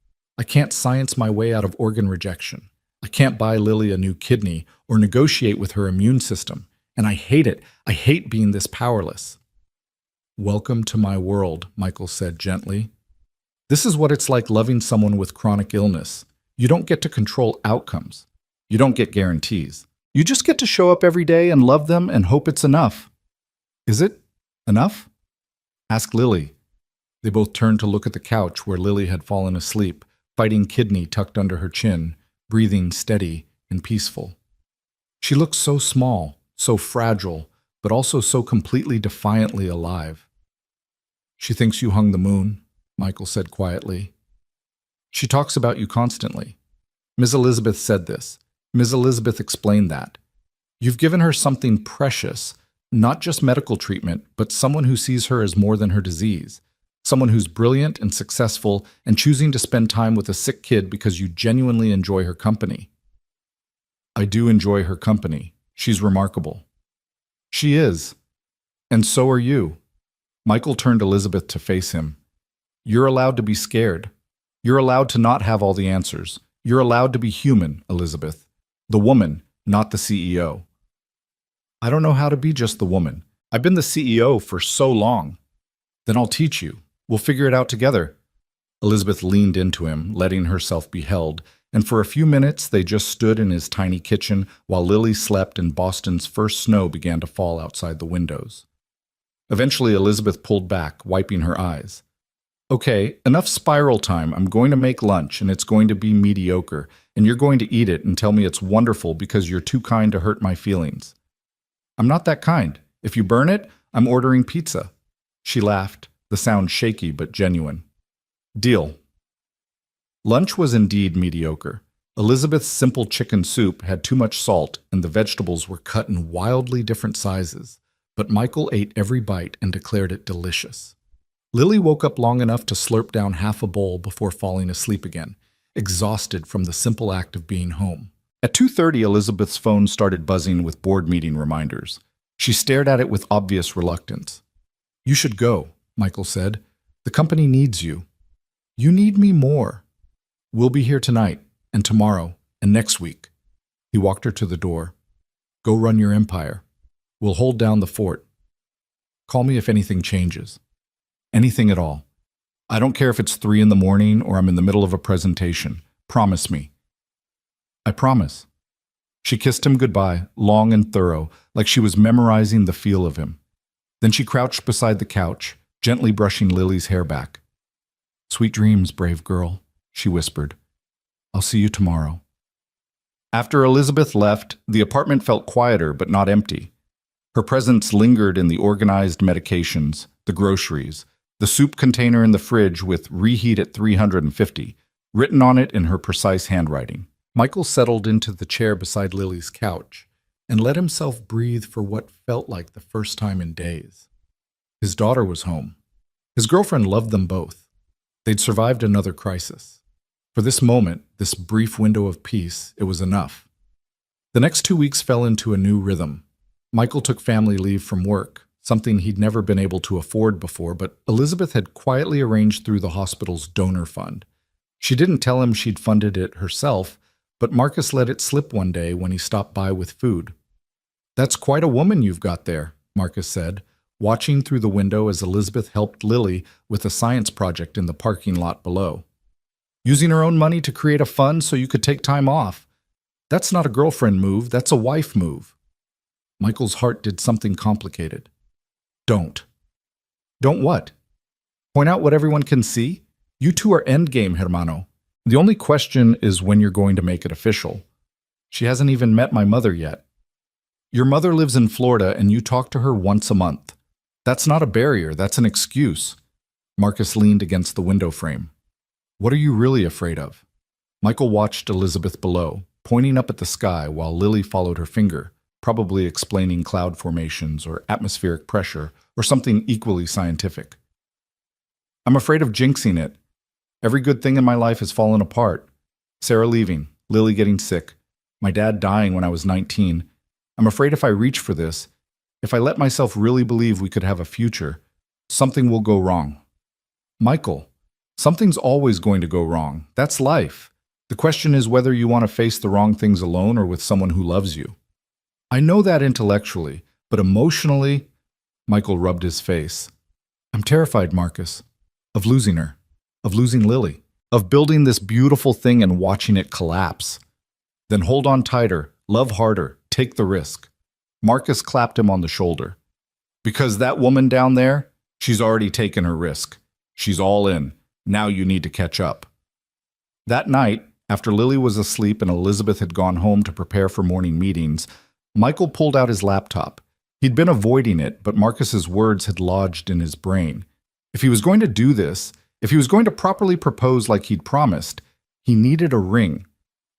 I can't science my way out of organ rejection. I can't buy Lily a new kidney or negotiate with her immune system. And I hate it. I hate being this powerless. Welcome to my world, Michael said gently. This is what it's like loving someone with chronic illness. You don't get to control outcomes. You don't get guarantees. You just get to show up every day and love them and hope it's enough. Is it enough? Asked Lily. They both turned to look at the couch where Lily had fallen asleep, fighting kidney tucked under her chin, breathing steady and peaceful. She looked so small, so fragile, but also so completely defiantly alive. She thinks you hung the moon, Michael said quietly. She talks about you constantly. Ms. Elizabeth said this. Ms. Elizabeth explained that. You've given her something precious, not just medical treatment, but someone who sees her as more than her disease. Someone who's brilliant and successful and choosing to spend time with a sick kid because you genuinely enjoy her company. I do enjoy her company. She's remarkable. She is. And so are you. Michael turned Elizabeth to face him. You're allowed to be scared. You're allowed to not have all the answers. You're allowed to be human, Elizabeth. The woman, not the CEO. I don't know how to be just the woman. I've been the CEO for so long. Then I'll teach you. We'll figure it out together. Elizabeth leaned into him, letting herself be held, and for a few minutes they just stood in his tiny kitchen while Lily slept and Boston's first snow began to fall outside the windows. Eventually Elizabeth pulled back, wiping her eyes. Okay, enough spiral time. I'm going to make lunch, and it's going to be mediocre, and you're going to eat it and tell me it's wonderful because you're too kind to hurt my feelings. I'm not that kind. If you burn it, I'm ordering pizza. She laughed, the sound shaky but genuine. Deal. Lunch was indeed mediocre. Elizabeth's simple chicken soup had too much salt, and the vegetables were cut in wildly different sizes, but Michael ate every bite and declared it delicious. Lily woke up long enough to slurp down half a bowl before falling asleep again, exhausted from the simple act of being home. At 2:30, Elizabeth's phone started buzzing with board meeting reminders. She stared at it with obvious reluctance. You should go, Michael said. The company needs you. You need me more. We'll be here tonight, and tomorrow, and next week. He walked her to the door. Go run your empire. We'll hold down the fort. Call me if anything changes. Anything at all. I don't care if it's 3 a.m. or I'm in the middle of a presentation. Promise me. I promise. She kissed him goodbye, long and thorough, like she was memorizing the feel of him. Then she crouched beside the couch, gently brushing Lily's hair back. Sweet dreams, brave girl, she whispered. I'll see you tomorrow. After Elizabeth left, the apartment felt quieter but not empty. Her presence lingered in the organized medications, the groceries, the soup container in the fridge with reheat at 350, written on it in her precise handwriting. Michael settled into the chair beside Lily's couch and let himself breathe for what felt like the first time in days. His daughter was home. His girlfriend loved them both. They'd survived another crisis. For this moment, this brief window of peace, it was enough. The next 2 weeks fell into a new rhythm. Michael took family leave from work, something he'd never been able to afford before, but Elizabeth had quietly arranged through the hospital's donor fund. She didn't tell him she'd funded it herself, but Marcus let it slip one day when he stopped by with food. That's quite a woman you've got there, Marcus said, watching through the window as Elizabeth helped Lily with a science project in the parking lot below. Using her own money to create a fund so you could take time off. That's not a girlfriend move, that's a wife move. Michael's heart did something complicated. Don't. Don't what? Point out what everyone can see? You two are endgame, hermano. The only question is when you're going to make it official. She hasn't even met my mother yet. Your mother lives in Florida and you talk to her once a month. That's not a barrier, that's an excuse. Marcus leaned against the window frame. What are you really afraid of? Michael watched Elizabeth below, pointing up at the sky while Lily followed her finger, probably explaining cloud formations or atmospheric pressure or something equally scientific. I'm afraid of jinxing it. Every good thing in my life has fallen apart. Sarah leaving, Lily getting sick, my dad dying when I was 19. I'm afraid if I reach for this, if I let myself really believe we could have a future, something will go wrong. Michael, Something's always going to go wrong. That's life. The question is whether you want to face the wrong things alone or with someone who loves you. I know that intellectually, but emotionally, Michael rubbed his face. I'm terrified, Marcus, of losing her, of losing Lily, of building this beautiful thing and watching it collapse. Then hold on tighter, love harder, take the risk. Marcus clapped him on the shoulder. Because that woman down there, she's already taken her risk. She's all in. Now you need to catch up. That night, after Lily was asleep and Elizabeth had gone home to prepare for morning meetings, Michael pulled out his laptop. He'd been avoiding it, but Marcus's words had lodged in his brain. If he was going to do this, if he was going to properly propose like he'd promised, he needed a ring.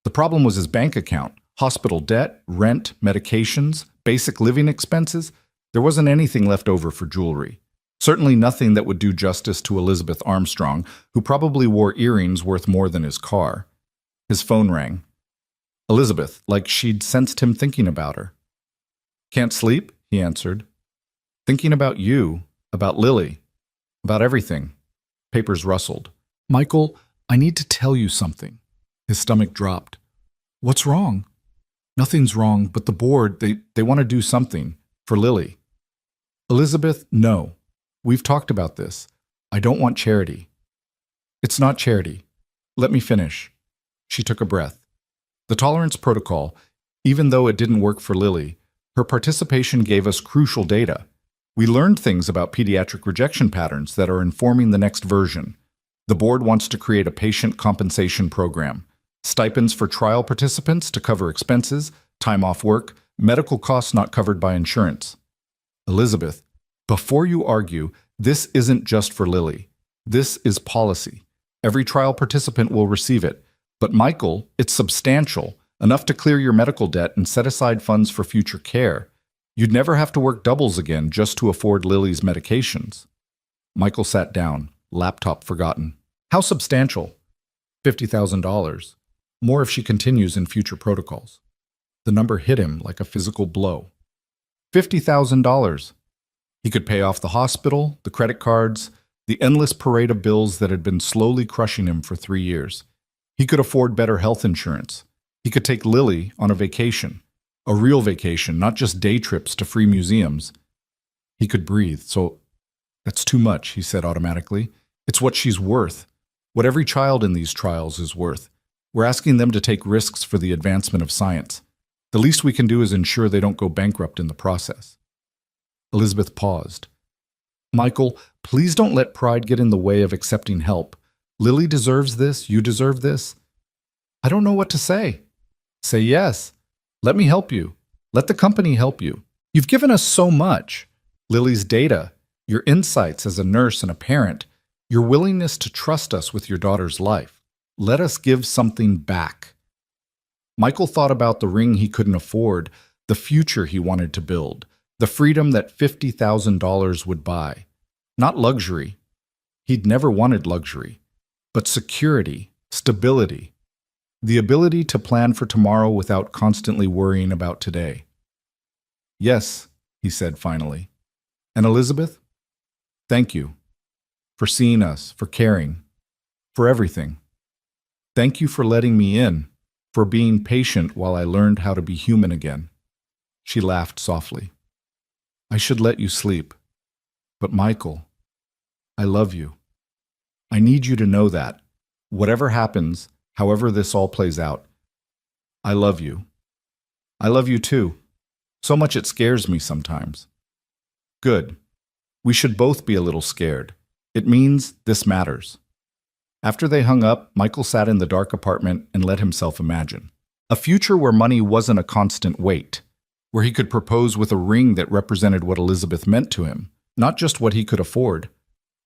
The problem was his bank account, hospital debt, rent, medications, basic living expenses. There wasn't anything left over for jewelry. Certainly nothing that would do justice to Elizabeth Armstrong, who probably wore earrings worth more than his car. His phone rang. Elizabeth, like she'd sensed him thinking about her. Can't sleep? He answered. Thinking about you, about Lily, about everything. Papers rustled. Michael, I need to tell you something. His stomach dropped. What's wrong? Nothing's wrong, but the board, they want to do something for Lily. Elizabeth, no. We've talked about this. I don't want charity. It's not charity. Let me finish. She took a breath. The tolerance protocol, even though it didn't work for Lily, her participation gave us crucial data. We learned things about pediatric rejection patterns that are informing the next version. The board wants to create a patient compensation program. Stipends for trial participants to cover expenses, time off work, medical costs not covered by insurance. Elizabeth, before you argue, this isn't just for Lily. This is policy. Every trial participant will receive it. But Michael, it's substantial, enough to clear your medical debt and set aside funds for future care. You'd never have to work doubles again just to afford Lily's medications. Michael sat down, laptop forgotten. How substantial? $50,000. More if she continues in future protocols. The number hit him like a physical blow. $50,000. He could pay off the hospital, the credit cards, the endless parade of bills that had been slowly crushing him for 3 years. He could afford better health insurance. He could take Lily on a vacation. A real vacation, not just day trips to free museums. He could breathe, so that's too much, he said automatically. It's what she's worth. What every child in these trials is worth. We're asking them to take risks for the advancement of science. The least we can do is ensure they don't go bankrupt in the process. Elizabeth paused. Michael, please don't let pride get in the way of accepting help. Lily deserves this, you deserve this. I don't know what to say. Say yes. Let me help you. Let the company help you. You've given us so much. Lily's data, your insights as a nurse and a parent, your willingness to trust us with your daughter's life. Let us give something back. Michael thought about the ring he couldn't afford, the future he wanted to build, the freedom that $50,000 would buy. Not luxury. He'd never wanted luxury, but security, stability, the ability to plan for tomorrow without constantly worrying about today. Yes, he said finally. And Elizabeth, thank you for seeing us, for caring, for everything. Thank you for letting me in, for being patient while I learned how to be human again. She laughed softly. I should let you sleep. But Michael, I love you. I need you to know that. Whatever happens, however this all plays out, I love you. I love you too. So much it scares me sometimes. Good. We should both be a little scared. It means this matters. After they hung up, Michael sat in the dark apartment and let himself imagine. A future where money wasn't a constant weight, where he could propose with a ring that represented what Elizabeth meant to him, not just what he could afford,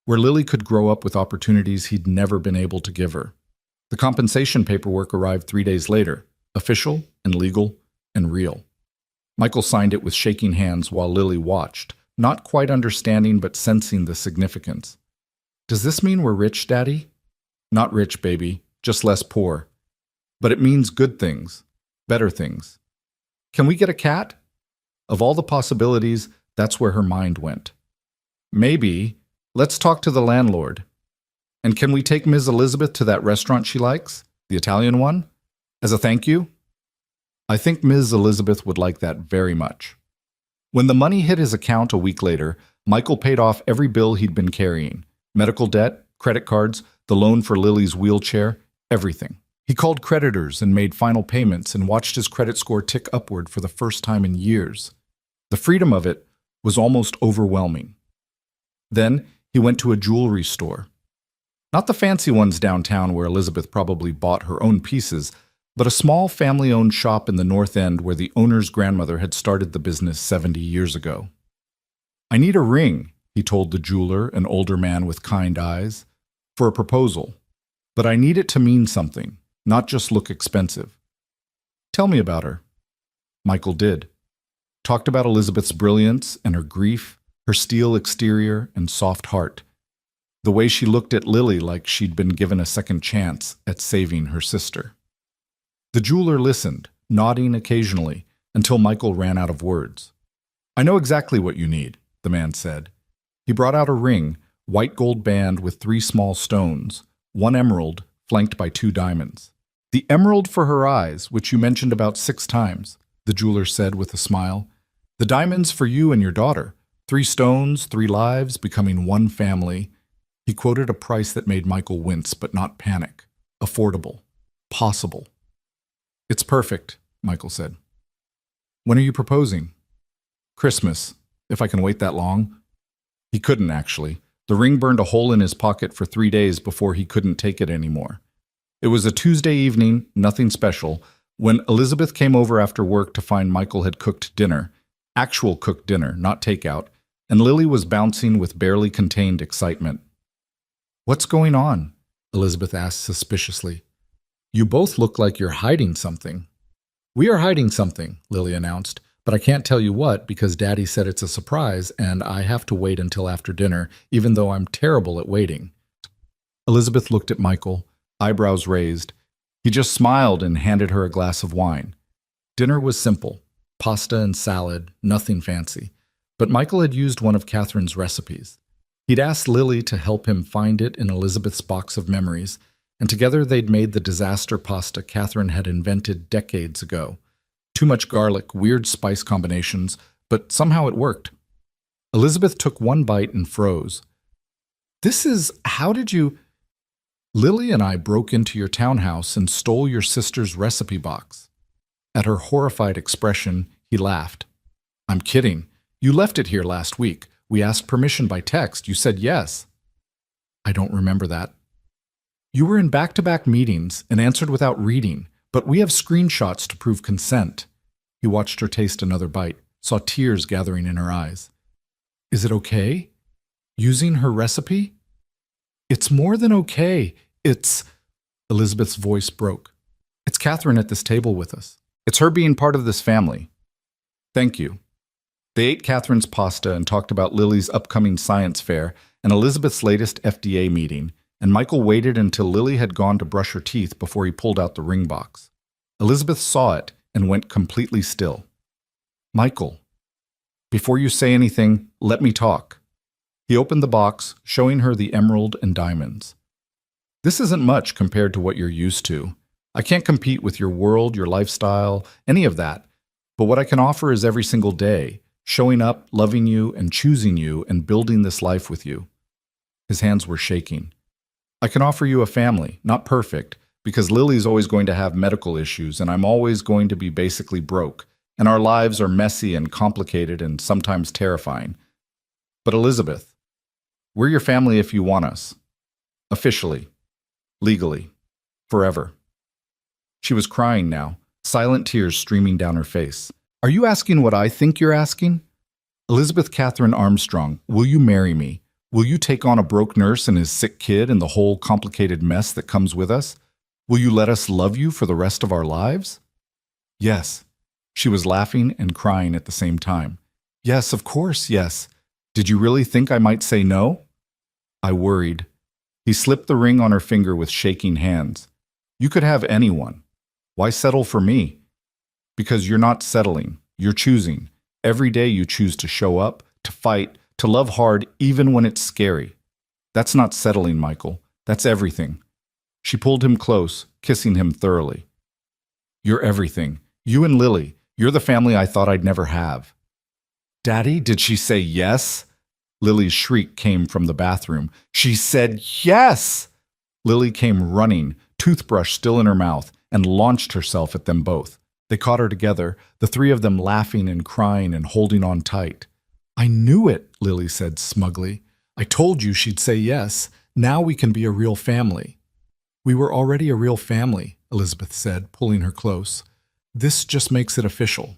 where Lily could grow up with opportunities he'd never been able to give her. The compensation paperwork arrived 3 days later, official and legal and real. Michael signed it with shaking hands while Lily watched, not quite understanding but sensing the significance. Does this mean we're rich, Daddy? Not rich, baby, just less poor. But it means good things, better things. Can we get a cat? Of all the possibilities, that's where her mind went. Maybe, let's talk to the landlord. And can we take Ms. Elizabeth to that restaurant she likes? The Italian one? As a thank you? I think Ms. Elizabeth would like that very much. When the money hit his account a week later, Michael paid off every bill he'd been carrying. Medical debt, credit cards, the loan for Lily's wheelchair, everything. He called creditors and made final payments and watched his credit score tick upward for the first time in years. The freedom of it was almost overwhelming. Then he went to a jewelry store. Not the fancy ones downtown where Elizabeth probably bought her own pieces, but a small family-owned shop in the North End where the owner's grandmother had started the business 70 years ago. I need a ring, he told the jeweler, an older man with kind eyes, for a proposal. But I need it to mean something, not just look expensive. Tell me about her. Michael did. Talked about Elizabeth's brilliance and her grief, her steel exterior and soft heart. The way she looked at Lily like she'd been given a second chance at saving her sister. The jeweler listened, nodding occasionally, until Michael ran out of words. I know exactly what you need, the man said. He brought out a ring, white gold band with 3 small stones, 1 emerald flanked by 2 diamonds. The emerald for her eyes, which you mentioned about 6 times, the jeweler said with a smile. The diamonds for you and your daughter. 3 stones, 3 lives, becoming 1 family. He quoted a price that made Michael wince but not panic. Affordable. Possible. It's perfect, Michael said. When are you proposing? Christmas, if I can wait that long. He couldn't, actually. The ring burned a hole in his pocket for 3 days before he couldn't take it anymore. It was a Tuesday evening, nothing special, when Elizabeth came over after work to find Michael had cooked dinner, actual cooked dinner, not takeout, and Lily was bouncing with barely contained excitement. What's going on? Elizabeth asked suspiciously. You both look like you're hiding something. We are hiding something, Lily announced, but I can't tell you what because Daddy said it's a surprise and I have to wait until after dinner, even though I'm terrible at waiting. Elizabeth looked at Michael, eyebrows raised. He just smiled and handed her a glass of wine. Dinner was simple, pasta and salad, nothing fancy. But Michael had used one of Catherine's recipes. He'd asked Lily to help him find it in Elizabeth's box of memories, and together they'd made the disaster pasta Catherine had invented decades ago. Too much garlic, weird spice combinations, but somehow it worked. Elizabeth took 1 bite and froze. How did you... Lily and I broke into your townhouse and stole your sister's recipe box. At her horrified expression, he laughed. I'm kidding. You left it here last week. We asked permission by text. You said yes. I don't remember that. You were in back-to-back meetings and answered without reading, but we have screenshots to prove consent. He watched her taste another bite, saw tears gathering in her eyes. Is it okay? Using her recipe? It's more than okay. It's... Elizabeth's voice broke. It's Catherine at this table with us. It's her being part of this family. Thank you. They ate Catherine's pasta and talked about Lily's upcoming science fair and Elizabeth's latest FDA meeting, and Michael waited until Lily had gone to brush her teeth before he pulled out the ring box. Elizabeth saw it and went completely still. Michael, before you say anything, let me talk. He opened the box, showing her the emerald and diamonds. This isn't much compared to what you're used to. I can't compete with your world, your lifestyle, any of that. But what I can offer is every single day, showing up, loving you, and choosing you, and building this life with you. His hands were shaking. I can offer you a family, not perfect, because Lily's always going to have medical issues, and I'm always going to be basically broke, and our lives are messy and complicated and sometimes terrifying. But Elizabeth, we're your family if you want us. Officially. Legally. Forever. She was crying now, silent tears streaming down her face. Are you asking what I think you're asking? Elizabeth Catherine Armstrong, will you marry me? Will you take on a broke nurse and his sick kid and the whole complicated mess that comes with us? Will you let us love you for the rest of our lives? Yes. She was laughing and crying at the same time. Yes, of course, yes. Did you really think I might say no? I worried. He slipped the ring on her finger with shaking hands. You could have anyone. Why settle for me? Because you're not settling. You're choosing. Every day you choose to show up, to fight, to love hard even when it's scary. That's not settling, Michael. That's everything. She pulled him close, kissing him thoroughly. You're everything. You and Lily. You're the family I thought I'd never have. Daddy, did she say yes? Lily's shriek came from the bathroom. She said yes! Lily came running, toothbrush still in her mouth, and launched herself at them both. They caught her together, the three of them laughing and crying and holding on tight. I knew it, Lily said smugly. I told you she'd say yes. Now we can be a real family. We were already a real family, Elizabeth said, pulling her close. This just makes it official.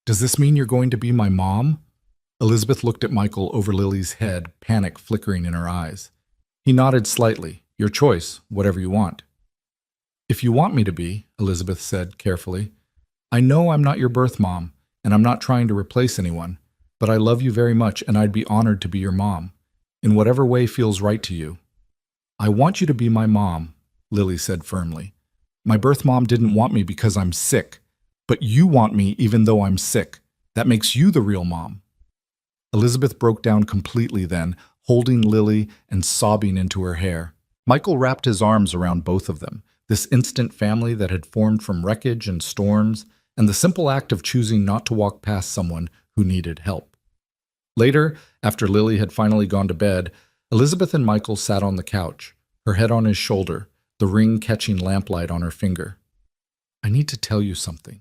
Does this mean you're going to be my mom? Elizabeth looked at Michael over Lily's head, panic flickering in her eyes. He nodded slightly. Your choice, whatever you want. If you want me to be, Elizabeth said carefully. I know I'm not your birth mom, and I'm not trying to replace anyone, but I love you very much and I'd be honored to be your mom, in whatever way feels right to you. I want you to be my mom, Lily said firmly. My birth mom didn't want me because I'm sick, but you want me even though I'm sick. That makes you the real mom. Elizabeth broke down completely then, holding Lily and sobbing into her hair. Michael wrapped his arms around both of them, this instant family that had formed from wreckage and storms, and the simple act of choosing not to walk past someone who needed help. Later, after Lily had finally gone to bed, Elizabeth and Michael sat on the couch, her head on his shoulder, the ring catching lamplight on her finger. I need to tell you something,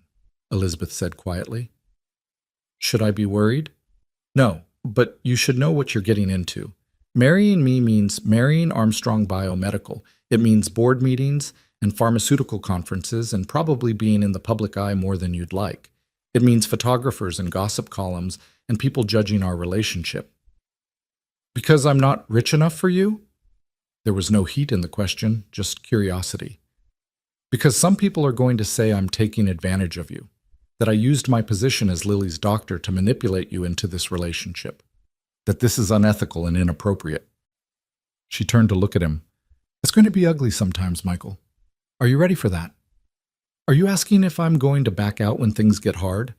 Elizabeth said quietly. Should I be worried? No, but you should know what you're getting into. Marrying me means marrying Armstrong Biomedical. It means board meetings and pharmaceutical conferences and probably being in the public eye more than you'd like. It means photographers and gossip columns and people judging our relationship. Because I'm not rich enough for you? There was no heat in the question, just curiosity. Because some people are going to say I'm taking advantage of you, that I used my position as Lily's doctor to manipulate you into this relationship, that this is unethical and inappropriate. She turned to look at him. It's going to be ugly sometimes, Michael. Are you ready for that? Are you asking if I'm going to back out when things get hard?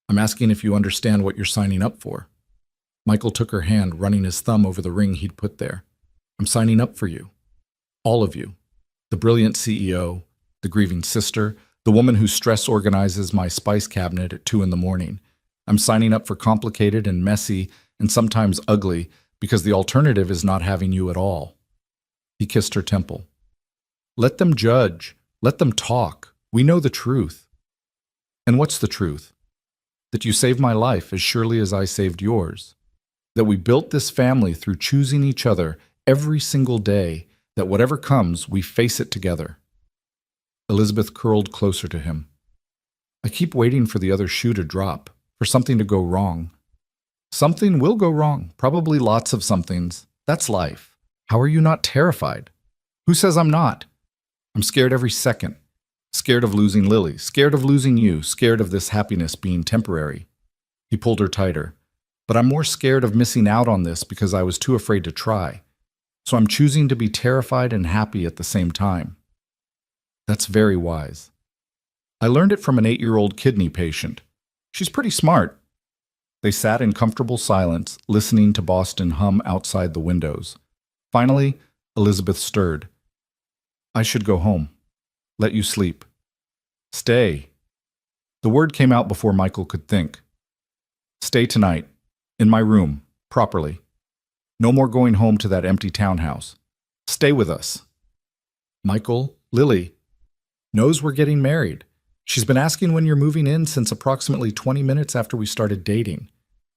I'm asking if you understand what you're signing up for. Michael took her hand, running his thumb over the ring he'd put there. I'm signing up for you. All of you. The brilliant CEO, the grieving sister, the woman who stress organizes my spice cabinet at 2 a.m. I'm signing up for complicated and messy and sometimes ugly because the alternative is not having you at all. He kissed her temple. Let them judge. Let them talk. We know the truth. And what's the truth? That you saved my life as surely as I saved yours. That we built this family through choosing each other every single day, that whatever comes, we face it together. Elizabeth curled closer to him. I keep waiting for the other shoe to drop, for something to go wrong. Something will go wrong, probably lots of somethings. That's life. How are you not terrified? Who says I'm not? I'm scared every second. Scared of losing Lily, scared of losing you, scared of this happiness being temporary. He pulled her tighter. But I'm more scared of missing out on this because I was too afraid to try. So I'm choosing to be terrified and happy at the same time. That's very wise. I learned it from an 8-year-old kidney patient. She's pretty smart. They sat in comfortable silence, listening to Boston hum outside the windows. Finally, Elizabeth stirred. I should go home. Let you sleep. Stay. The word came out before Michael could think. Stay tonight. In my room. Properly. No more going home to that empty townhouse. Stay with us. Michael, Lily, knows we're getting married. She's been asking when you're moving in since approximately 20 minutes after we started dating.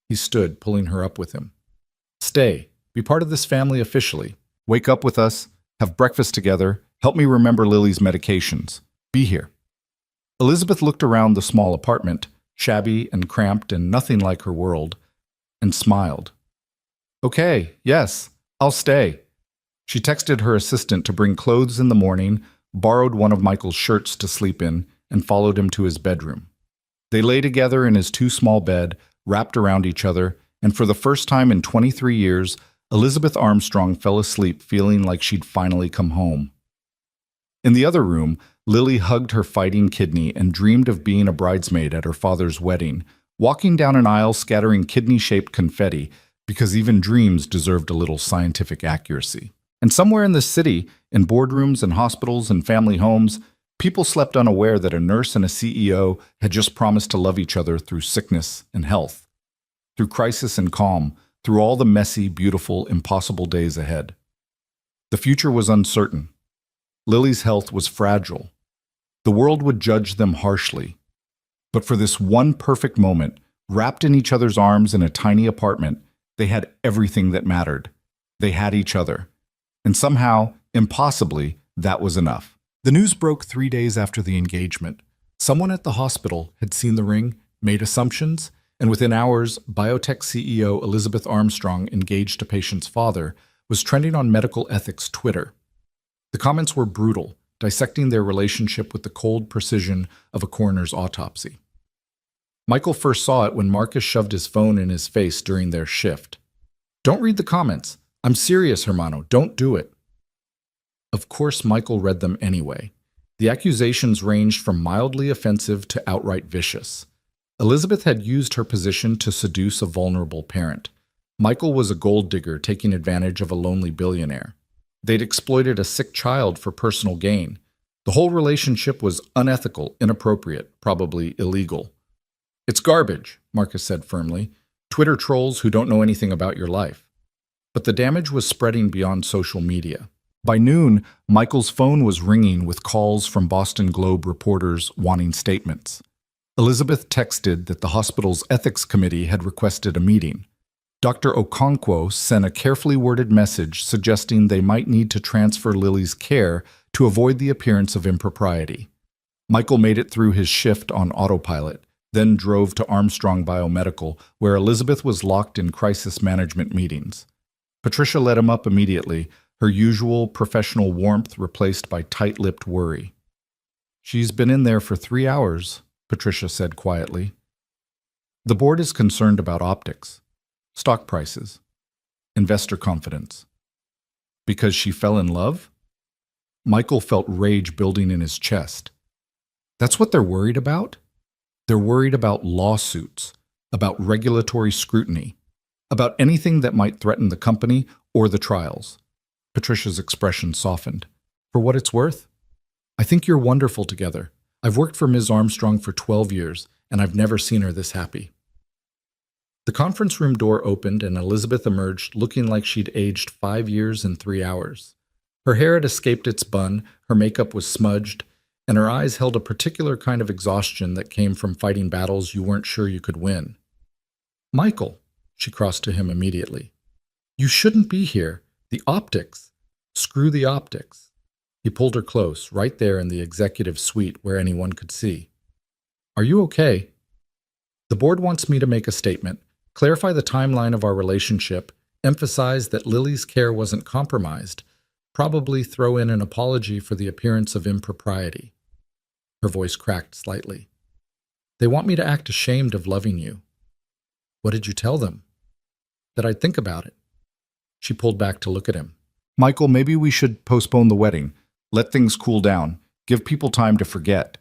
He stood, pulling her up with him. Stay. Be part of this family officially. Wake up with us. Have breakfast together. Help me remember Lily's medications. Be here. Elizabeth looked around the small apartment, shabby and cramped and nothing like her world, and smiled. Okay, yes, I'll stay. She texted her assistant to bring clothes in the morning, borrowed one of Michael's shirts to sleep in, and followed him to his bedroom. They lay together in his too small bed, wrapped around each other, and for the first time in 23 years, Elizabeth Armstrong fell asleep feeling like she'd finally come home. In the other room, Lily hugged her fighting kidney and dreamed of being a bridesmaid at her father's wedding, walking down an aisle scattering kidney-shaped confetti, because even dreams deserved a little scientific accuracy. And somewhere in this city, in boardrooms and hospitals and family homes, people slept unaware that a nurse and a CEO had just promised to love each other through sickness and health, through crisis and calm, through all the messy, beautiful, impossible days ahead. The future was uncertain. Lily's health was fragile. The world would judge them harshly. But for this one perfect moment, wrapped in each other's arms in a tiny apartment, they had everything that mattered. They had each other. And somehow, impossibly, that was enough. The news broke 3 days after the engagement. Someone at the hospital had seen the ring, made assumptions, and within hours, biotech CEO Elizabeth Armstrong, engaged to patient's father, was trending on medical ethics Twitter. The comments were brutal, dissecting their relationship with the cold precision of a coroner's autopsy. Michael first saw it when Marcus shoved his phone in his face during their shift. "Don't read the comments. I'm serious, Hermano. Don't do it." Of course, Michael read them anyway. The accusations ranged from mildly offensive to outright vicious. Elizabeth had used her position to seduce a vulnerable parent. Michael was a gold digger taking advantage of a lonely billionaire. They'd exploited a sick child for personal gain. The whole relationship was unethical, inappropriate, probably illegal. "It's garbage," Marcus said firmly. "Twitter trolls who don't know anything about your life." But the damage was spreading beyond social media. By noon, Michael's phone was ringing with calls from Boston Globe reporters wanting statements. Elizabeth texted that the hospital's ethics committee had requested a meeting. Dr. Okonkwo sent a carefully worded message suggesting they might need to transfer Lily's care to avoid the appearance of impropriety. Michael made it through his shift on autopilot, then drove to Armstrong Biomedical, where Elizabeth was locked in crisis management meetings. Patricia let him up immediately, her usual professional warmth replaced by tight-lipped worry. "She's been in there for 3 hours," Patricia said quietly. "The board is concerned about optics, stock prices, investor confidence." Because she fell in love? Michael felt rage building in his chest. That's what they're worried about? They're worried about lawsuits, about regulatory scrutiny, about anything that might threaten the company or the trials. Patricia's expression softened. "For what it's worth, I think you're wonderful together. I've worked for Ms. Armstrong for 12 years, and I've never seen her this happy." The conference room door opened, and Elizabeth emerged looking like she'd aged 5 years and 3 hours. Her hair had escaped its bun, her makeup was smudged, and her eyes held a particular kind of exhaustion that came from fighting battles you weren't sure you could win. "Michael," she crossed to him immediately. "You shouldn't be here. The optics. Screw the optics." He pulled her close, right there in the executive suite where anyone could see. "Are you okay?" "The board wants me to make a statement, clarify the timeline of our relationship, emphasize that Lily's care wasn't compromised, probably throw in an apology for the appearance of impropriety." Her voice cracked slightly. "They want me to act ashamed of loving you." "What did you tell them?" "That I'd think about it." She pulled back to look at him. "Michael, maybe we should postpone the wedding. Let things cool down. Give people time to forget."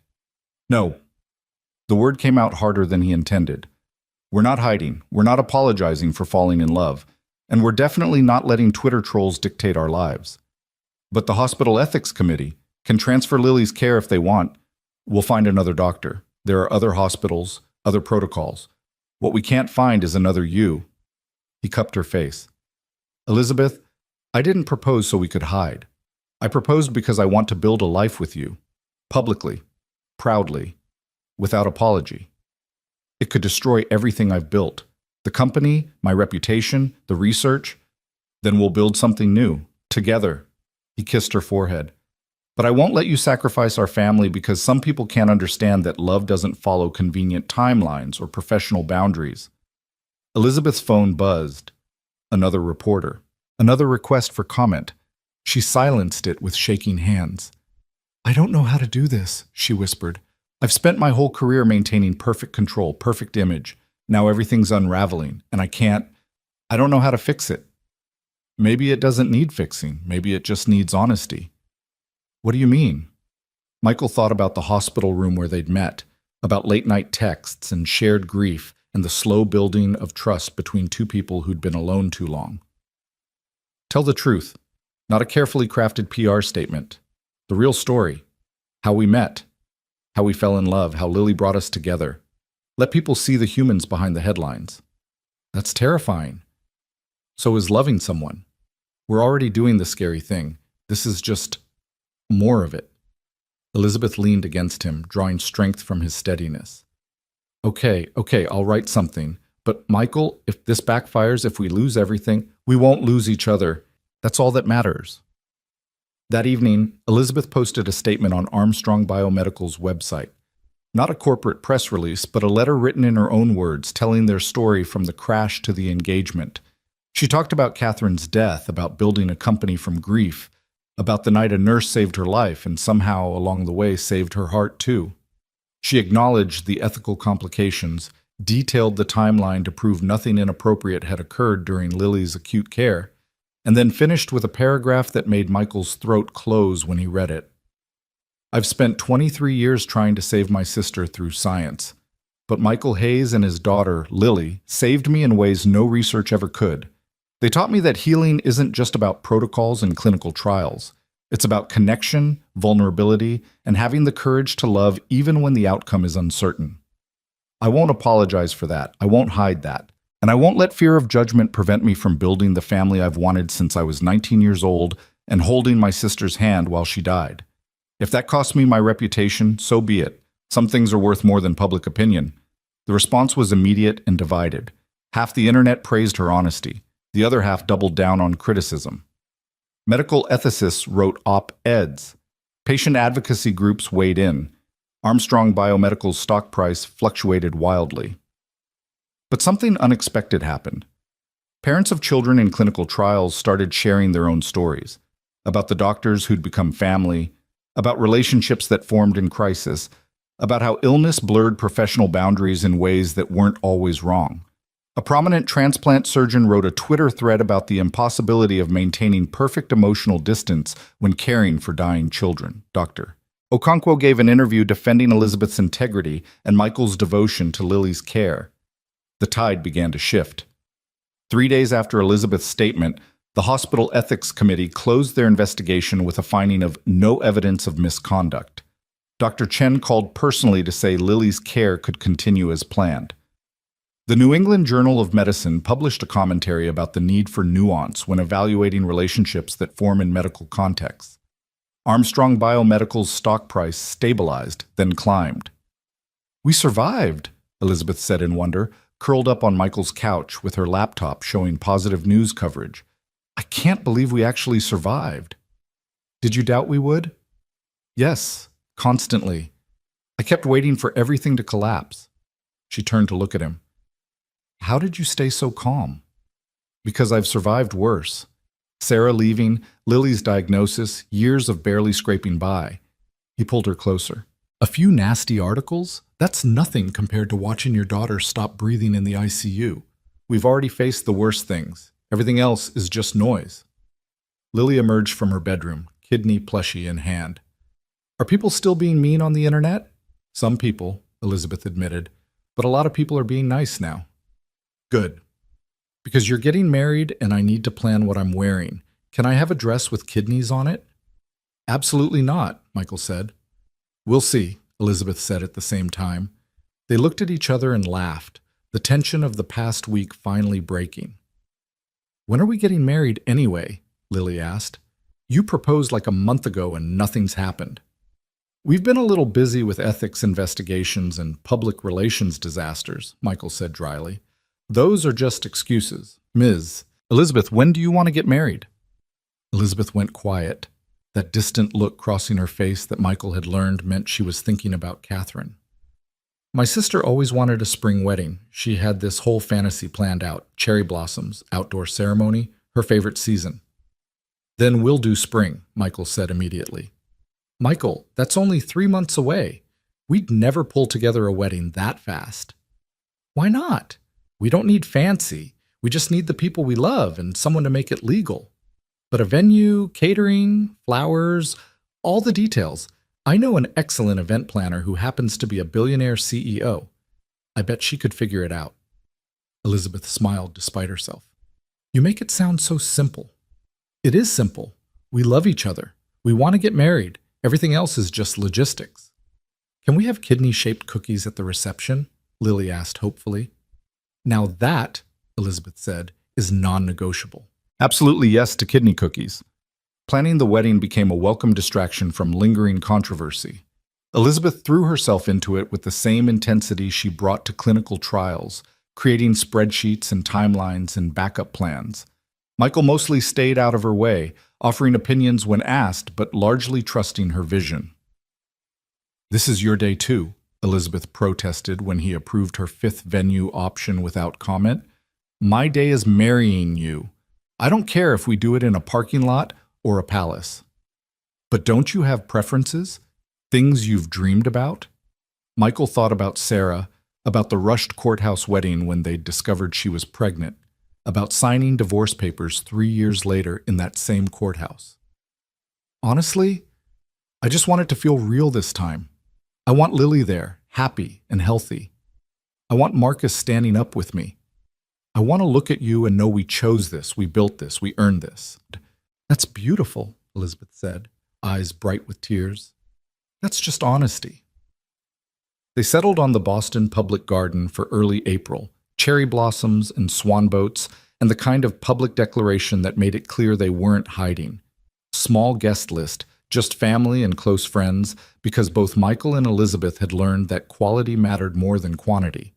"No." The word came out harder than he intended. "We're not hiding. We're not apologizing for falling in love. And we're definitely not letting Twitter trolls dictate our lives. But the hospital ethics committee can transfer Lily's care if they want. We'll find another doctor. There are other hospitals, other protocols. What we can't find is another you." He cupped her face. "Elizabeth, I didn't propose so we could hide. I proposed because I want to build a life with you. Publicly. Proudly. Without apology. It could destroy everything I've built. The company, my reputation, the research. Then we'll build something new. Together." He kissed her forehead. "But I won't let you sacrifice our family because some people can't understand that love doesn't follow convenient timelines or professional boundaries." Elizabeth's phone buzzed. Another reporter. Another request for comment. She silenced it with shaking hands. "I don't know how to do this," she whispered. "I've spent my whole career maintaining perfect control, perfect image. Now everything's unraveling, and I don't know how to fix it." "Maybe it doesn't need fixing. Maybe it just needs honesty." "What do you mean?" Michael thought about the hospital room where they'd met, about late-night texts and shared grief and the slow building of trust between two people who'd been alone too long. "Tell the truth. Not a carefully crafted PR statement. The real story. How we met. How we fell in love. How Lily brought us together. Let people see the humans behind the headlines. That's terrifying. So is loving someone. We're already doing the scary thing. This is just more of it. Elizabeth leaned against him, drawing strength from his steadiness. Okay, I'll write something. But Michael, if this backfires, if we lose everything, we won't lose each other. That's all that matters. That evening, Elizabeth posted a statement on Armstrong Biomedical's website. Not a corporate press release, but a letter written in her own words, telling their story from the crash to the engagement. She talked about Catherine's death, about building a company from grief, about the night a nurse saved her life and somehow along the way saved her heart too. She acknowledged the ethical complications, detailed the timeline to prove nothing inappropriate had occurred during Lily's acute care, and then finished with a paragraph that made Michael's throat close when he read it. I've spent 23 years trying to save my sister through science, but Michael Hayes and his daughter, Lily, saved me in ways no research ever could. They taught me that healing isn't just about protocols and clinical trials. It's about connection, vulnerability, and having the courage to love even when the outcome is uncertain. I won't apologize for that. I won't hide that. And I won't let fear of judgment prevent me from building the family I've wanted since I was 19 years old and holding my sister's hand while she died. If that costs me my reputation, so be it. Some things are worth more than public opinion. The response was immediate and divided. Half the internet praised her honesty. The other half doubled down on criticism. Medical ethicists wrote op-eds. Patient advocacy groups weighed in. Armstrong Biomedical's stock price fluctuated wildly. But something unexpected happened. Parents of children in clinical trials started sharing their own stories, about the doctors who'd become family, about relationships that formed in crisis, about how illness blurred professional boundaries in ways that weren't always wrong. A prominent transplant surgeon wrote a Twitter thread about the impossibility of maintaining perfect emotional distance when caring for dying children. Dr. Okonkwo gave an interview defending Elizabeth's integrity and Michael's devotion to Lily's care. The tide began to shift. 3 days after Elizabeth's statement, the Hospital Ethics Committee closed their investigation with a finding of no evidence of misconduct. Dr. Chen called personally to say Lily's care could continue as planned. The New England Journal of Medicine published a commentary about the need for nuance when evaluating relationships that form in medical contexts. Armstrong Biomedical's stock price stabilized, then climbed. "We survived," Elizabeth said in wonder, curled up on Michael's couch with her laptop showing positive news coverage. "I can't believe we actually survived." "Did you doubt we would?" "Yes, constantly. I kept waiting for everything to collapse." She turned to look at him. "How did you stay so calm?" "Because I've survived worse. Sarah leaving, Lily's diagnosis, years of barely scraping by." He pulled her closer. "A few nasty articles? That's nothing compared to watching your daughter stop breathing in the ICU. We've already faced the worst things. Everything else is just noise." Lily emerged from her bedroom, kidney plushie in hand. "Are people still being mean on the internet?" "Some people," Elizabeth admitted, "but a lot of people are being nice now." "Good. Because you're getting married and I need to plan what I'm wearing. Can I have a dress with kidneys on it?" "Absolutely not," Michael said. "We'll see," Elizabeth said at the same time. They looked at each other and laughed, the tension of the past week finally breaking. "When are we getting married anyway?" Lily asked. "You proposed like a month ago and nothing's happened." "We've been a little busy with ethics investigations and public relations disasters," Michael said dryly. "Those are just excuses. Ms. Elizabeth, when do you want to get married?" Elizabeth went quiet. That distant look crossing her face that Michael had learned meant she was thinking about Catherine. "My sister always wanted a spring wedding. She had this whole fantasy planned out. Cherry blossoms, outdoor ceremony, her favorite season." "Then we'll do spring," Michael said immediately. "Michael, that's only 3 months away. We'd never pull together a wedding that fast." "Why not? We don't need fancy. We just need the people we love and someone to make it legal. But a venue, catering, flowers, all the details. I know an excellent event planner who happens to be a billionaire CEO. I bet she could figure it out." Elizabeth smiled despite herself. "You make it sound so simple." "It is simple. We love each other. We want to get married. Everything else is just logistics. Can we have kidney-shaped cookies at the reception? Lily asked hopefully. Now that, Elizabeth said, is non-negotiable. Absolutely yes to kidney cookies. Planning the wedding became a welcome distraction from lingering controversy. Elizabeth threw herself into it with the same intensity she brought to clinical trials, creating spreadsheets and timelines and backup plans. Michael mostly stayed out of her way, offering opinions when asked, but largely trusting her vision. This is your day too, Elizabeth protested when he approved her fifth venue option without comment. My day is marrying you. I don't care if we do it in a parking lot or a palace. But don't you have preferences? Things you've dreamed about? Michael thought about Sarah, about the rushed courthouse wedding when they discovered she was pregnant, about signing divorce papers 3 years later in that same courthouse. Honestly, I just want it to feel real this time. I want Lily there, happy and healthy. I want Marcus standing up with me. I want to look at you and know we chose this, we built this, we earned this. That's beautiful, Elizabeth said, eyes bright with tears. That's just honesty. They settled on the Boston Public Garden for early April, cherry blossoms and swan boats, and the kind of public declaration that made it clear they weren't hiding. Small guest list, just family and close friends, because both Michael and Elizabeth had learned that quality mattered more than quantity.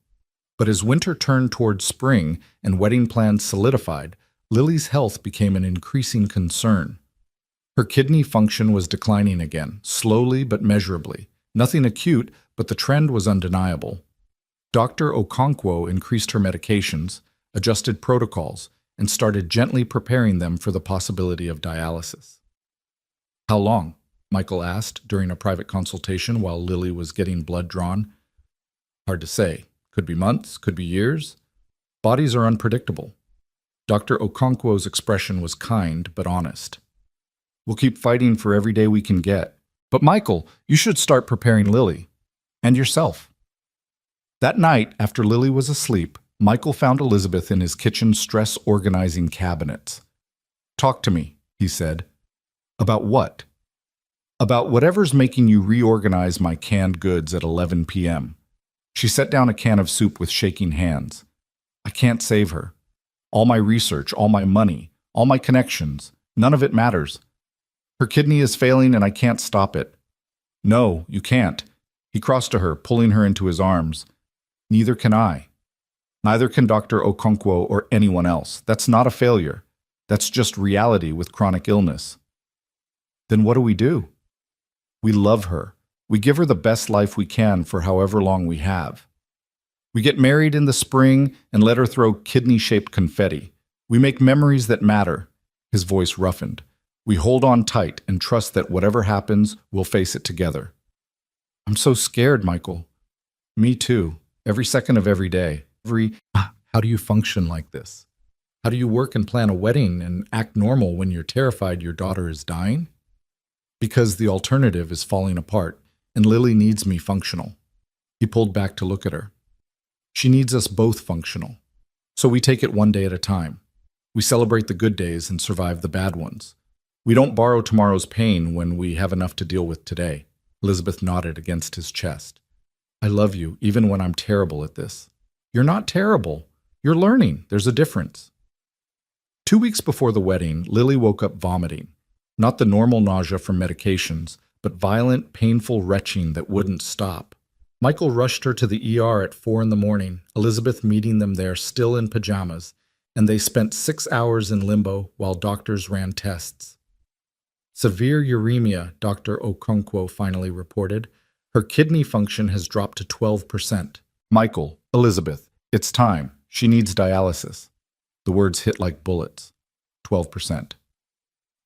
But as winter turned toward spring and wedding plans solidified, Lily's health became an increasing concern. Her kidney function was declining again, slowly but measurably. Nothing acute, but the trend was undeniable. Dr. Okonkwo increased her medications, adjusted protocols, and started gently preparing them for the possibility of dialysis. How long? Michael asked during a private consultation while Lily was getting blood drawn. Hard to say. Could be months, could be years. Bodies are unpredictable. Dr. Okonkwo's expression was kind but honest. We'll keep fighting for every day we can get. But Michael, you should start preparing Lily. And yourself. That night, after Lily was asleep, Michael found Elizabeth in his kitchen stress-organizing cabinets. Talk to me, he said. About what? About whatever's making you reorganize my canned goods at 11 p.m. She set down a can of soup with shaking hands. I can't save her. All my research, all my money, all my connections, none of it matters. Her kidney is failing and I can't stop it. No, you can't. He crossed to her, pulling her into his arms. Neither can I. Neither can Dr. Okonkwo or anyone else. That's not a failure. That's just reality with chronic illness. Then what do? We love her. We give her the best life we can for however long we have. We get married in the spring and let her throw kidney-shaped confetti. We make memories that matter. His voice roughened. We hold on tight and trust that whatever happens, we'll face it together. I'm so scared, Michael. Me too. Every second of every day. How do you function like this? How do you work and plan a wedding and act normal when you're terrified your daughter is dying? Because the alternative is falling apart, and Lily needs me functional. He pulled back to look at her. She needs us both functional. So we take it one day at a time. We celebrate the good days and survive the bad ones. We don't borrow tomorrow's pain when we have enough to deal with today. Elizabeth nodded against his chest. I love you, even when I'm terrible at this. You're not terrible. You're learning. There's a difference. 2 weeks before the wedding, Lily woke up vomiting. Not the normal nausea from medications, but violent, painful retching that wouldn't stop. Michael rushed her to the ER at 4 a.m, Elizabeth meeting them there still in pajamas, and they spent 6 hours in limbo while doctors ran tests. Severe uremia, Dr. Okonkwo finally reported. Her kidney function has dropped to 12%. Michael, Elizabeth, it's time. She needs dialysis. The words hit like bullets. 12%.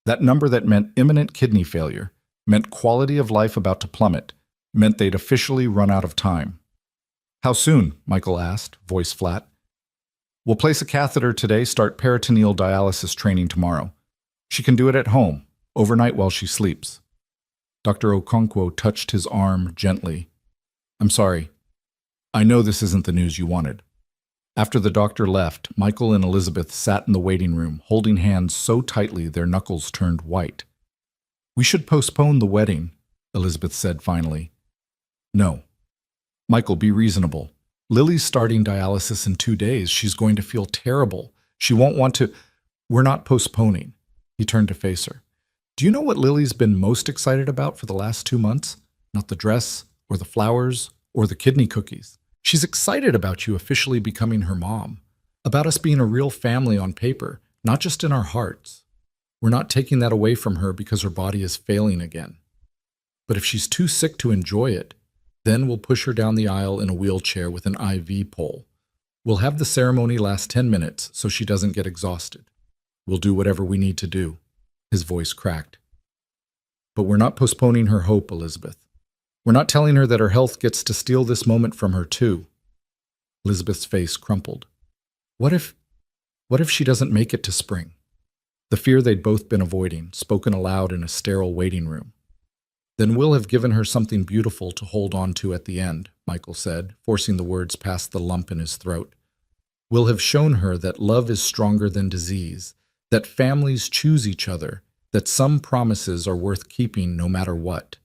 That number that meant imminent kidney failure, meant quality of life about to plummet, meant they'd officially run out of time. How soon? Michael asked, voice flat. We'll place a catheter today, start peritoneal dialysis training tomorrow. She can do it at home, overnight while she sleeps. Dr. Okonkwo touched his arm gently. I'm sorry. I know this isn't the news you wanted. After the doctor left, Michael and Elizabeth sat in the waiting room, holding hands so tightly their knuckles turned white. We should postpone the wedding, Elizabeth said finally. No. Michael, be reasonable. Lily's starting dialysis in 2 days. She's going to feel terrible. She won't want to. We're not postponing. He turned to face her. Do you know what Lily's been most excited about for the last 2 months? Not the dress, or the flowers, or the kidney cookies. She's excited about you officially becoming her mom. About us being a real family on paper, not just in our hearts. We're not taking that away from her because her body is failing again. But if she's too sick to enjoy it, then we'll push her down the aisle in a wheelchair with an IV pole. We'll have the ceremony last 10 minutes so she doesn't get exhausted. We'll do whatever we need to do. His voice cracked. But we're not postponing her hope, Elizabeth. We're not telling her that her health gets to steal this moment from her too. Elizabeth's face crumpled. What if she doesn't make it to spring? The fear they'd both been avoiding, spoken aloud in a sterile waiting room. Then we'll have given her something beautiful to hold on to at the end, Michael said, forcing the words past the lump in his throat. We'll have shown her that love is stronger than disease, that families choose each other, that some promises are worth keeping no matter what.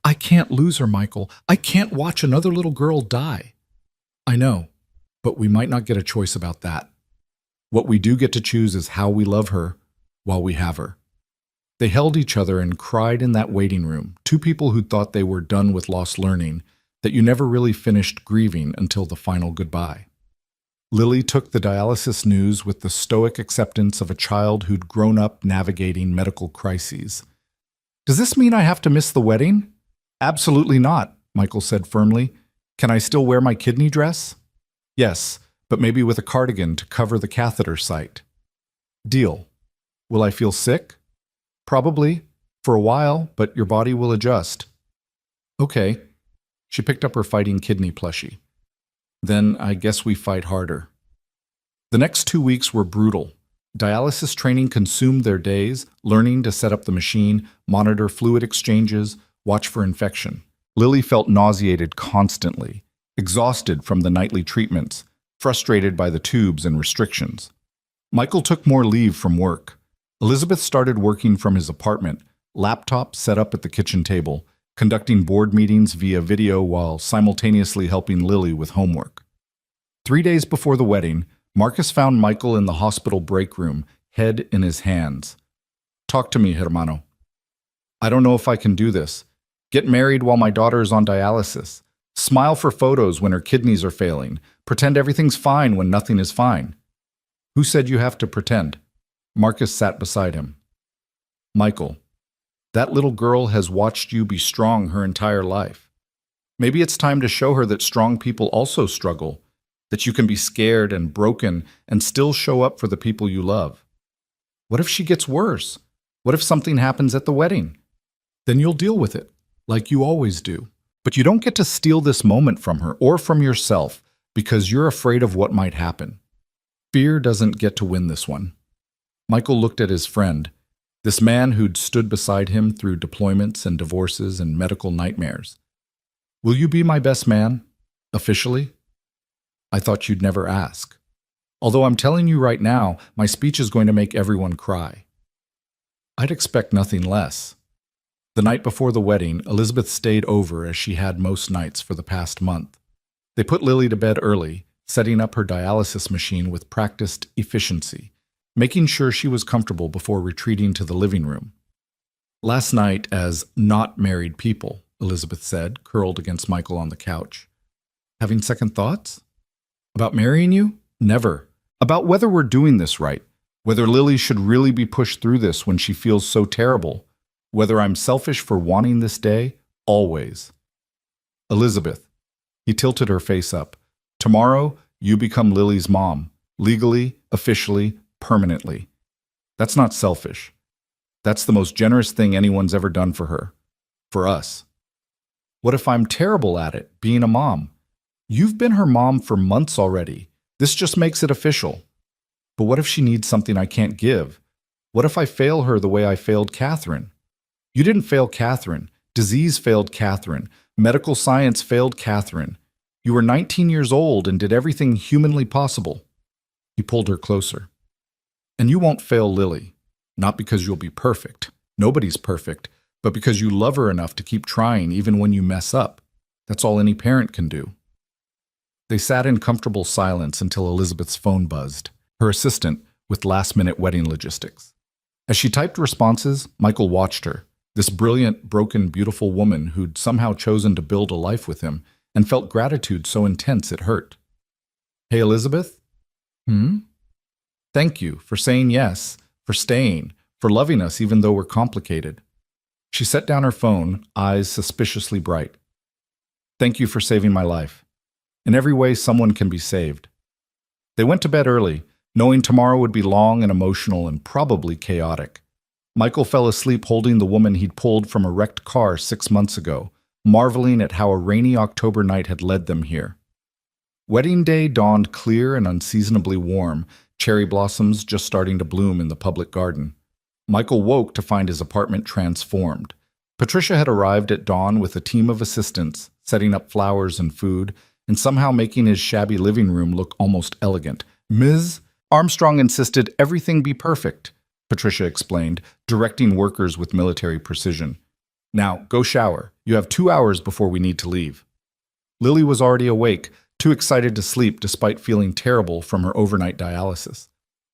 I can't lose her, Michael. I can't watch another little girl die. I know, but we might not get a choice about that. What we do get to choose is how we love her while we have her. They held each other and cried in that waiting room, two people who thought they were done with lost learning, that you never really finished grieving until the final goodbye. Lily took the dialysis news with the stoic acceptance of a child who'd grown up navigating medical crises. Does this mean I have to miss the wedding? Absolutely not, Michael said firmly. Can I still wear my kidney dress? Yes, but maybe with a cardigan to cover the catheter site. Deal. Will I feel sick? Probably, for a while, but your body will adjust. Okay. She picked up her fighting kidney plushie. Then I guess we fight harder. The next 2 weeks were brutal. Dialysis training consumed their days, learning to set up the machine, monitor fluid exchanges, watch for infection. Lily felt nauseated constantly, exhausted from the nightly treatments, frustrated by the tubes and restrictions. Michael took more leave from work. Elizabeth started working from his apartment, laptop set up at the kitchen table, conducting board meetings via video while simultaneously helping Lily with homework. 3 days before the wedding, Marcus found Michael in the hospital break room, head in his hands. Talk to me, hermano. I don't know if I can do this. Get married while my daughter is on dialysis. Smile for photos when her kidneys are failing. Pretend everything's fine when nothing is fine. Who said you have to pretend? Marcus sat beside him. Michael, that little girl has watched you be strong her entire life. Maybe it's time to show her that strong people also struggle, that you can be scared and broken and still show up for the people you love. What if she gets worse? What if something happens at the wedding? Then you'll deal with it, like you always do. But you don't get to steal this moment from her or from yourself because you're afraid of what might happen. Fear doesn't get to win this one. Michael looked at his friend, this man who'd stood beside him through deployments and divorces and medical nightmares. Will you be my best man? Officially? I thought you'd never ask. Although I'm telling you right now, my speech is going to make everyone cry. I'd expect nothing less. The night before the wedding, Elizabeth stayed over as she had most nights for the past month. They put Lily to bed early, setting up her dialysis machine with practiced efficiency, making sure she was comfortable before retreating to the living room. Last night, as not married people, Elizabeth said, curled against Michael on the couch. Having second thoughts? About marrying you? Never. About whether we're doing this right, whether Lily should really be pushed through this when she feels so terrible, whether I'm selfish for wanting this day, always. Elizabeth. He tilted her face up. Tomorrow, you become Lily's mom, legally, officially, permanently. That's not selfish. That's the most generous thing anyone's ever done for her. For us. What if I'm terrible at it, being a mom? You've been her mom for months already. This just makes it official. But what if she needs something I can't give? What if I fail her the way I failed Catherine? You didn't fail Catherine. Disease failed Catherine. Medical science failed Catherine. You were 19 years old and did everything humanly possible. He pulled her closer. And you won't fail Lily. Not because you'll be perfect. Nobody's perfect. but because you love her enough to keep trying even when you mess up. That's all any parent can do. They sat in comfortable silence until Elizabeth's phone buzzed, her assistant with last-minute wedding logistics. As she typed responses, Michael watched her, this brilliant, broken, beautiful woman who'd somehow chosen to build a life with him, and felt gratitude so intense it hurt. "Hey, Elizabeth? Thank you for saying yes, for staying, for loving us even though we're complicated." She set down her phone, eyes suspiciously bright. "Thank you for saving my life. In every way, someone can be saved." They went to bed early, knowing tomorrow would be long and emotional and probably chaotic. Michael fell asleep holding the woman he'd pulled from a wrecked car 6 months ago, marveling at how a rainy October night had led them here. Wedding day dawned clear and unseasonably warm, cherry blossoms just starting to bloom in the public garden. Michael woke to find his apartment transformed. Patricia had arrived at dawn with a team of assistants, setting up flowers and food, and somehow making his shabby living room look almost elegant. "Ms. Armstrong insisted everything be perfect," Patricia explained, directing workers with military precision. "Now, go shower. You have 2 hours before we need to leave." Lily was already awake, too excited to sleep despite feeling terrible from her overnight dialysis.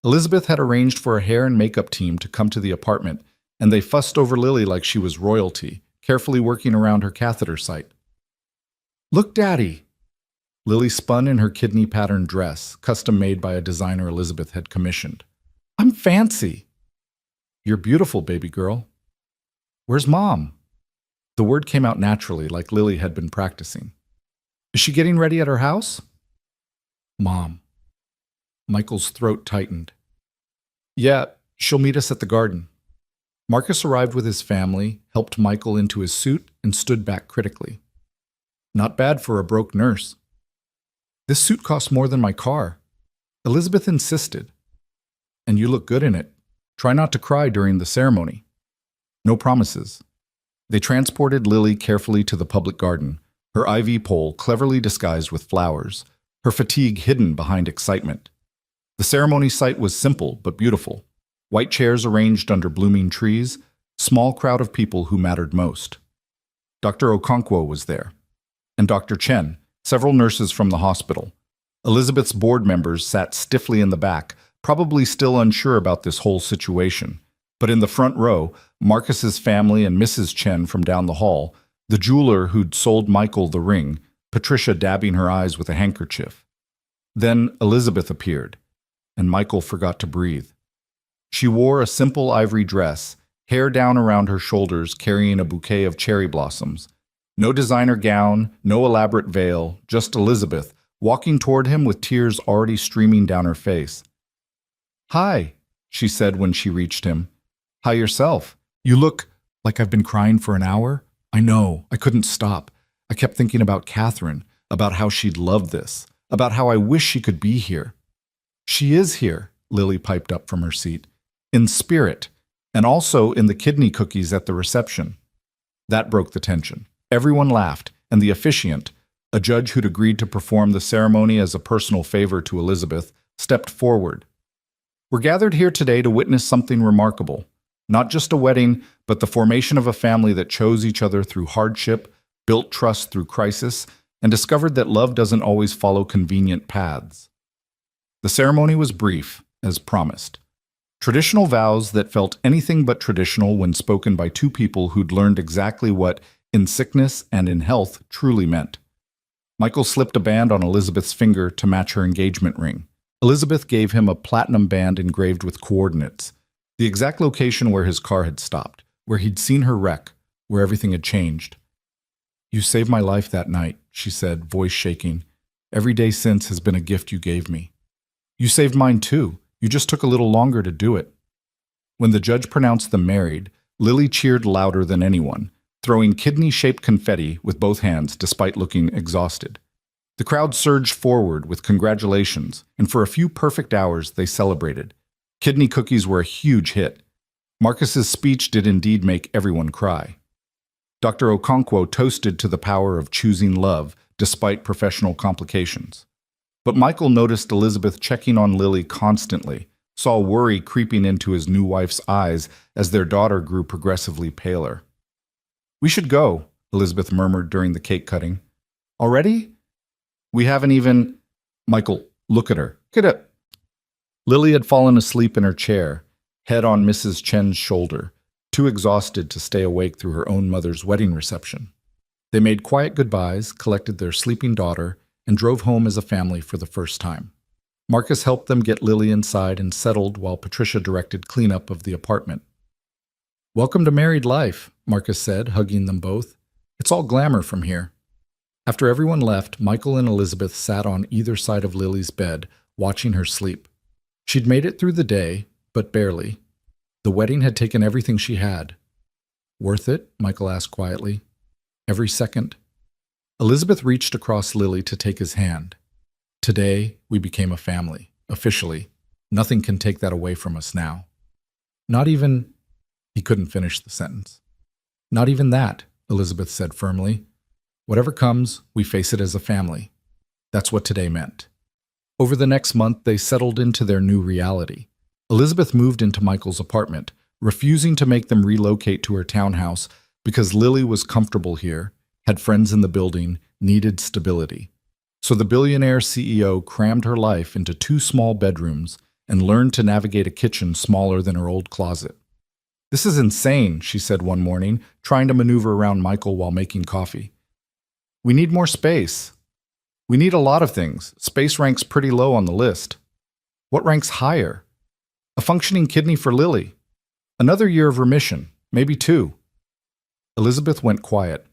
Elizabeth had arranged for a hair and makeup team to come to the apartment, and they fussed over Lily like she was royalty, carefully working around her catheter site. "Look, Daddy!" Lily spun in her kidney-patterned dress, custom-made by a designer Elizabeth had commissioned. "I'm fancy." "You're beautiful, baby girl." "Where's Mom?" The word came out naturally, like Lily had been practicing. "Is she getting ready at her house?" "Mom." Michael's throat tightened. "Yeah, she'll meet us at the garden." Marcus arrived with his family, helped Michael into his suit, and stood back critically. "Not bad for a broke nurse." "This suit costs more than my car." Elizabeth insisted. "And you look good in it. Try not to cry during the ceremony." No promises. They transported Lily carefully to the public garden, her ivy pole cleverly disguised with flowers, her fatigue hidden behind excitement. The ceremony site was simple but beautiful. White chairs arranged under blooming trees, small crowd of people who mattered most. Dr. Okonkwo was there, and Dr. Chen, several nurses from the hospital. Elizabeth's board members sat stiffly in the back, probably still unsure about this whole situation. But in the front row, Marcus's family and Mrs. Chen from down the hall, the jeweler who'd sold Michael the ring, Patricia dabbing her eyes with a handkerchief. Then Elizabeth appeared, and Michael forgot to breathe. She wore a simple ivory dress, hair down around her shoulders carrying a bouquet of cherry blossoms. No designer gown, no elaborate veil, just Elizabeth, walking toward him with tears already streaming down her face. "Hi," she said when she reached him. "Hi yourself. You look like I've been crying for an hour." "I know, I couldn't stop. I kept thinking about Catherine, about how she'd love this, about how I wish she could be here." "She is here," Lily piped up from her seat. "In spirit, and also in the kidney cookies at the reception." That broke the tension. Everyone laughed, and the officiant, a judge who'd agreed to perform the ceremony as a personal favor to Elizabeth, stepped forward. "We're gathered here today to witness something remarkable. Not just a wedding, but the formation of a family that chose each other through hardship, built trust through crisis, and discovered that love doesn't always follow convenient paths." The ceremony was brief, as promised. Traditional vows that felt anything but traditional when spoken by two people who'd learned exactly what, in sickness and in health, truly meant. Michael slipped a band on Elizabeth's finger to match her engagement ring. Elizabeth gave him a platinum band engraved with coordinates, the exact location where his car had stopped, where he'd seen her wreck, where everything had changed. "You saved my life that night," she said, voice shaking. "Every day since has been a gift you gave me." "You saved mine too. You just took a little longer to do it." When the judge pronounced them married, Lily cheered louder than anyone, throwing kidney-shaped confetti with both hands despite looking exhausted. The crowd surged forward with congratulations, and for a few perfect hours they celebrated. Kidney cookies were a huge hit. Marcus's speech did indeed make everyone cry. Dr. Okonkwo toasted to the power of choosing love despite professional complications. But Michael noticed Elizabeth checking on Lily constantly, saw worry creeping into his new wife's eyes as their daughter grew progressively paler. We should go, Elizabeth murmured during the cake cutting. Already? We haven't even... Michael, look at her. Get up. Lily had fallen asleep in her chair, head on Mrs. Chen's shoulder, too exhausted to stay awake through her own mother's wedding reception. They made quiet goodbyes, collected their sleeping daughter, and drove home as a family for the first time. Marcus helped them get Lily inside and settled while Patricia directed cleanup of the apartment. "Welcome to married life," Marcus said, hugging them both. "It's all glamour from here." After everyone left, Michael and Elizabeth sat on either side of Lily's bed, watching her sleep. She'd made it through the day, but barely. The wedding had taken everything she had. "Worth it?" Michael asked quietly. "Every second." Elizabeth reached across Lily to take his hand. "Today, we became a family, officially. Nothing can take that away from us now." "Not even—" He couldn't finish the sentence. "Not even that," Elizabeth said firmly. "Whatever comes, we face it as a family." That's what today meant. Over the next month, they settled into their new reality. Elizabeth moved into Michael's apartment, refusing to make them relocate to her townhouse because Lily was comfortable here, had friends in the building, needed stability. So the billionaire CEO crammed her life into 2 small bedrooms and learned to navigate a kitchen smaller than her old closet. "This is insane," she said one morning, trying to maneuver around Michael while making coffee. "We need more space." "We need a lot of things. Space ranks pretty low on the list." "What ranks higher?" "A functioning kidney for Lily. Another year of remission, maybe 2. Elizabeth went quiet.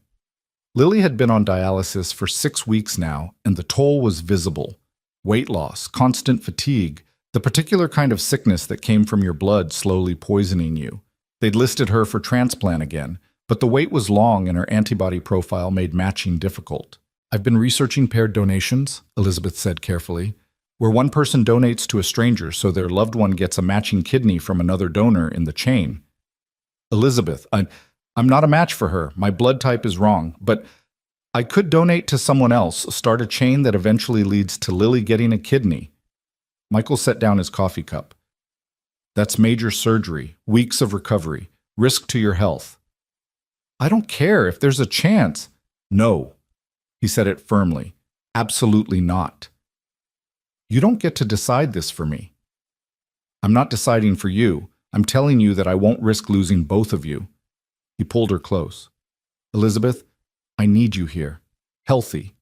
Lily had been on dialysis for 6 weeks now, and the toll was visible. Weight loss, constant fatigue, the particular kind of sickness that came from your blood slowly poisoning you. They'd listed her for transplant again, but the wait was long and her antibody profile made matching difficult. "I've been researching paired donations," Elizabeth said carefully, "where one person donates to a stranger so their loved one gets a matching kidney from another donor in the chain." "Elizabeth, I'm not a match for her. My blood type is wrong, but I could donate to someone else, start a chain that eventually leads to Lily getting a kidney." Michael set down his coffee cup. "That's major surgery, weeks of recovery, risk to your health." "I don't care if there's a chance." "No." He said it firmly. "Absolutely not." "You don't get to decide this for me." "I'm not deciding for you. I'm telling you that I won't risk losing both of you." He pulled her close. "Elizabeth, I need you here. Healthy.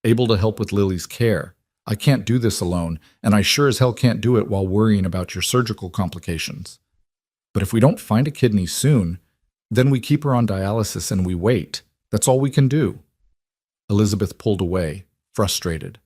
Able to help with Lily's care. I can't do this alone, and I sure as hell can't do it while worrying about your surgical complications. But if we don't find a kidney soon, then we keep her on dialysis and we wait. That's all we can do." Elizabeth pulled away, frustrated.